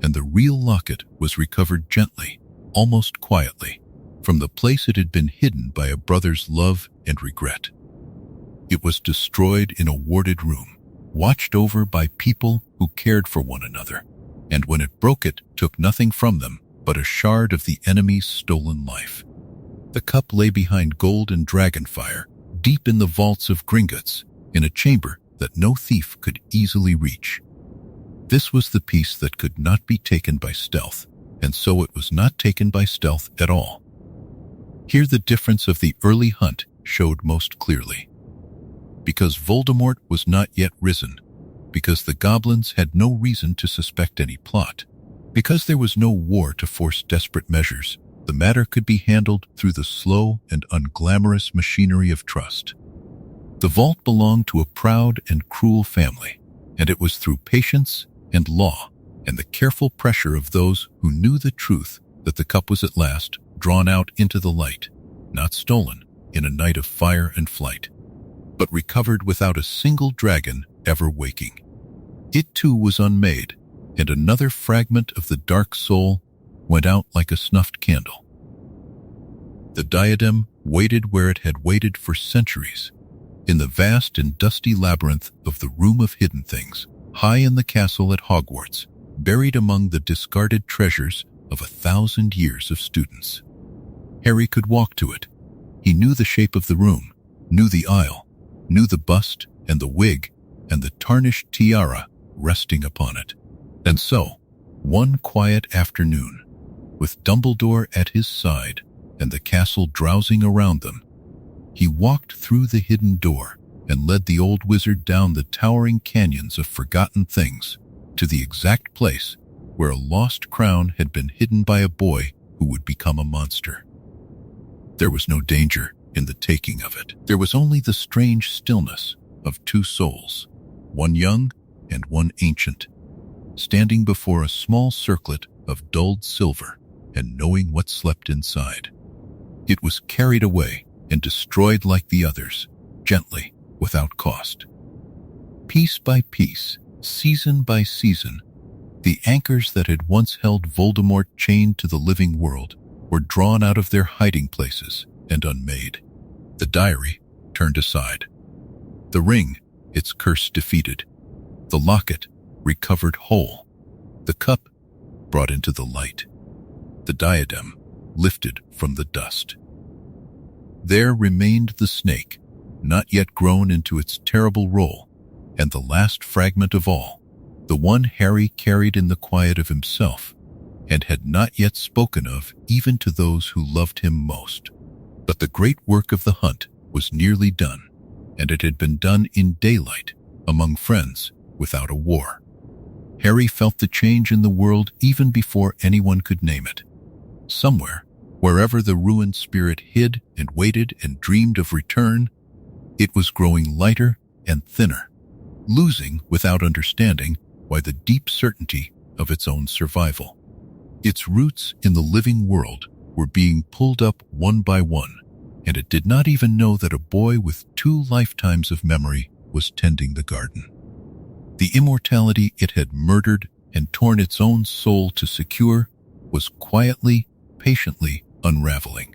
and the real locket was recovered gently, almost quietly, from the place it had been hidden by a brother's love and regret. It was destroyed in a warded room, watched over by people who cared for one another, and when it broke it took nothing from them but a shard of the enemy's stolen life. The cup lay behind gold and dragonfire, deep in the vaults of Gringotts, in a chamber that no thief could easily reach. This was the piece that could not be taken by stealth, and so it was not taken by stealth at all. Here the difference of the early hunt showed most clearly. Because Voldemort was not yet risen, because the goblins had no reason to suspect any plot, because there was no war to force desperate measures, the matter could be handled through the slow and unglamorous machinery of trust. The vault belonged to a proud and cruel family, and it was through patience and law and the careful pressure of those who knew the truth that the cup was at last drawn out into the light, not stolen in a night of fire and flight, but recovered without a single dragon ever waking. It too was unmade, and another fragment of the dark soul went out like a snuffed candle. The diadem waited where it had waited for centuries, in the vast and dusty labyrinth of the Room of Hidden Things, high in the castle at Hogwarts, buried among the discarded treasures of 1,000 years of students. Harry could walk to it. He knew the shape of the room, knew the aisle, knew the bust and the wig and the tarnished tiara resting upon it. And so, one quiet afternoon, with Dumbledore at his side and the castle drowsing around them, he walked through the hidden door and led the old wizard down the towering canyons of forgotten things to the exact place where a lost crown had been hidden by a boy who would become a monster. There was no danger in the taking of it. There was only the strange stillness of two souls, one young and one ancient, standing before a small circlet of dulled silver and knowing what slept inside. It was carried away and destroyed like the others, gently, without cost. Piece by piece, season by season, the anchors that had once held Voldemort chained to the living world were drawn out of their hiding places and unmade. The diary turned aside. The ring, its curse defeated. The locket recovered whole. The cup brought into the light. The diadem lifted from the dust. There remained the snake, not yet grown into its terrible role, and the last fragment of all, the one Harry carried in the quiet of himself, and had not yet spoken of even to those who loved him most. But the great work of the hunt was nearly done, and it had been done in daylight, among friends, without a war. Harry felt the change in the world even before anyone could name it. Somewhere, wherever the ruined spirit hid and waited and dreamed of return, it was growing lighter and thinner, losing without understanding why the deep certainty of its own survival. Its roots in the living world were being pulled up one by one, and it did not even know that a boy with 2 lifetimes of memory was tending the garden. The immortality it had murdered and torn its own soul to secure was quietly, patiently unraveling,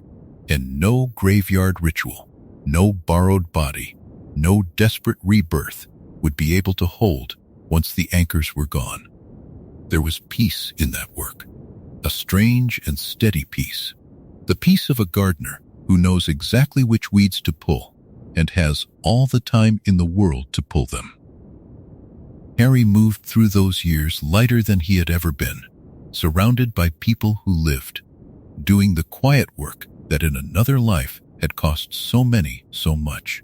and no graveyard ritual, no borrowed body, no desperate rebirth would be able to hold once the anchors were gone. There was peace in that work, a strange and steady peace, the peace of a gardener who knows exactly which weeds to pull and has all the time in the world to pull them. Harry moved through those years lighter than he had ever been, surrounded by people who lived, doing the quiet work that in another life had cost so many so much.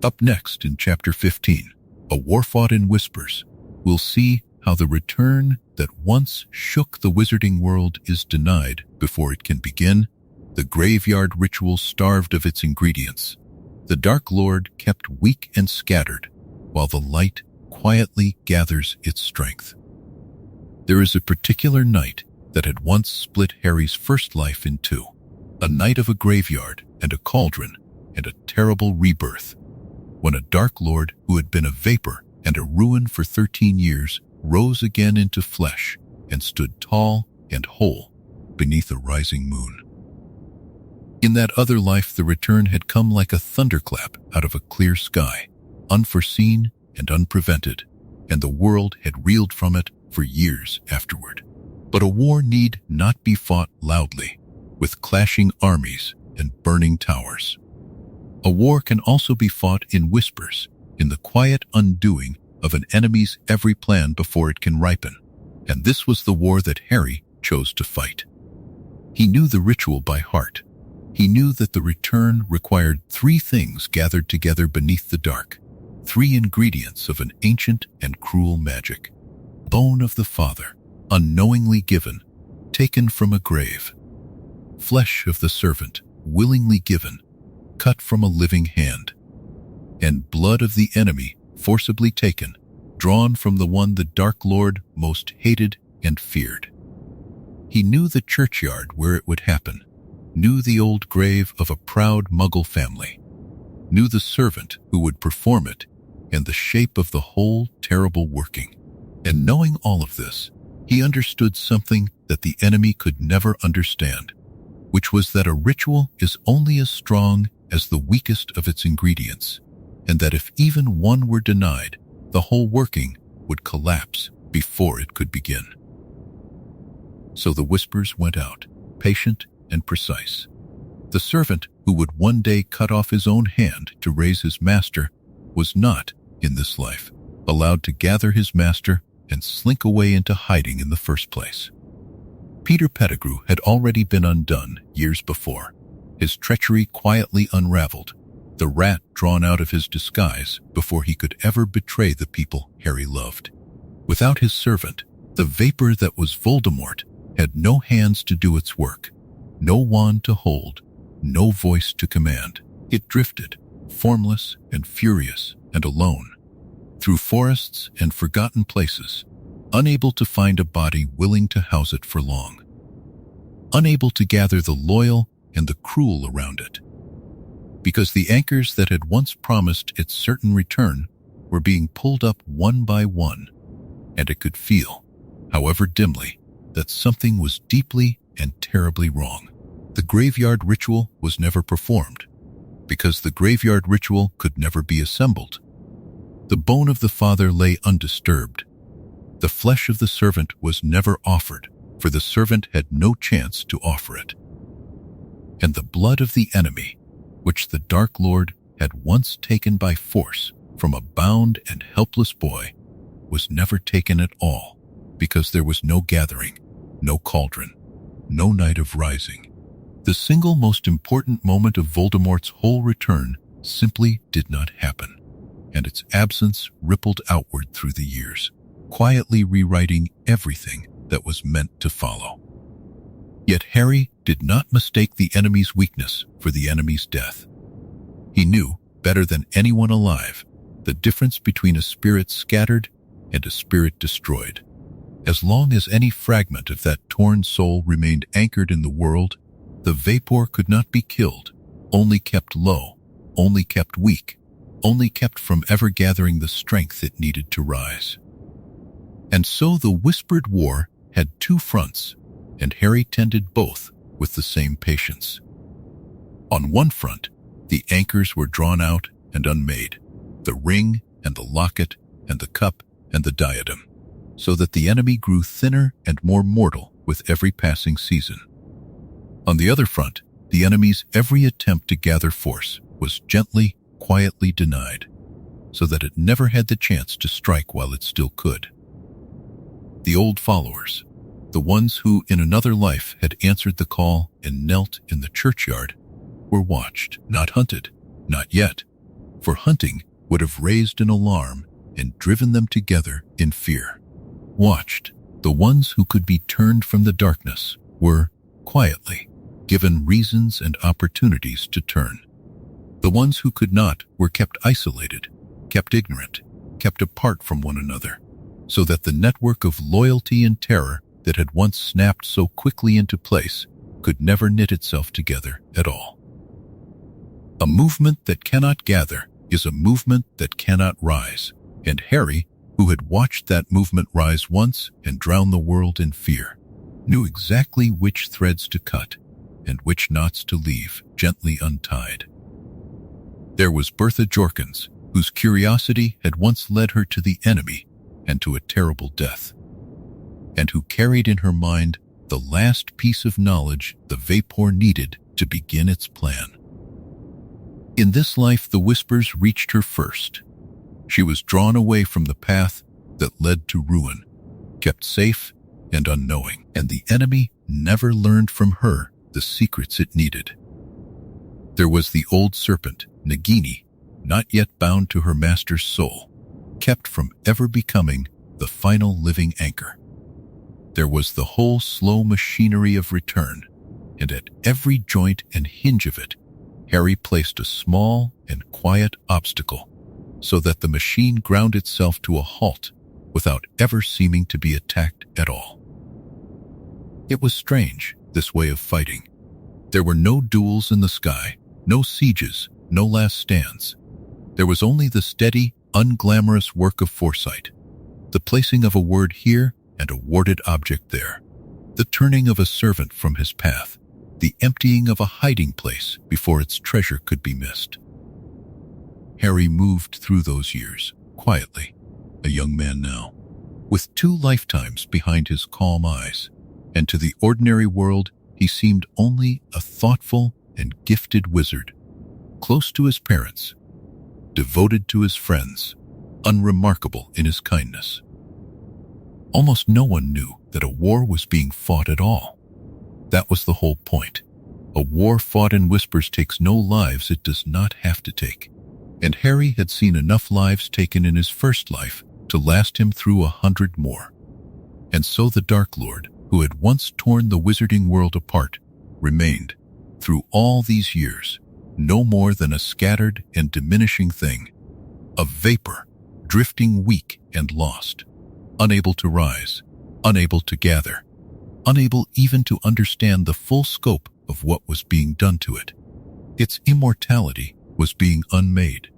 Up next in Chapter 15, A War Fought in Whispers, we'll see how the return that once shook the wizarding world is denied before it can begin, the graveyard ritual starved of its ingredients, the Dark Lord kept weak and scattered, while the light quietly gathers its strength. There is a particular night that had once split Harry's first life in two, a night of a graveyard and a cauldron and a terrible rebirth, when a Dark Lord who had been a vapor and a ruin for 13 years rose again into flesh and stood tall and whole beneath a rising moon. In that other life, the return had come like a thunderclap out of a clear sky, unforeseen and unprevented, and the world had reeled from it for years afterward. But a war need not be fought loudly, with clashing armies and burning towers. A war can also be fought in whispers, in the quiet undoing of an enemy's every plan before it can ripen. And this was the war that Harry chose to fight. He knew the ritual by heart. He knew that the return required 3 things gathered together beneath the dark, 3 ingredients of an ancient and cruel magic. Bone of the Father, unknowingly given, taken from a grave. Flesh of the servant, willingly given, cut from a living hand. And blood of the enemy, forcibly taken, drawn from the one the Dark Lord most hated and feared. He knew the churchyard where it would happen, knew the old grave of a proud Muggle family, knew the servant who would perform it, and the shape of the whole terrible working. And knowing all of this, he understood something that the enemy could never understand, which was that a ritual is only as strong as the weakest of its ingredients, and that if even one were denied, the whole working would collapse before it could begin. So the whispers went out, patient and precise. The servant who would one day cut off his own hand to raise his master was not, in this life, allowed to gather his master and slink away into hiding in the first place. Peter Pettigrew had already been undone years before, his treachery quietly unraveled, the rat drawn out of his disguise before he could ever betray the people Harry loved. Without his servant, the vapor that was Voldemort had no hands to do its work, no wand to hold, no voice to command. It drifted, formless and furious and alone, through forests and forgotten places, unable to find a body willing to house it for long, unable to gather the loyal and the cruel around it, because the anchors that had once promised its certain return were being pulled up one by one, and it could feel, however dimly, that something was deeply and terribly wrong. The graveyard ritual was never performed, because the graveyard ritual could never be assembled. The bone of the Father lay undisturbed. The flesh of the servant was never offered, for the servant had no chance to offer it. And the blood of the enemy, which the Dark Lord had once taken by force from a bound and helpless boy, was never taken at all, because there was no gathering, no cauldron, no night of rising. The single most important moment of Voldemort's whole return simply did not happen, and its absence rippled outward through the years, quietly rewriting everything that was meant to follow. Yet Harry did not mistake the enemy's weakness for the enemy's death. He knew, better than anyone alive, the difference between a spirit scattered and a spirit destroyed. As long as any fragment of that torn soul remained anchored in the world, the vapor could not be killed, only kept low, only kept weak, only kept from ever gathering the strength it needed to rise. And so the whispered war had 2 fronts, and Harry tended both with the same patience. On one front, the anchors were drawn out and unmade, the ring and the locket and the cup and the diadem, so that the enemy grew thinner and more mortal with every passing season. On the other front, the enemy's every attempt to gather force was gently, quietly denied, so that it never had the chance to strike while it still could. The old followers, the ones who in another life had answered the call and knelt in the churchyard, were watched, not hunted, not yet, for hunting would have raised an alarm and driven them together in fear. Watched, the ones who could be turned from the darkness were, quietly, given reasons and opportunities to turn. The ones who could not were kept isolated, kept ignorant, kept apart from one another, so that the network of loyalty and terror that had once snapped so quickly into place could never knit itself together at all. A movement that cannot gather is a movement that cannot rise, and Harry, who had watched that movement rise once and drown the world in fear, knew exactly which threads to cut and which knots to leave gently untied. There was Bertha Jorkins, whose curiosity had once led her to the enemy and to a terrible death, and who carried in her mind the last piece of knowledge the vapor needed to begin its plan. In this life, the whispers reached her first. She was drawn away from the path that led to ruin, kept safe and unknowing, and the enemy never learned from her the secrets it needed. There was the old serpent, Nagini, not yet bound to her master's soul, kept from ever becoming the final living anchor. There was the whole slow machinery of return, and at every joint and hinge of it, Harry placed a small and quiet obstacle, so that the machine ground itself to a halt without ever seeming to be attacked at all. It was strange, this way of fighting. There were no duels in the sky, no sieges, no last stands. There was only the steady, unglamorous work of foresight, the placing of a word here and a warded object there, the turning of a servant from his path, the emptying of a hiding place before its treasure could be missed. Harry moved through those years, quietly, a young man now, with 2 lifetimes behind his calm eyes, and to the ordinary world he seemed only a thoughtful and gifted wizard, close to his parents, devoted to his friends, unremarkable in his kindness. Almost no one knew that a war was being fought at all. That was the whole point. A war fought in whispers takes no lives it does not have to take. And Harry had seen enough lives taken in his first life to last him through 100 more. And so the Dark Lord, who had once torn the wizarding world apart, remained, through all these years, no more than a scattered and diminishing thing, a vapor, drifting weak and lost, unable to rise, unable to gather, unable even to understand the full scope of what was being done to it. Its immortality was being unmade.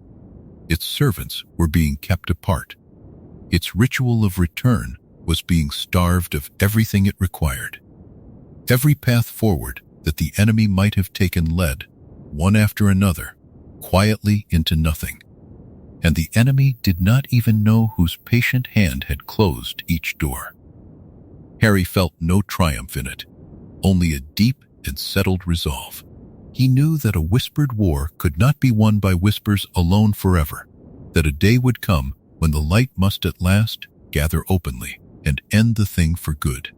Its servants were being kept apart. Its ritual of return was being starved of everything it required. Every path forward that the enemy might have taken led, one after another, quietly into nothing. And the enemy did not even know whose patient hand had closed each door. Harry felt no triumph in it, only a deep and settled resolve. He knew that a whispered war could not be won by whispers alone forever, that a day would come when the light must at last gather openly and end the thing for good.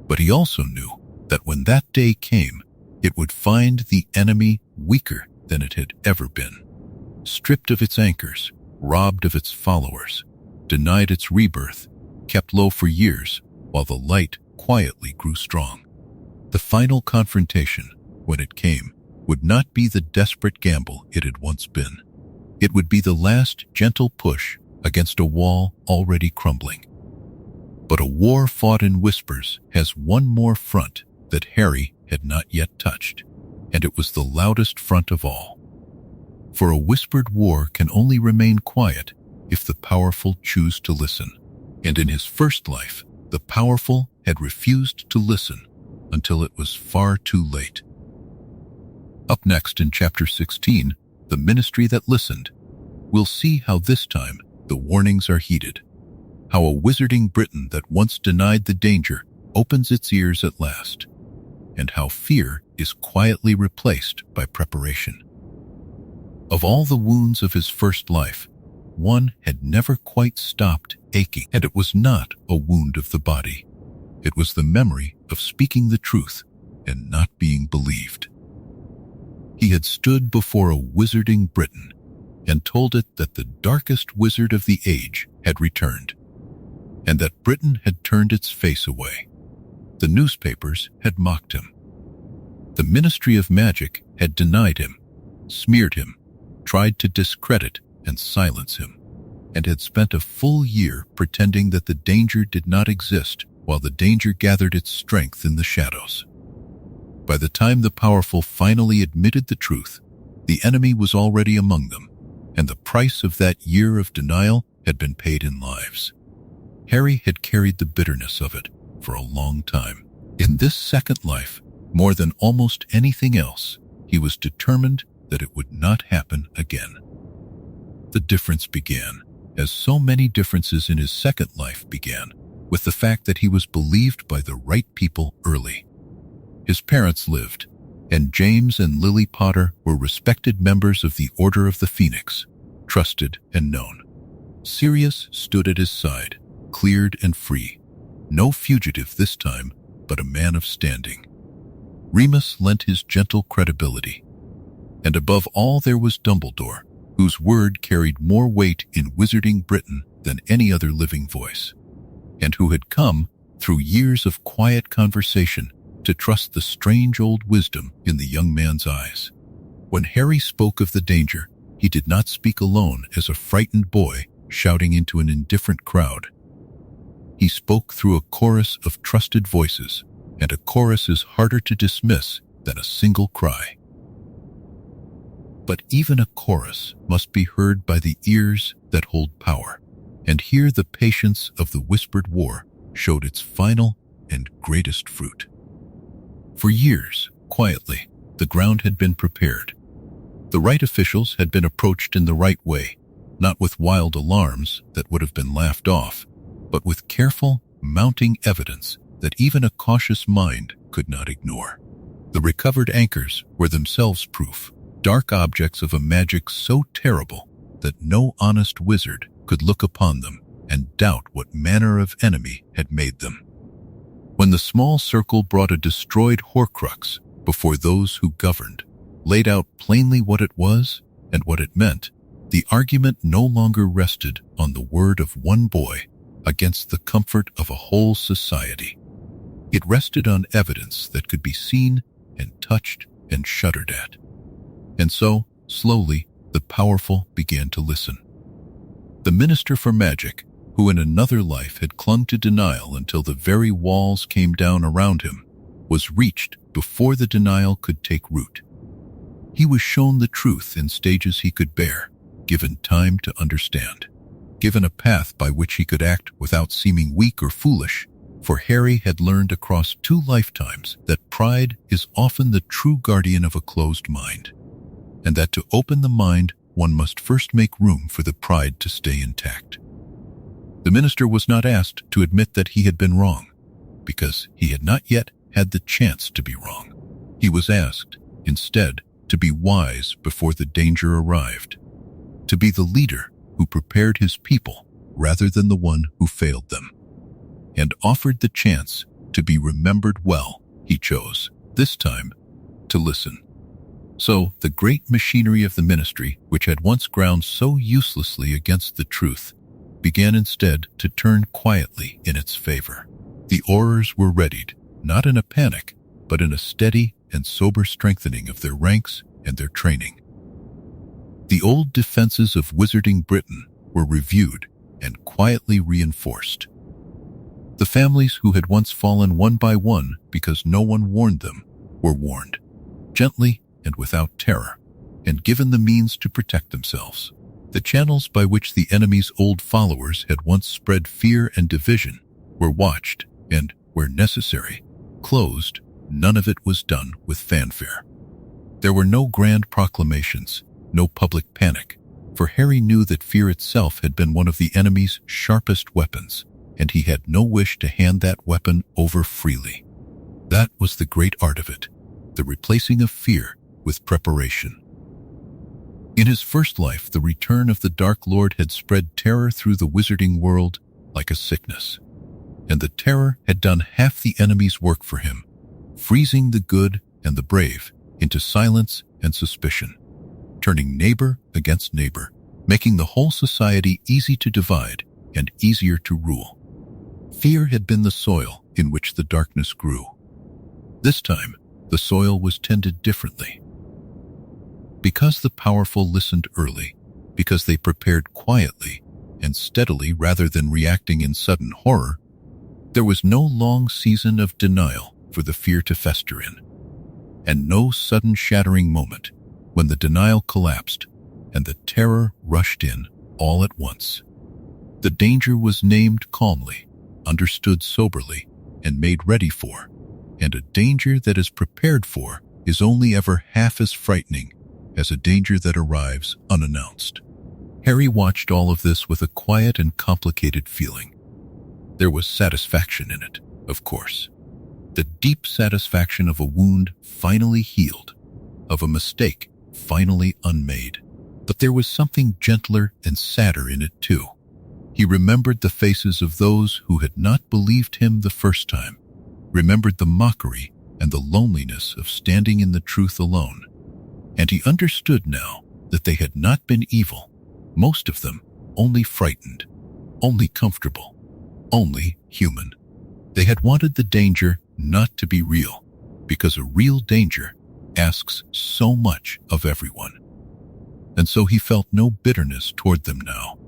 But he also knew that when that day came, it would find the enemy weaker than it had ever been, stripped of its anchors, robbed of its followers, denied its rebirth, kept low for years while the light quietly grew strong. The final confrontation, when it came, would not be the desperate gamble it had once been. It would be the last gentle push against a wall already crumbling. But a war fought in whispers has one more front that Harry had not yet touched, and it was the loudest front of all. For a whispered war can only remain quiet if the powerful choose to listen, and in his first life, the powerful had refused to listen until it was far too late. Up next in Chapter 16, The Ministry That Listened, we'll see how this time the warnings are heeded, how a wizarding Britain that once denied the danger opens its ears at last, and how fear is quietly replaced by preparation. Of all the wounds of his first life, one had never quite stopped aching, and it was not a wound of the body. It was the memory of speaking the truth and not being believed. He had stood before a wizarding Britain and told it that the darkest wizard of the age had returned, and that Britain had turned its face away. The newspapers had mocked him. The Ministry of Magic had denied him, smeared him, tried to discredit and silence him, and had spent a full year pretending that the danger did not exist while the danger gathered its strength in the shadows. By the time the powerful finally admitted the truth, the enemy was already among them, and the price of that year of denial had been paid in lives. Harry had carried the bitterness of it for a long time. In this second life, more than almost anything else, he was determined that it would not happen again. The difference began, as so many differences in his second life began, with the fact that he was believed by the right people early. His parents lived, and James and Lily Potter were respected members of the Order of the Phoenix, trusted and known. Sirius stood at his side, cleared and free, no fugitive this time, but a man of standing. Remus lent his gentle credibility. And above all there was Dumbledore, whose word carried more weight in Wizarding Britain than any other living voice, and who had come, through years of quiet conversation, to trust the strange old wisdom in the young man's eyes. When Harry spoke of the danger, he did not speak alone as a frightened boy shouting into an indifferent crowd. He spoke through a chorus of trusted voices, and a chorus is harder to dismiss than a single cry. But even a chorus must be heard by the ears that hold power, and here the patience of the whispered war showed its final and greatest fruit. For years, quietly, the ground had been prepared. The right officials had been approached in the right way, not with wild alarms that would have been laughed off, but with careful, mounting evidence that even a cautious mind could not ignore. The recovered anchors were themselves proof, dark objects of a magic so terrible that no honest wizard could look upon them and doubt what manner of enemy had made them. When the small circle brought a destroyed Horcrux before those who governed, laid out plainly what it was and what it meant, the argument no longer rested on the word of one boy against the comfort of a whole society. It rested on evidence that could be seen and touched and shuddered at. And so, slowly, the powerful began to listen. The Minister for Magic, who in another life had clung to denial until the very walls came down around him, was reached before the denial could take root. He was shown the truth in stages he could bear, given time to understand, given a path by which he could act without seeming weak or foolish, for Harry had learned across 2 lifetimes that pride is often the true guardian of a closed mind, and that to open the mind one must first make room for the pride to stay intact. The minister was not asked to admit that he had been wrong, because he had not yet had the chance to be wrong. He was asked, instead, to be wise before the danger arrived, to be the leader who prepared his people rather than the one who failed them. And offered the chance to be remembered well, he chose, this time, to listen. So the great machinery of the ministry, which had once ground so uselessly against the truth, began instead to turn quietly in its favor. The Aurors were readied, not in a panic, but in a steady and sober strengthening of their ranks and their training. The old defenses of Wizarding Britain were reviewed and quietly reinforced. The families who had once fallen one by one because no one warned them were warned, gently and without terror, and given the means to protect themselves. The channels by which the enemy's old followers had once spread fear and division were watched and, where necessary, closed. None of it was done with fanfare. There were no grand proclamations, no public panic, for Harry knew that fear itself had been one of the enemy's sharpest weapons, and he had no wish to hand that weapon over freely. That was the great art of it, the replacing of fear with preparation. In his first life, the return of the Dark Lord had spread terror through the wizarding world like a sickness, and the terror had done half the enemy's work for him, freezing the good and the brave into silence and suspicion, turning neighbor against neighbor, making the whole society easy to divide and easier to rule. Fear had been the soil in which the darkness grew. This time, the soil was tended differently. Because the powerful listened early, because they prepared quietly and steadily rather than reacting in sudden horror, there was no long season of denial for the fear to fester in, and no sudden shattering moment when the denial collapsed and the terror rushed in all at once. The danger was named calmly, understood soberly, and made ready for, and a danger that is prepared for is only ever half as frightening as a danger that arrives unannounced. Harry watched all of this with a quiet and complicated feeling. There was satisfaction in it, of course. The deep satisfaction of a wound finally healed, of a mistake finally unmade. But there was something gentler and sadder in it too. He remembered the faces of those who had not believed him the first time, remembered the mockery and the loneliness of standing in the truth alone. And he understood now that they had not been evil, most of them only frightened, only comfortable, only human. They had wanted the danger not to be real, because a real danger asks so much of everyone. And so he felt no bitterness toward them now,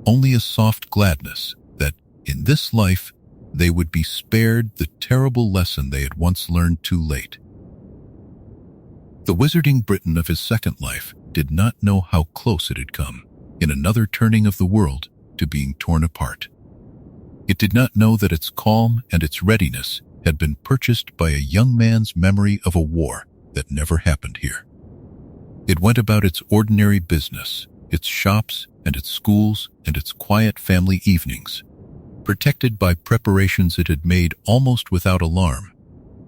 only a soft gladness that, in this life, they would be spared the terrible lesson they had once learned too late. The wizarding Briton of his second life did not know how close it had come, in another turning of the world, to being torn apart. It did not know that its calm and its readiness had been purchased by a young man's memory of a war that never happened here. It went about its ordinary business, its shops and its schools and its quiet family evenings, protected by preparations it had made almost without alarm,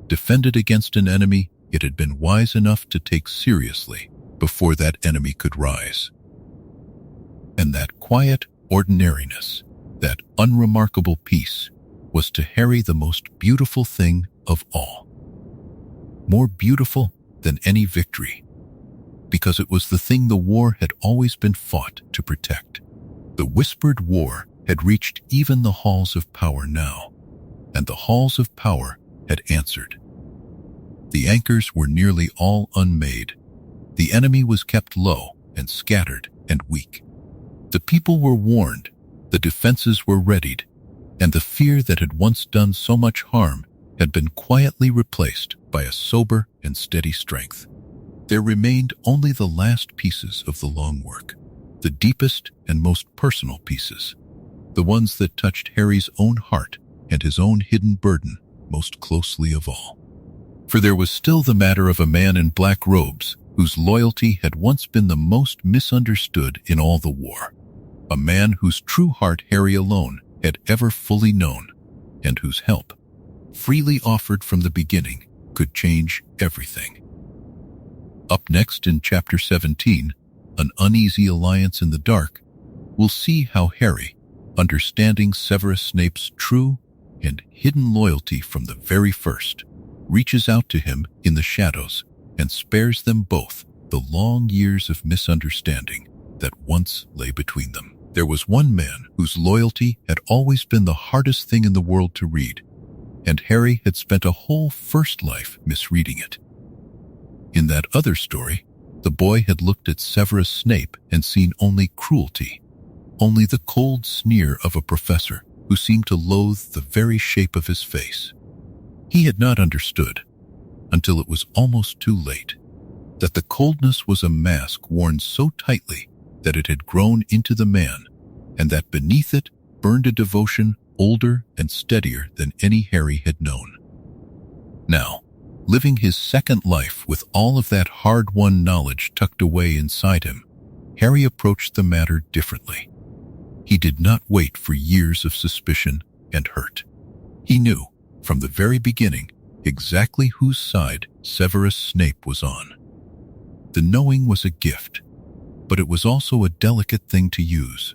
defended against an enemy it had been wise enough to take seriously before that enemy could rise. And that quiet ordinariness, that unremarkable peace, was to Harry the most beautiful thing of all. More beautiful than any victory, because it was the thing the war had always been fought to protect. The whispered war had reached even the halls of power now, and the halls of power had answered. The anchors were nearly all unmade. The enemy was kept low and scattered and weak. The people were warned, the defenses were readied, and the fear that had once done so much harm had been quietly replaced by a sober and steady strength. There remained only the last pieces of the long work, the deepest and most personal pieces, the ones that touched Harry's own heart and his own hidden burden most closely of all. For there was still the matter of a man in black robes whose loyalty had once been the most misunderstood in all the war, a man whose true heart Harry alone had ever fully known, and whose help, freely offered from the beginning, could change everything. Up next in Chapter 17, An Uneasy Alliance in the Dark, we'll see how Harry, understanding Severus Snape's true and hidden loyalty from the very first, reaches out to him in the shadows and spares them both the long years of misunderstanding that once lay between them. There was one man whose loyalty had always been the hardest thing in the world to read, and Harry had spent a whole first life misreading it. In that other story, the boy had looked at Severus Snape and seen only cruelty, only the cold sneer of a professor who seemed to loathe the very shape of his face. He had not understood, until it was almost too late, that the coldness was a mask worn so tightly that it had grown into the man, and that beneath it burned a devotion older and steadier than any Harry had known. Now, living his second life with all of that hard-won knowledge tucked away inside him, Harry approached the matter differently. He did not wait for years of suspicion and hurt. He knew, from the very beginning, exactly whose side Severus Snape was on. The knowing was a gift, but it was also a delicate thing to use.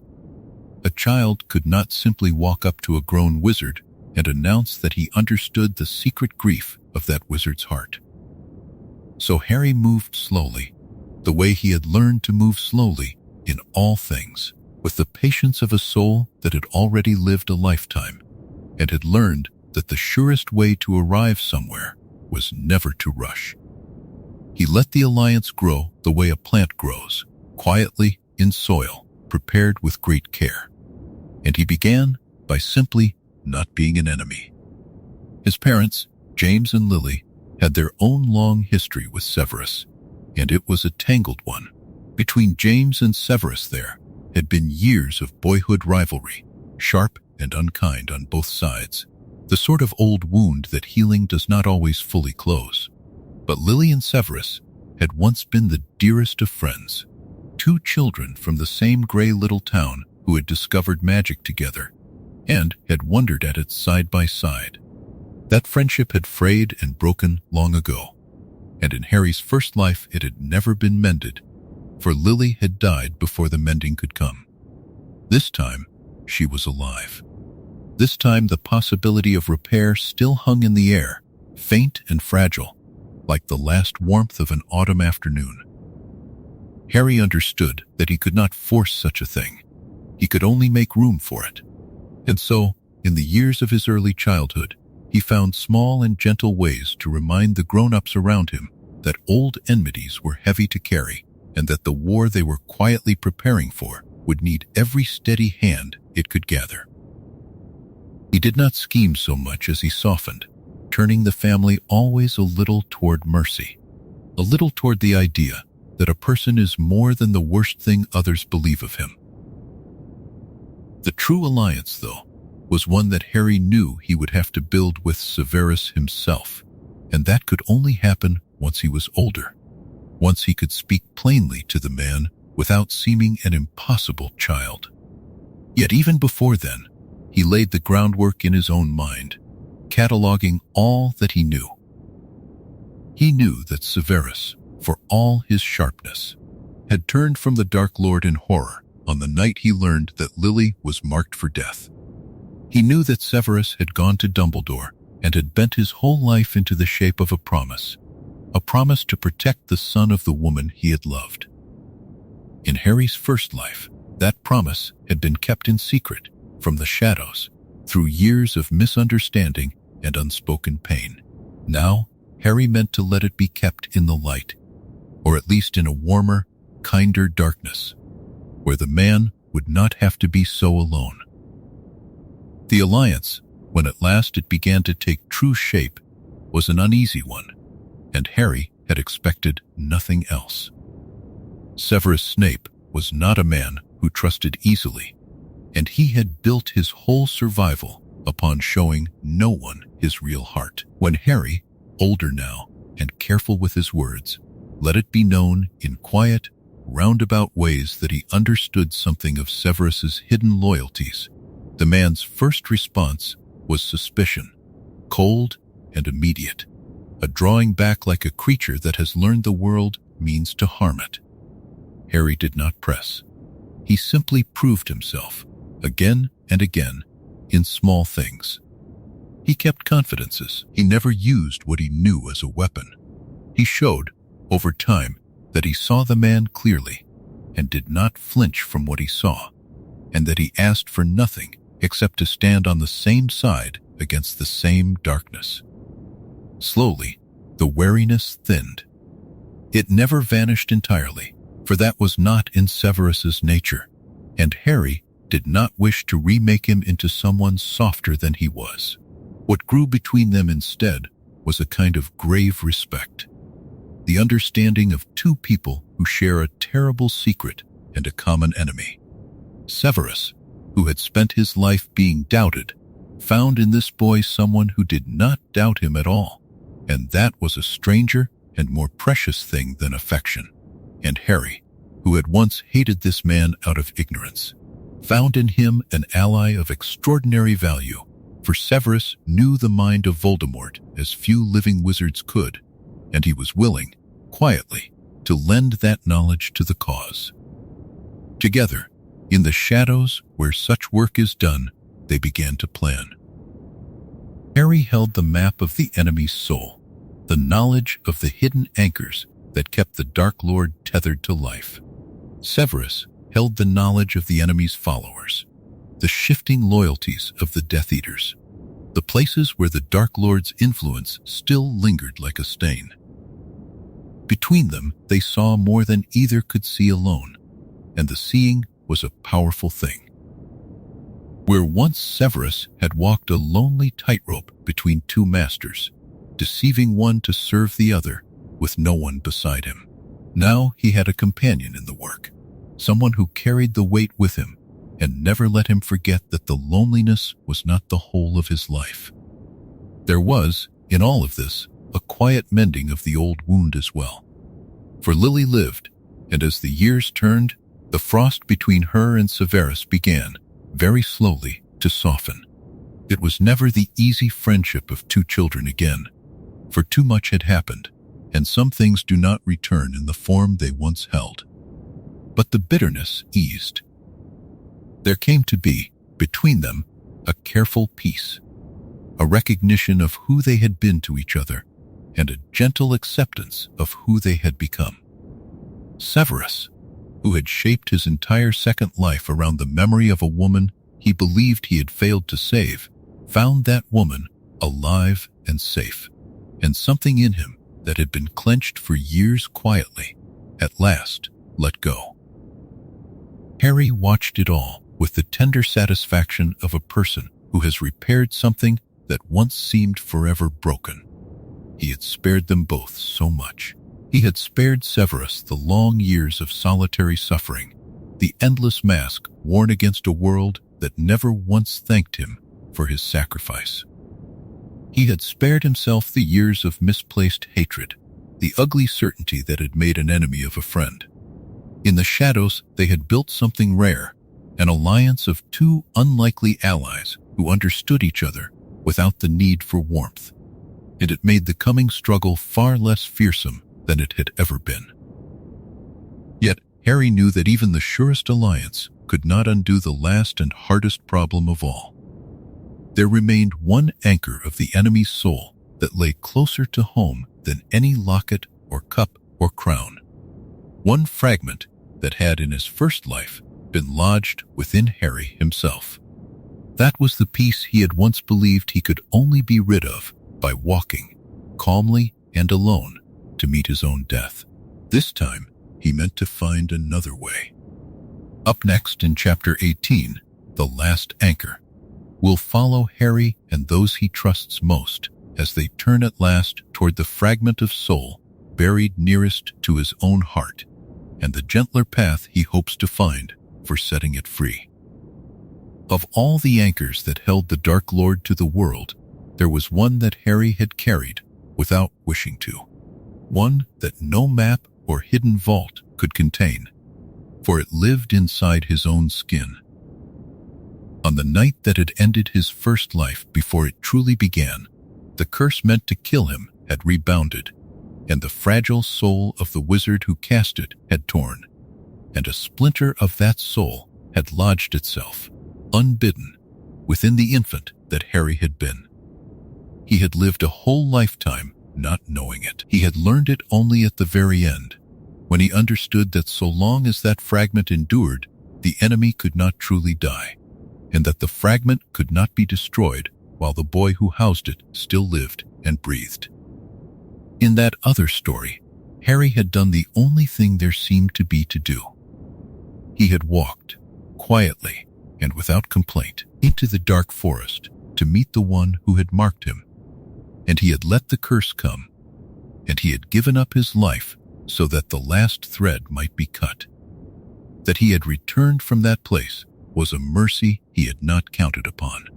A child could not simply walk up to a grown wizard and announce that he understood the secret grief of that wizard's heart. So Harry moved slowly, the way he had learned to move slowly in all things, with the patience of a soul that had already lived a lifetime, and had learned that the surest way to arrive somewhere was never to rush. He let the alliance grow the way a plant grows, quietly in soil, prepared with great care. And he began by simply not being an enemy. His parents, James and Lily, had their own long history with Severus, and it was a tangled one. Between James and Severus there had been years of boyhood rivalry, sharp and unkind on both sides, the sort of old wound that healing does not always fully close. But Lily and Severus had once been the dearest of friends, two children from the same gray little town who had discovered magic together and had wondered at it side by side. That friendship had frayed and broken long ago, and in Harry's first life it had never been mended, for Lily had died before the mending could come. This time, she was alive. This time the possibility of repair still hung in the air, faint and fragile, like the last warmth of an autumn afternoon. Harry understood that he could not force such a thing. He could only make room for it. And so, in the years of his early childhood, he found small and gentle ways to remind the grown-ups around him that old enmities were heavy to carry, and that the war they were quietly preparing for would need every steady hand it could gather. He did not scheme so much as he softened, turning the family always a little toward mercy, a little toward the idea that a person is more than the worst thing others believe of him. The true alliance, though, was one that Harry knew he would have to build with Severus himself, and that could only happen once he was older, once he could speak plainly to the man without seeming an impossible child. Yet even before then, he laid the groundwork in his own mind, cataloging all that he knew. He knew that Severus, for all his sharpness, had turned from the Dark Lord in horror on the night he learned that Lily was marked for death. He knew that Severus had gone to Dumbledore and had bent his whole life into the shape of a promise to protect the son of the woman he had loved. In Harry's first life, that promise had been kept in secret from the shadows through years of misunderstanding and unspoken pain. Now, Harry meant to let it be kept in the light, or at least in a warmer, kinder darkness, where the man would not have to be so alone. The alliance, when at last it began to take true shape, was an uneasy one, and Harry had expected nothing else. Severus Snape was not a man who trusted easily, and he had built his whole survival upon showing no one his real heart. When Harry, older now and careful with his words, let it be known in quiet, roundabout ways that he understood something of Severus's hidden loyalties, the man's first response was suspicion, cold and immediate, a drawing back like a creature that has learned the world means to harm it. Harry did not press. He simply proved himself, again and again, in small things. He kept confidences. He never used what he knew as a weapon. He showed, over time, that he saw the man clearly and did not flinch from what he saw, and that he asked for nothing except to stand on the same side against the same darkness. Slowly, the wariness thinned. It never vanished entirely, for that was not in Severus's nature, and Harry did not wish to remake him into someone softer than he was. What grew between them instead was a kind of grave respect, the understanding of two people who share a terrible secret and a common enemy. Severus, who had spent his life being doubted, found in this boy someone who did not doubt him at all, and that was a stranger and more precious thing than affection. And Harry, who had once hated this man out of ignorance, found in him an ally of extraordinary value, for Severus knew the mind of Voldemort as few living wizards could, and he was willing, quietly, to lend that knowledge to the cause. Together, in the shadows where such work is done, they began to plan. Harry held the map of the enemy's soul, the knowledge of the hidden anchors that kept the Dark Lord tethered to life. Severus held the knowledge of the enemy's followers, the shifting loyalties of the Death Eaters, the places where the Dark Lord's influence still lingered like a stain. Between them, they saw more than either could see alone, and the seeing was a powerful thing. Where once Severus had walked a lonely tightrope between two masters, deceiving one to serve the other with no one beside him, Now he had a companion in the work, someone who carried the weight with him and never let him forget that the loneliness was not the whole of his life. There was, in all of this, a quiet mending of the old wound as well. For Lily lived, and as the years turned, the frost between her and Severus began, very slowly, to soften. It was never the easy friendship of two children again, for too much had happened, and some things do not return in the form they once held. But the bitterness eased. There came to be, between them, a careful peace, a recognition of who they had been to each other, and a gentle acceptance of who they had become. Severus, who had shaped his entire second life around the memory of a woman he believed he had failed to save, found that woman alive and safe, and something in him that had been clenched for years quietly, at last let go. Harry watched it all with the tender satisfaction of a person who has repaired something that once seemed forever broken. He had spared them both so much. He had spared Severus the long years of solitary suffering, the endless mask worn against a world that never once thanked him for his sacrifice. He had spared himself the years of misplaced hatred, the ugly certainty that had made an enemy of a friend. In the shadows, they had built something rare, an alliance of two unlikely allies who understood each other without the need for warmth, and it made the coming struggle far less fearsome than it had ever been. Yet Harry knew that even the surest alliance could not undo the last and hardest problem of all. There remained one anchor of the enemy's soul that lay closer to home than any locket or cup or crown. One fragment that had in his first life been lodged within Harry himself. That was the peace he had once believed he could only be rid of by walking, calmly and alone, to meet his own death. This time, he meant to find another way. Up next in Chapter 18, The Last Anchor, we'll follow Harry and those he trusts most as they turn at last toward the fragment of soul buried nearest to his own heart and the gentler path he hopes to find for setting it free. Of all the anchors that held the Dark Lord to the world, there was one that Harry had carried without wishing to. One that no map or hidden vault could contain, for it lived inside his own skin. On the night that had ended his first life before it truly began, the curse meant to kill him had rebounded, and the fragile soul of the wizard who cast it had torn, and a splinter of that soul had lodged itself, unbidden, within the infant that Harry had been. He had lived a whole lifetime not knowing it. He had learned it only at the very end, when he understood that so long as that fragment endured, the enemy could not truly die, and that the fragment could not be destroyed while the boy who housed it still lived and breathed. In that other story, Harry had done the only thing there seemed to be to do. He had walked, quietly and without complaint, into the dark forest to meet the one who had marked him, and he had let the curse come, and he had given up his life so that the last thread might be cut. That he had returned from that place was a mercy he had not counted upon,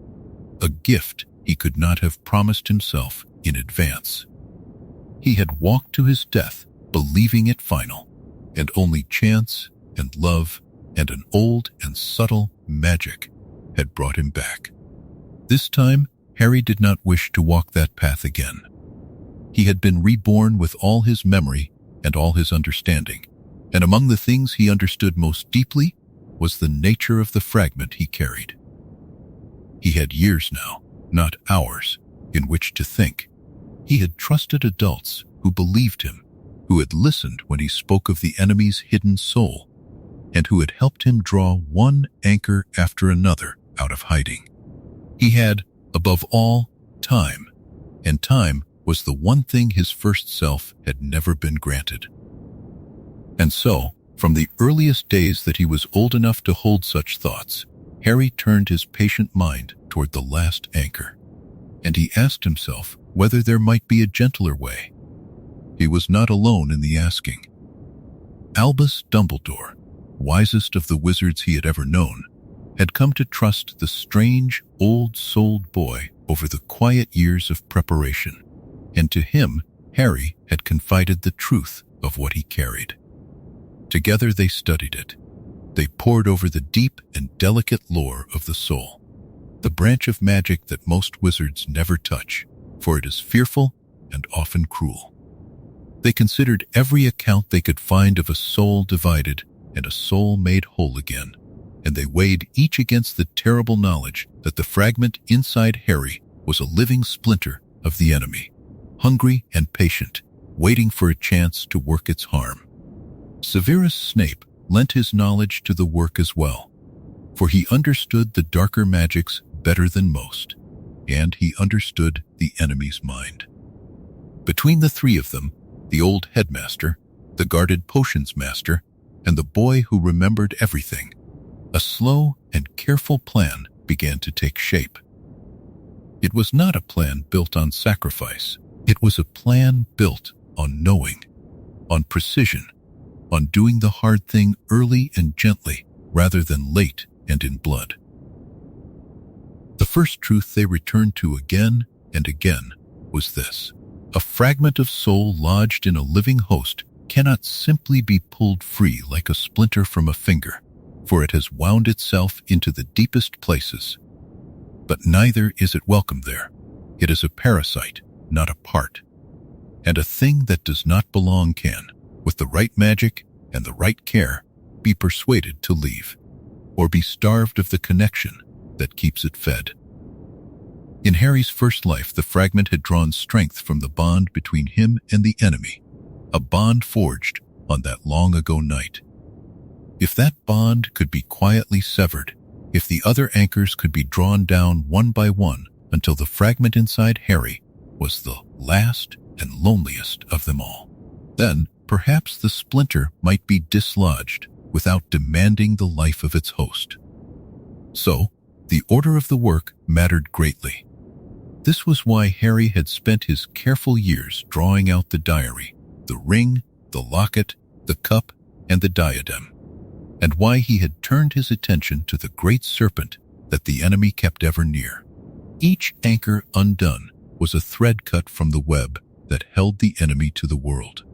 a gift he could not have promised himself in advance. He had walked to his death believing it final, and only chance and love and an old and subtle magic had brought him back. This time, Harry did not wish to walk that path again. He had been reborn with all his memory and all his understanding, and among the things he understood most deeply was the nature of the fragment he carried. He had years now, not hours, in which to think. He had trusted adults who believed him, who had listened when he spoke of the enemy's hidden soul, and who had helped him draw one anchor after another out of hiding. He had, above all, time, and time was the one thing his first self had never been granted. And so, from the earliest days that he was old enough to hold such thoughts, Harry turned his patient mind toward the last anchor, and he asked himself whether there might be a gentler way. He was not alone in the asking. Albus Dumbledore, wisest of the wizards he had ever known, had come to trust the strange, old-souled boy over the quiet years of preparation, and to him, Harry had confided the truth of what he carried. Together they studied it. They pored over the deep and delicate lore of the soul, the branch of magic that most wizards never touch, for it is fearful and often cruel. They considered every account they could find of a soul divided and a soul made whole again, and they weighed each against the terrible knowledge that the fragment inside Harry was a living splinter of the enemy, hungry and patient, waiting for a chance to work its harm. Severus Snape lent his knowledge to the work as well, for he understood the darker magics better than most, and he understood the enemy's mind. Between the three of them, the old headmaster, the guarded potions master, and the boy who remembered everything, a slow and careful plan began to take shape. It was not a plan built on sacrifice. It was a plan built on knowing, on precision, on doing the hard thing early and gently rather than late and in blood. The first truth they returned to again and again was this: a fragment of soul lodged in a living host cannot simply be pulled free like a splinter from a finger, for it has wound itself into the deepest places. But neither is it welcome there. It is a parasite, not a part. And a thing that does not belong can, with the right magic and the right care, be persuaded to leave, or be starved of the connection that keeps it fed. In Harry's first life, the fragment had drawn strength from the bond between him and the enemy, a bond forged on that long-ago night. If that bond could be quietly severed, if the other anchors could be drawn down one by one until the fragment inside Harry was the last and loneliest of them all, then perhaps the splinter might be dislodged without demanding the life of its host. So, the order of the work mattered greatly. This was why Harry had spent his careful years drawing out the diary, the ring, the locket, the cup, and the diadem, and why he had turned his attention to the great serpent that the enemy kept ever near. Each anchor undone was a thread cut from the web that held the enemy to the world.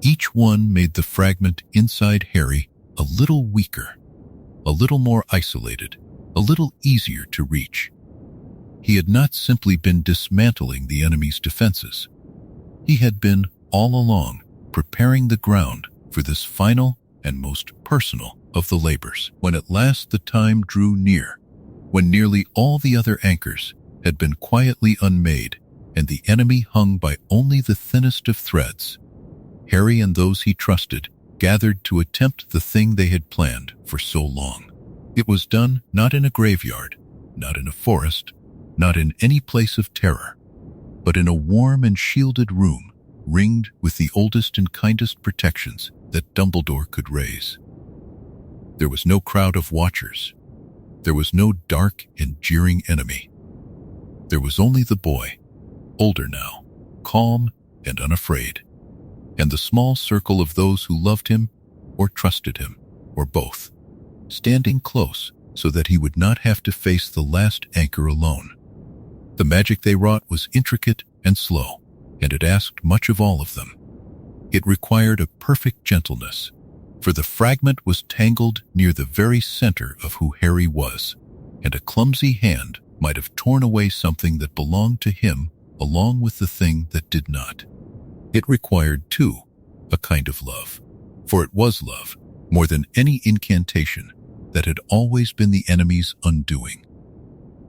Each one made the fragment inside Harry a little weaker, a little more isolated, a little easier to reach. He had not simply been dismantling the enemy's defenses. He had been, all along, preparing the ground for this final and most personal of the labors. When at last the time drew near, when nearly all the other anchors had been quietly unmade and the enemy hung by only the thinnest of threads, Harry and those he trusted gathered to attempt the thing they had planned for so long. It was done not in a graveyard, not in a forest, not in any place of terror, but in a warm and shielded room, ringed with the oldest and kindest protections that Dumbledore could raise. There was no crowd of watchers. There was no dark and jeering enemy. There was only the boy, older now, calm and unafraid, and the small circle of those who loved him or trusted him, or both, standing close so that he would not have to face the last anchor alone. The magic they wrought was intricate and slow, and it asked much of all of them. It required a perfect gentleness, for the fragment was tangled near the very center of who Harry was, and a clumsy hand might have torn away something that belonged to him along with the thing that did not. It required, too, a kind of love, for it was love, more than any incantation, that had always been the enemy's undoing.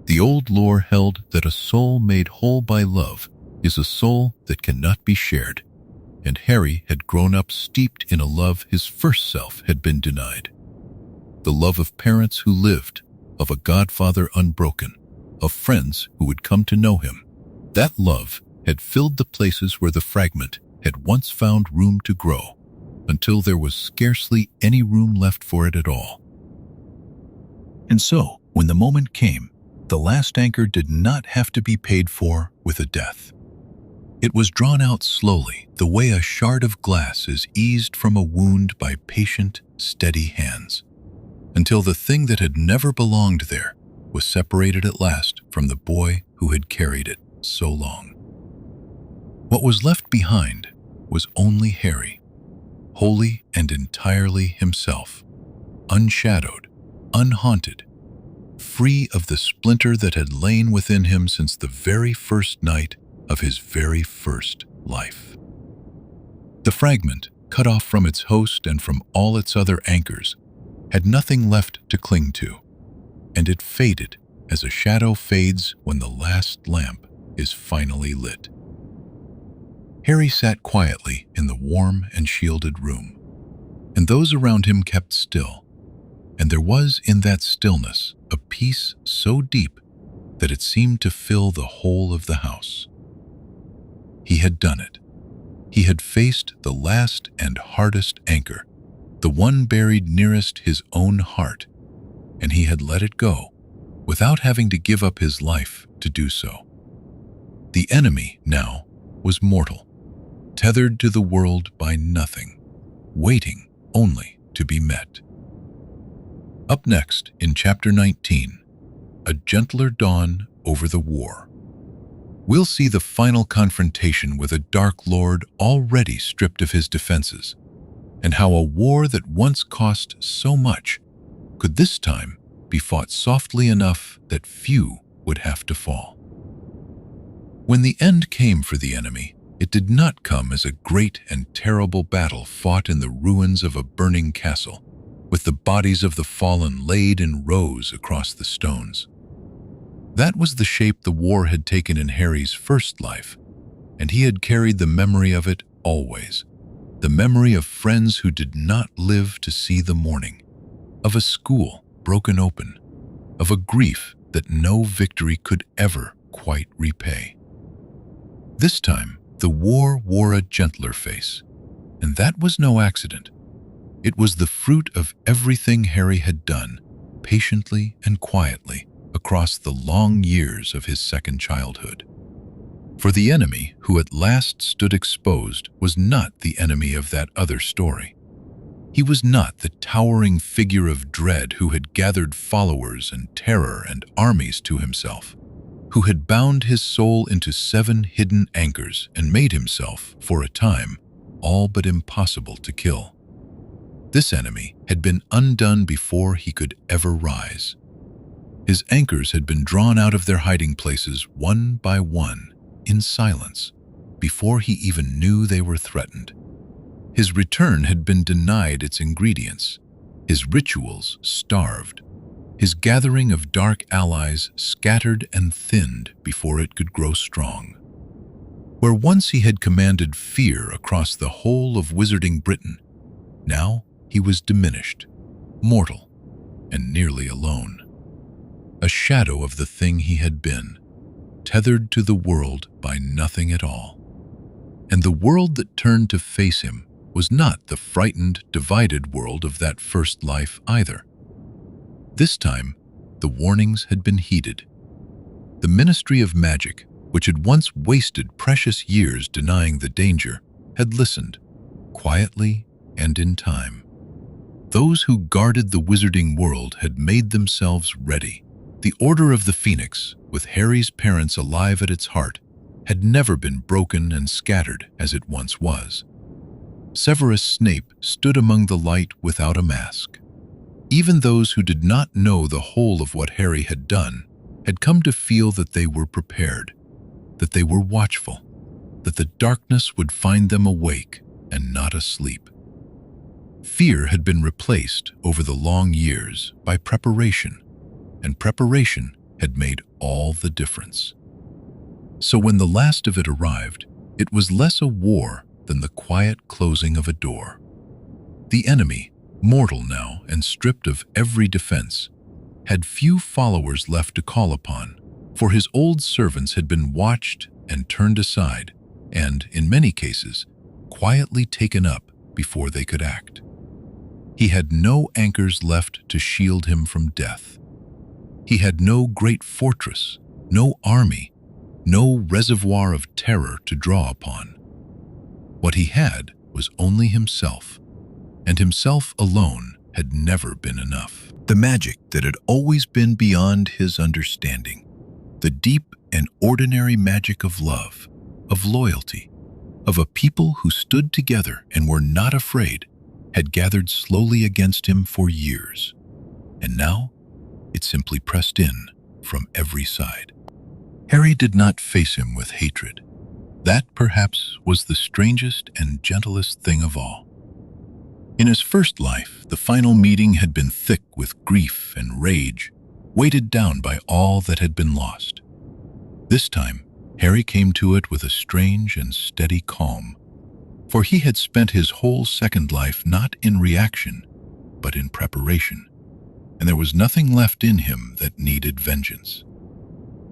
The old lore held that a soul made whole by love is a soul that cannot be shared, and Harry had grown up steeped in a love his first self had been denied. The love of parents who lived, of a godfather unbroken, of friends who would come to know him. That love had filled the places where the fragment had once found room to grow, until there was scarcely any room left for it at all. And so, when the moment came, the last anchor did not have to be paid for with a death. It was drawn out slowly, the way a shard of glass is eased from a wound by patient, steady hands, until the thing that had never belonged there was separated at last from the boy who had carried it so long. What was left behind was only Harry, wholly and entirely himself, unshadowed, unhaunted, free of the splinter that had lain within him since the very first night of his very first life. The fragment, cut off from its host and from all its other anchors, had nothing left to cling to, and it faded as a shadow fades when the last lamp is finally lit. Harry sat quietly in the warm and shielded room, and those around him kept still, and there was in that stillness a peace so deep that it seemed to fill the whole of the house. He had done it. He had faced the last and hardest anchor, the one buried nearest his own heart, and he had let it go without having to give up his life to do so. The enemy now was mortal, tethered to the world by nothing, waiting only to be met. Up next, in Chapter 19, A Gentler Dawn Over the War, we'll see the final confrontation with a Dark Lord already stripped of his defenses, and how a war that once cost so much could this time be fought softly enough that few would have to fall. When the end came for the enemy, it did not come as a great and terrible battle fought in the ruins of a burning castle, with the bodies of the fallen laid in rows across the stones. That was the shape the war had taken in Harry's first life, and he had carried the memory of it always, the memory of friends who did not live to see the morning, of a school broken open, of a grief that no victory could ever quite repay. This time, the war wore a gentler face, and that was no accident. It was the fruit of everything Harry had done, patiently and quietly, across the long years of his second childhood. For the enemy who at last stood exposed was not the enemy of that other story. He was not the towering figure of dread who had gathered followers and terror and armies to himself, who had bound his soul into 7 hidden anchors and made himself, for a time, all but impossible to kill. This enemy had been undone before he could ever rise. His anchors had been drawn out of their hiding places one by one, in silence, before he even knew they were threatened. His return had been denied its ingredients, his rituals starved, his gathering of dark allies scattered and thinned before it could grow strong. Where once he had commanded fear across the whole of Wizarding Britain, now he was diminished, mortal, and nearly alone. A shadow of the thing he had been, tethered to the world by nothing at all. And the world that turned to face him was not the frightened, divided world of that first life either. This time, the warnings had been heeded. The Ministry of Magic, which had once wasted precious years denying the danger, had listened, quietly and in time. Those who guarded the wizarding world had made themselves ready. The Order of the Phoenix, with Harry's parents alive at its heart, had never been broken and scattered as it once was. Severus Snape stood among the light without a mask. Even those who did not know the whole of what Harry had done had come to feel that they were prepared, that they were watchful, that the darkness would find them awake and not asleep. Fear had been replaced over the long years by preparation, and preparation had made all the difference. So when the last of it arrived, it was less a war than the quiet closing of a door. The enemy, mortal now and stripped of every defense, had few followers left to call upon, for his old servants had been watched and turned aside, and, in many cases, quietly taken up before they could act. He had no anchors left to shield him from death. He had no great fortress, no army, no reservoir of terror to draw upon. What he had was only himself, and himself alone had never been enough. The magic that had always been beyond his understanding, the deep and ordinary magic of love, of loyalty, of a people who stood together and were not afraid, had gathered slowly against him for years. And now, it simply pressed in from every side. Harry did not face him with hatred. That, perhaps, was the strangest and gentlest thing of all. In his first life, the final meeting had been thick with grief and rage, weighted down by all that had been lost. This time, Harry came to it with a strange and steady calm, for he had spent his whole second life not in reaction, but in preparation, and there was nothing left in him that needed vengeance.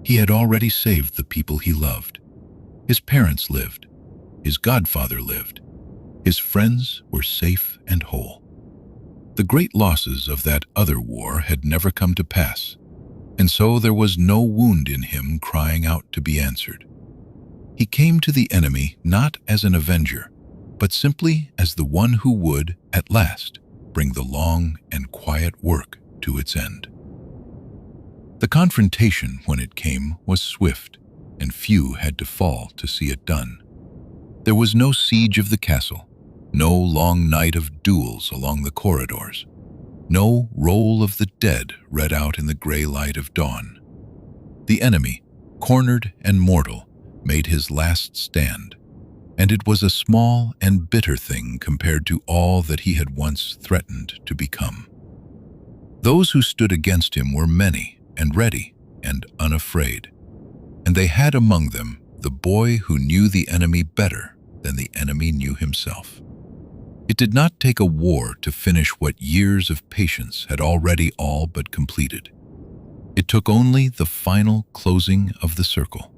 He had already saved the people he loved. His parents lived. His godfather lived. His friends were safe and whole. The great losses of that other war had never come to pass, and so there was no wound in him crying out to be answered. He came to the enemy not as an avenger, but simply as the one who would, at last, bring the long and quiet work to its end. The confrontation, when it came, was swift, and few had to fall to see it done. There was no siege of the castle, no long night of duels along the corridors, no roll of the dead read out in the gray light of dawn. The enemy, cornered and mortal, made his last stand, and it was a small and bitter thing compared to all that he had once threatened to become. Those who stood against him were many and ready and unafraid, and they had among them the boy who knew the enemy better than the enemy knew himself. It did not take a war to finish what years of patience had already all but completed. It took only the final closing of the circle,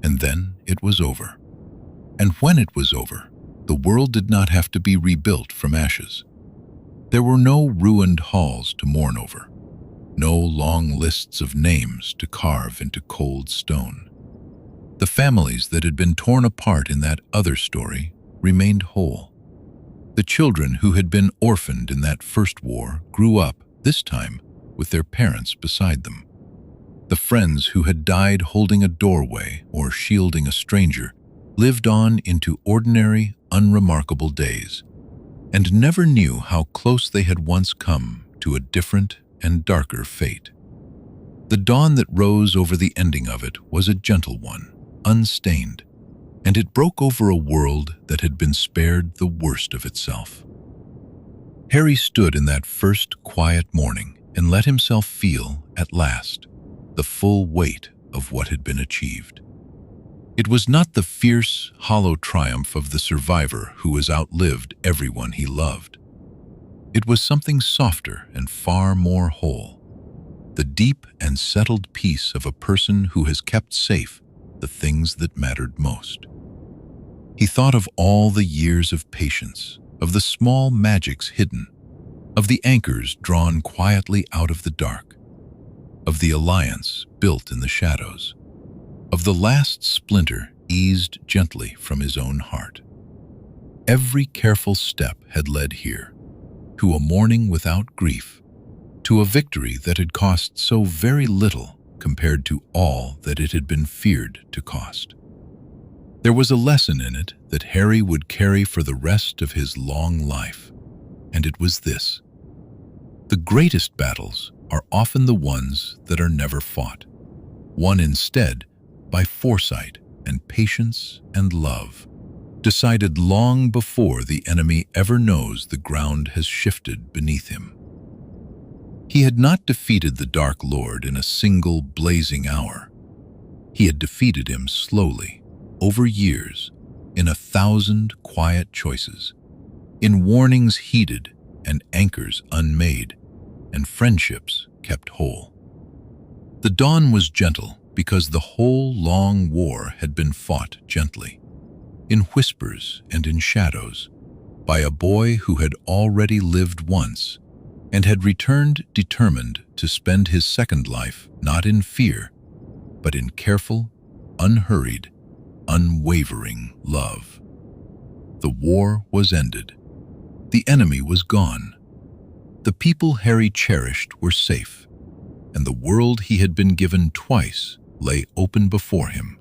and then it was over. And when it was over, the world did not have to be rebuilt from ashes. There were no ruined halls to mourn over, no long lists of names to carve into cold stone. The families that had been torn apart in that other story remained whole. The children who had been orphaned in that first war grew up, this time, with their parents beside them. The friends who had died holding a doorway or shielding a stranger lived on into ordinary, unremarkable days, and never knew how close they had once come to a different and darker fate. The dawn that rose over the ending of it was a gentle one, unstained, and it broke over a world that had been spared the worst of itself. Harry stood in that first quiet morning and let himself feel, at last, the full weight of what had been achieved. It was not the fierce, hollow triumph of the survivor who has outlived everyone he loved. It was something softer and far more whole, the deep and settled peace of a person who has kept safe the things that mattered most. He thought of all the years of patience, of the small magics hidden, of the anchors drawn quietly out of the dark, of the alliance built in the shadows, of the last splinter eased gently from his own heart. Every careful step had led here, to a morning without grief, to a victory that had cost so very little compared to all that it had been feared to cost. There was a lesson in it that Harry would carry for the rest of his long life, and it was this: the greatest battles are often the ones that are never fought, won instead by foresight and patience and love, decided long before the enemy ever knows the ground has shifted beneath him. He had not defeated the Dark Lord in a single blazing hour. He had defeated him slowly, over years, in 1,000 quiet choices, in warnings heeded and anchors unmade, and friendships kept whole. The dawn was gentle because the whole long war had been fought gently, in whispers and in shadows, by a boy who had already lived once and had returned determined to spend his second life not in fear, but in careful, unhurried, unwavering love. The war was ended. The enemy was gone. The people Harry cherished were safe, and the world he had been given twice lay open before him,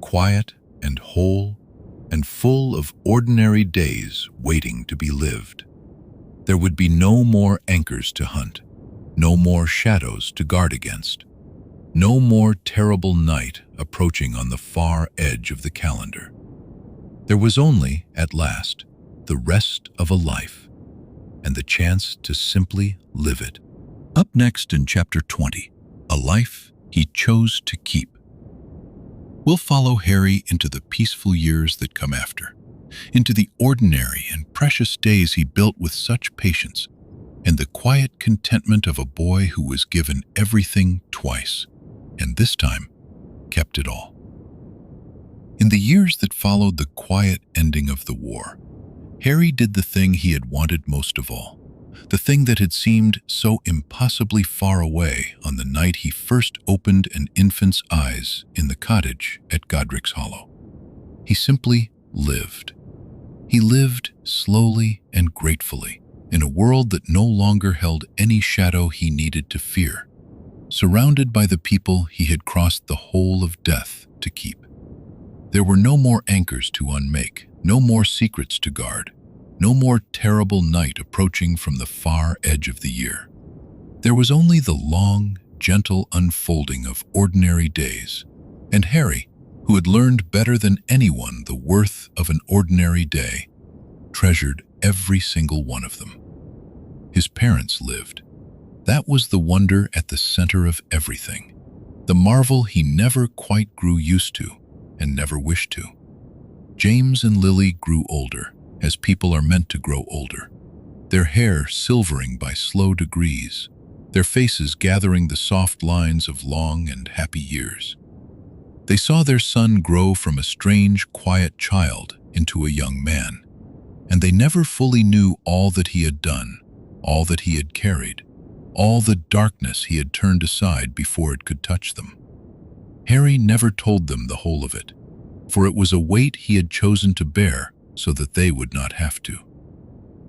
quiet and whole and full of ordinary days waiting to be lived. There would be no more anchors to hunt, no more shadows to guard against, no more terrible night approaching on the far edge of the calendar. There was only, at last, the rest of a life, and the chance to simply live it. Up next in Chapter 20, a life he chose to keep. We'll follow Harry into the peaceful years that come after, into the ordinary and precious days he built with such patience, and the quiet contentment of a boy who was given everything twice, and this time kept it all. In the years that followed the quiet ending of the war, Harry did the thing he had wanted most of all, the thing that had seemed so impossibly far away on the night he first opened an infant's eyes in the cottage at Godric's Hollow. He simply lived. He lived slowly and gratefully in a world that no longer held any shadow he needed to fear, surrounded by the people he had crossed the whole of death to keep. There were no more anchors to unmake, no more secrets to guard, no more terrible night approaching from the far edge of the year. There was only the long, gentle unfolding of ordinary days, and Harry, who had learned better than anyone the worth of an ordinary day, treasured every single one of them. His parents lived. That was the wonder at the center of everything, the marvel he never quite grew used to and never wished to. James and Lily grew older, as people are meant to grow older, their hair silvering by slow degrees, their faces gathering the soft lines of long and happy years. They saw their son grow from a strange, quiet child into a young man, and they never fully knew all that he had done, all that he had carried, all the darkness he had turned aside before it could touch them. Harry never told them the whole of it, for it was a weight he had chosen to bear so that they would not have to.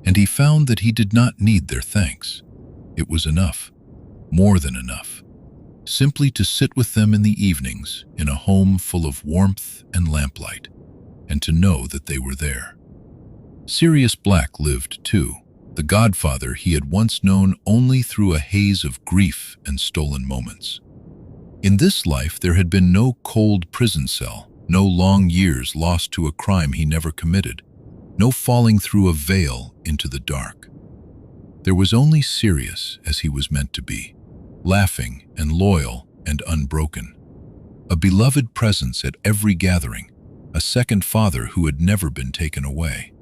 And he found that he did not need their thanks. It was enough, more than enough, simply to sit with them in the evenings in a home full of warmth and lamplight, and to know that they were there. Sirius Black lived too, the godfather he had once known only through a haze of grief and stolen moments. In this life there had been no cold prison cell, no long years lost to a crime he never committed, no falling through a veil into the dark. There was only Sirius as he was meant to be, laughing and loyal and unbroken. A beloved presence at every gathering, a second father who had never been taken away.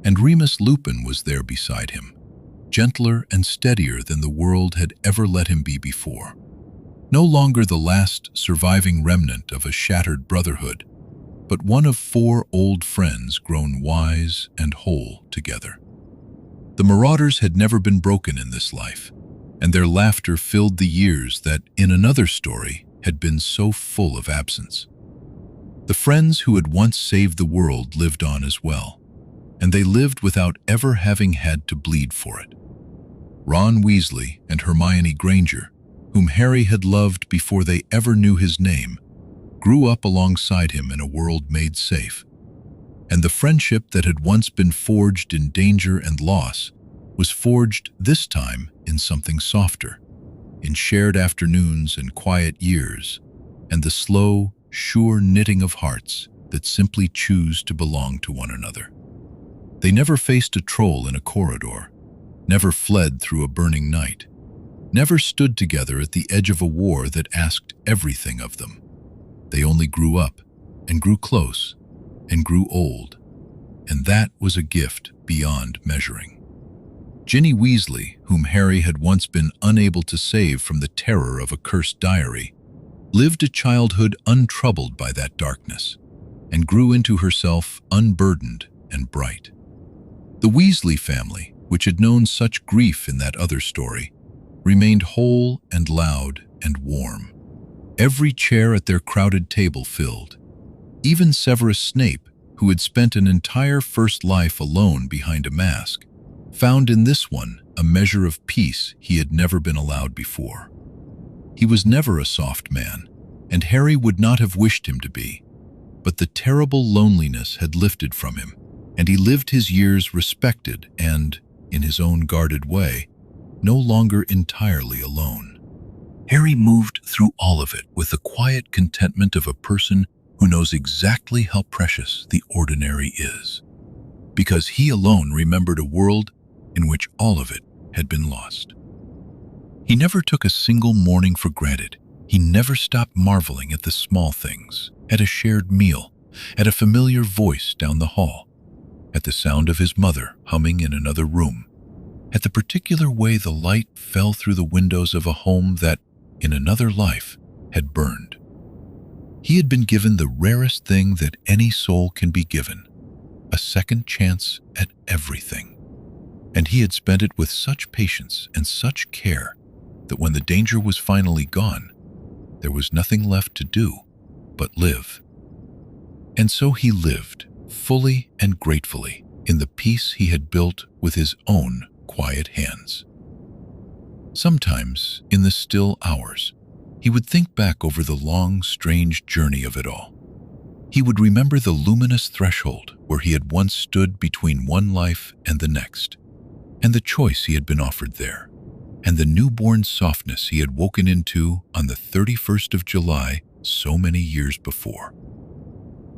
And Remus Lupin was there beside him, gentler and steadier than the world had ever let him be before. No longer the last surviving remnant of a shattered brotherhood, but one of 4 old friends grown wise and whole together. The Marauders had never been broken in this life, and their laughter filled the years that, in another story, had been so full of absence. The friends who had once saved the world lived on as well, and they lived without ever having had to bleed for it. Ron Weasley and Hermione Granger, whom Harry had loved before they ever knew his name, grew up alongside him in a world made safe. And the friendship that had once been forged in danger and loss was forged this time in something softer, in shared afternoons and quiet years, and the slow, sure knitting of hearts that simply choose to belong to one another. They never faced a troll in a corridor, never fled through a burning night, never stood together at the edge of a war that asked everything of them. They only grew up, and grew close, and grew old, and that was a gift beyond measuring. Ginny Weasley, whom Harry had once been unable to save from the terror of a cursed diary, lived a childhood untroubled by that darkness, and grew into herself unburdened and bright. The Weasley family, which had known such grief in that other story, remained whole and loud and warm. every chair at their crowded table filled. Even Severus Snape, who had spent an entire first life alone behind a mask, found in this one a measure of peace he had never been allowed before. He was never a soft man, and Harry would not have wished him to be, but the terrible loneliness had lifted from him, and he lived his years respected and, in his own guarded way, no longer entirely alone. Harry moved through all of it with the quiet contentment of a person who knows exactly how precious the ordinary is, because he alone remembered a world in which all of it had been lost. He never took a single morning for granted. He never stopped marveling at the small things, at a shared meal, at a familiar voice down the hall, at the sound of his mother humming in another room, at the particular way the light fell through the windows of a home that, in another life, had burned. He had been given the rarest thing that any soul can be given, a second chance at everything. And he had spent it with such patience and such care that when the danger was finally gone, there was nothing left to do but live. And so he lived, fully and gratefully, in the peace he had built with his own quiet hands. Sometimes, in the still hours, he would think back over the long, strange journey of it all. He would remember the luminous threshold where he had once stood between one life and the next, and the choice he had been offered there, and the newborn softness he had woken into on the 31st of July so many years before.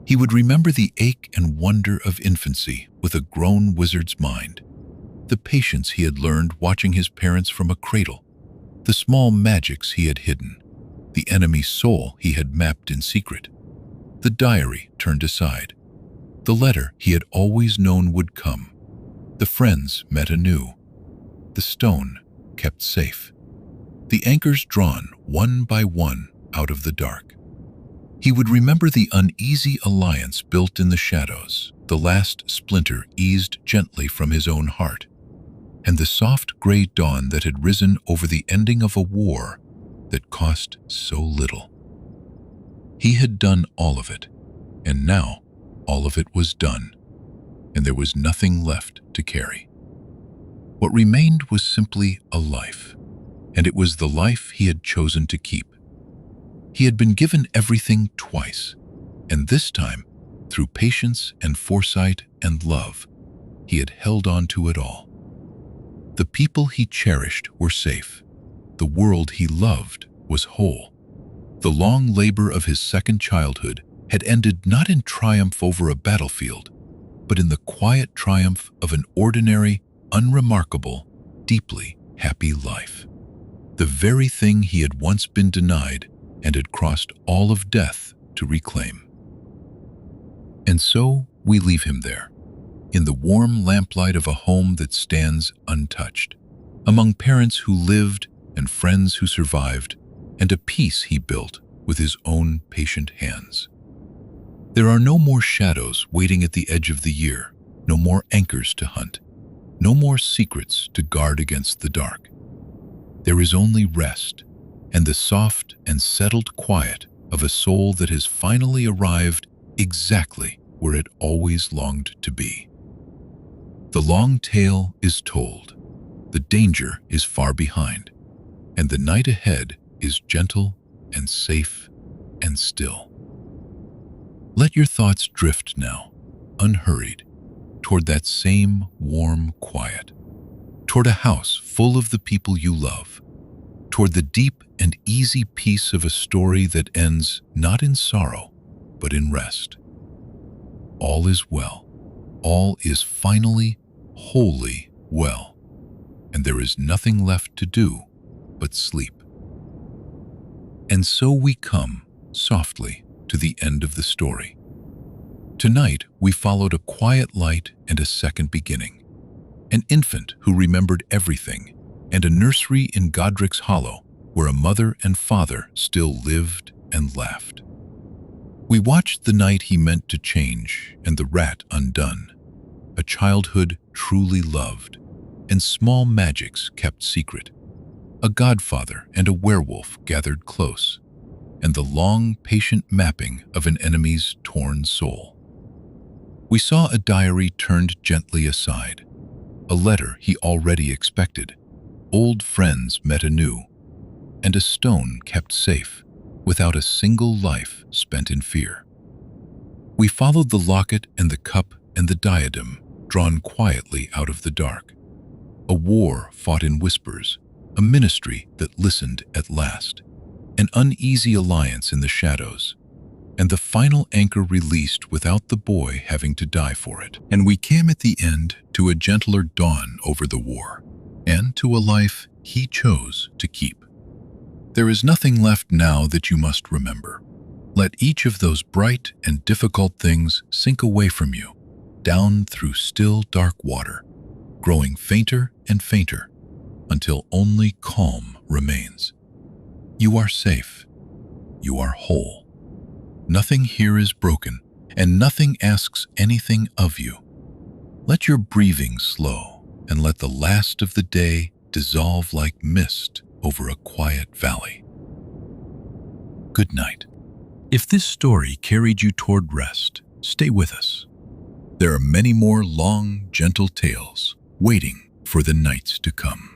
He would remember the ache and wonder of infancy with a grown wizard's mind, the patience he had learned watching his parents from a cradle, the small magics he had hidden, the enemy's soul he had mapped in secret, the diary turned aside, the letter he had always known would come, the friends met anew, the stone kept safe, the anchors drawn one by one out of the dark. He would remember the uneasy alliance built in the shadows, the last splinter eased gently from his own heart, and the soft gray dawn that had risen over the ending of a war that cost so little. He had done all of it, and now all of it was done, and there was nothing left to carry. What remained was simply a life, and it was the life he had chosen to keep. He had been given everything twice, and this time, through patience and foresight and love, he had held on to it all. The people he cherished were safe. The world he loved was whole. The long labor of his second childhood had ended not in triumph over a battlefield, but in the quiet triumph of an ordinary, unremarkable, deeply happy life. The very thing he had once been denied and had crossed all of death to reclaim. And so we leave him there, in the warm lamplight of a home that stands untouched, among parents who lived and friends who survived, and a peace he built with his own patient hands. There are no more shadows waiting at the edge of the year, no more anchors to hunt, no more secrets to guard against the dark. There is only rest and the soft and settled quiet of a soul that has finally arrived exactly where it always longed to be. The long tale is told, the danger is far behind, and the night ahead is gentle and safe and still. Let your thoughts drift now, unhurried, toward that same warm quiet, toward a house full of the people you love, toward the deep and easy peace of a story that ends not in sorrow, but in rest. All is well. All is finally, wholly well, and there is nothing left to do but sleep. And so we come, softly, to the end of the story. Tonight, we followed a quiet light and a second beginning, an infant who remembered everything, and a nursery in Godric's Hollow where a mother and father still lived and laughed. We watched the night he meant to change and the rat undone, a childhood truly loved, and small magics kept secret, a godfather and a werewolf gathered close, and the long, patient mapping of an enemy's torn soul. We saw a diary turned gently aside, a letter he already expected, old friends met anew, and a stone kept safe, without a single life spent in fear. We followed the locket and the cup and the diadem, drawn quietly out of the dark. A war fought in whispers, a ministry that listened at last, an uneasy alliance in the shadows, and the final anchor released without the boy having to die for it. And we came at the end to a gentler dawn over the war, and to a life he chose to keep. There is nothing left now that you must remember. Let each of those bright and difficult things sink away from you, down through still dark water, growing fainter and fainter, until only calm remains. You are safe. You are whole. Nothing here is broken, and nothing asks anything of you. Let your breathing slow, and let the last of the day dissolve like mist over a quiet valley. Good night. If this story carried you toward rest, stay with us. There are many more long, gentle tales waiting for the nights to come.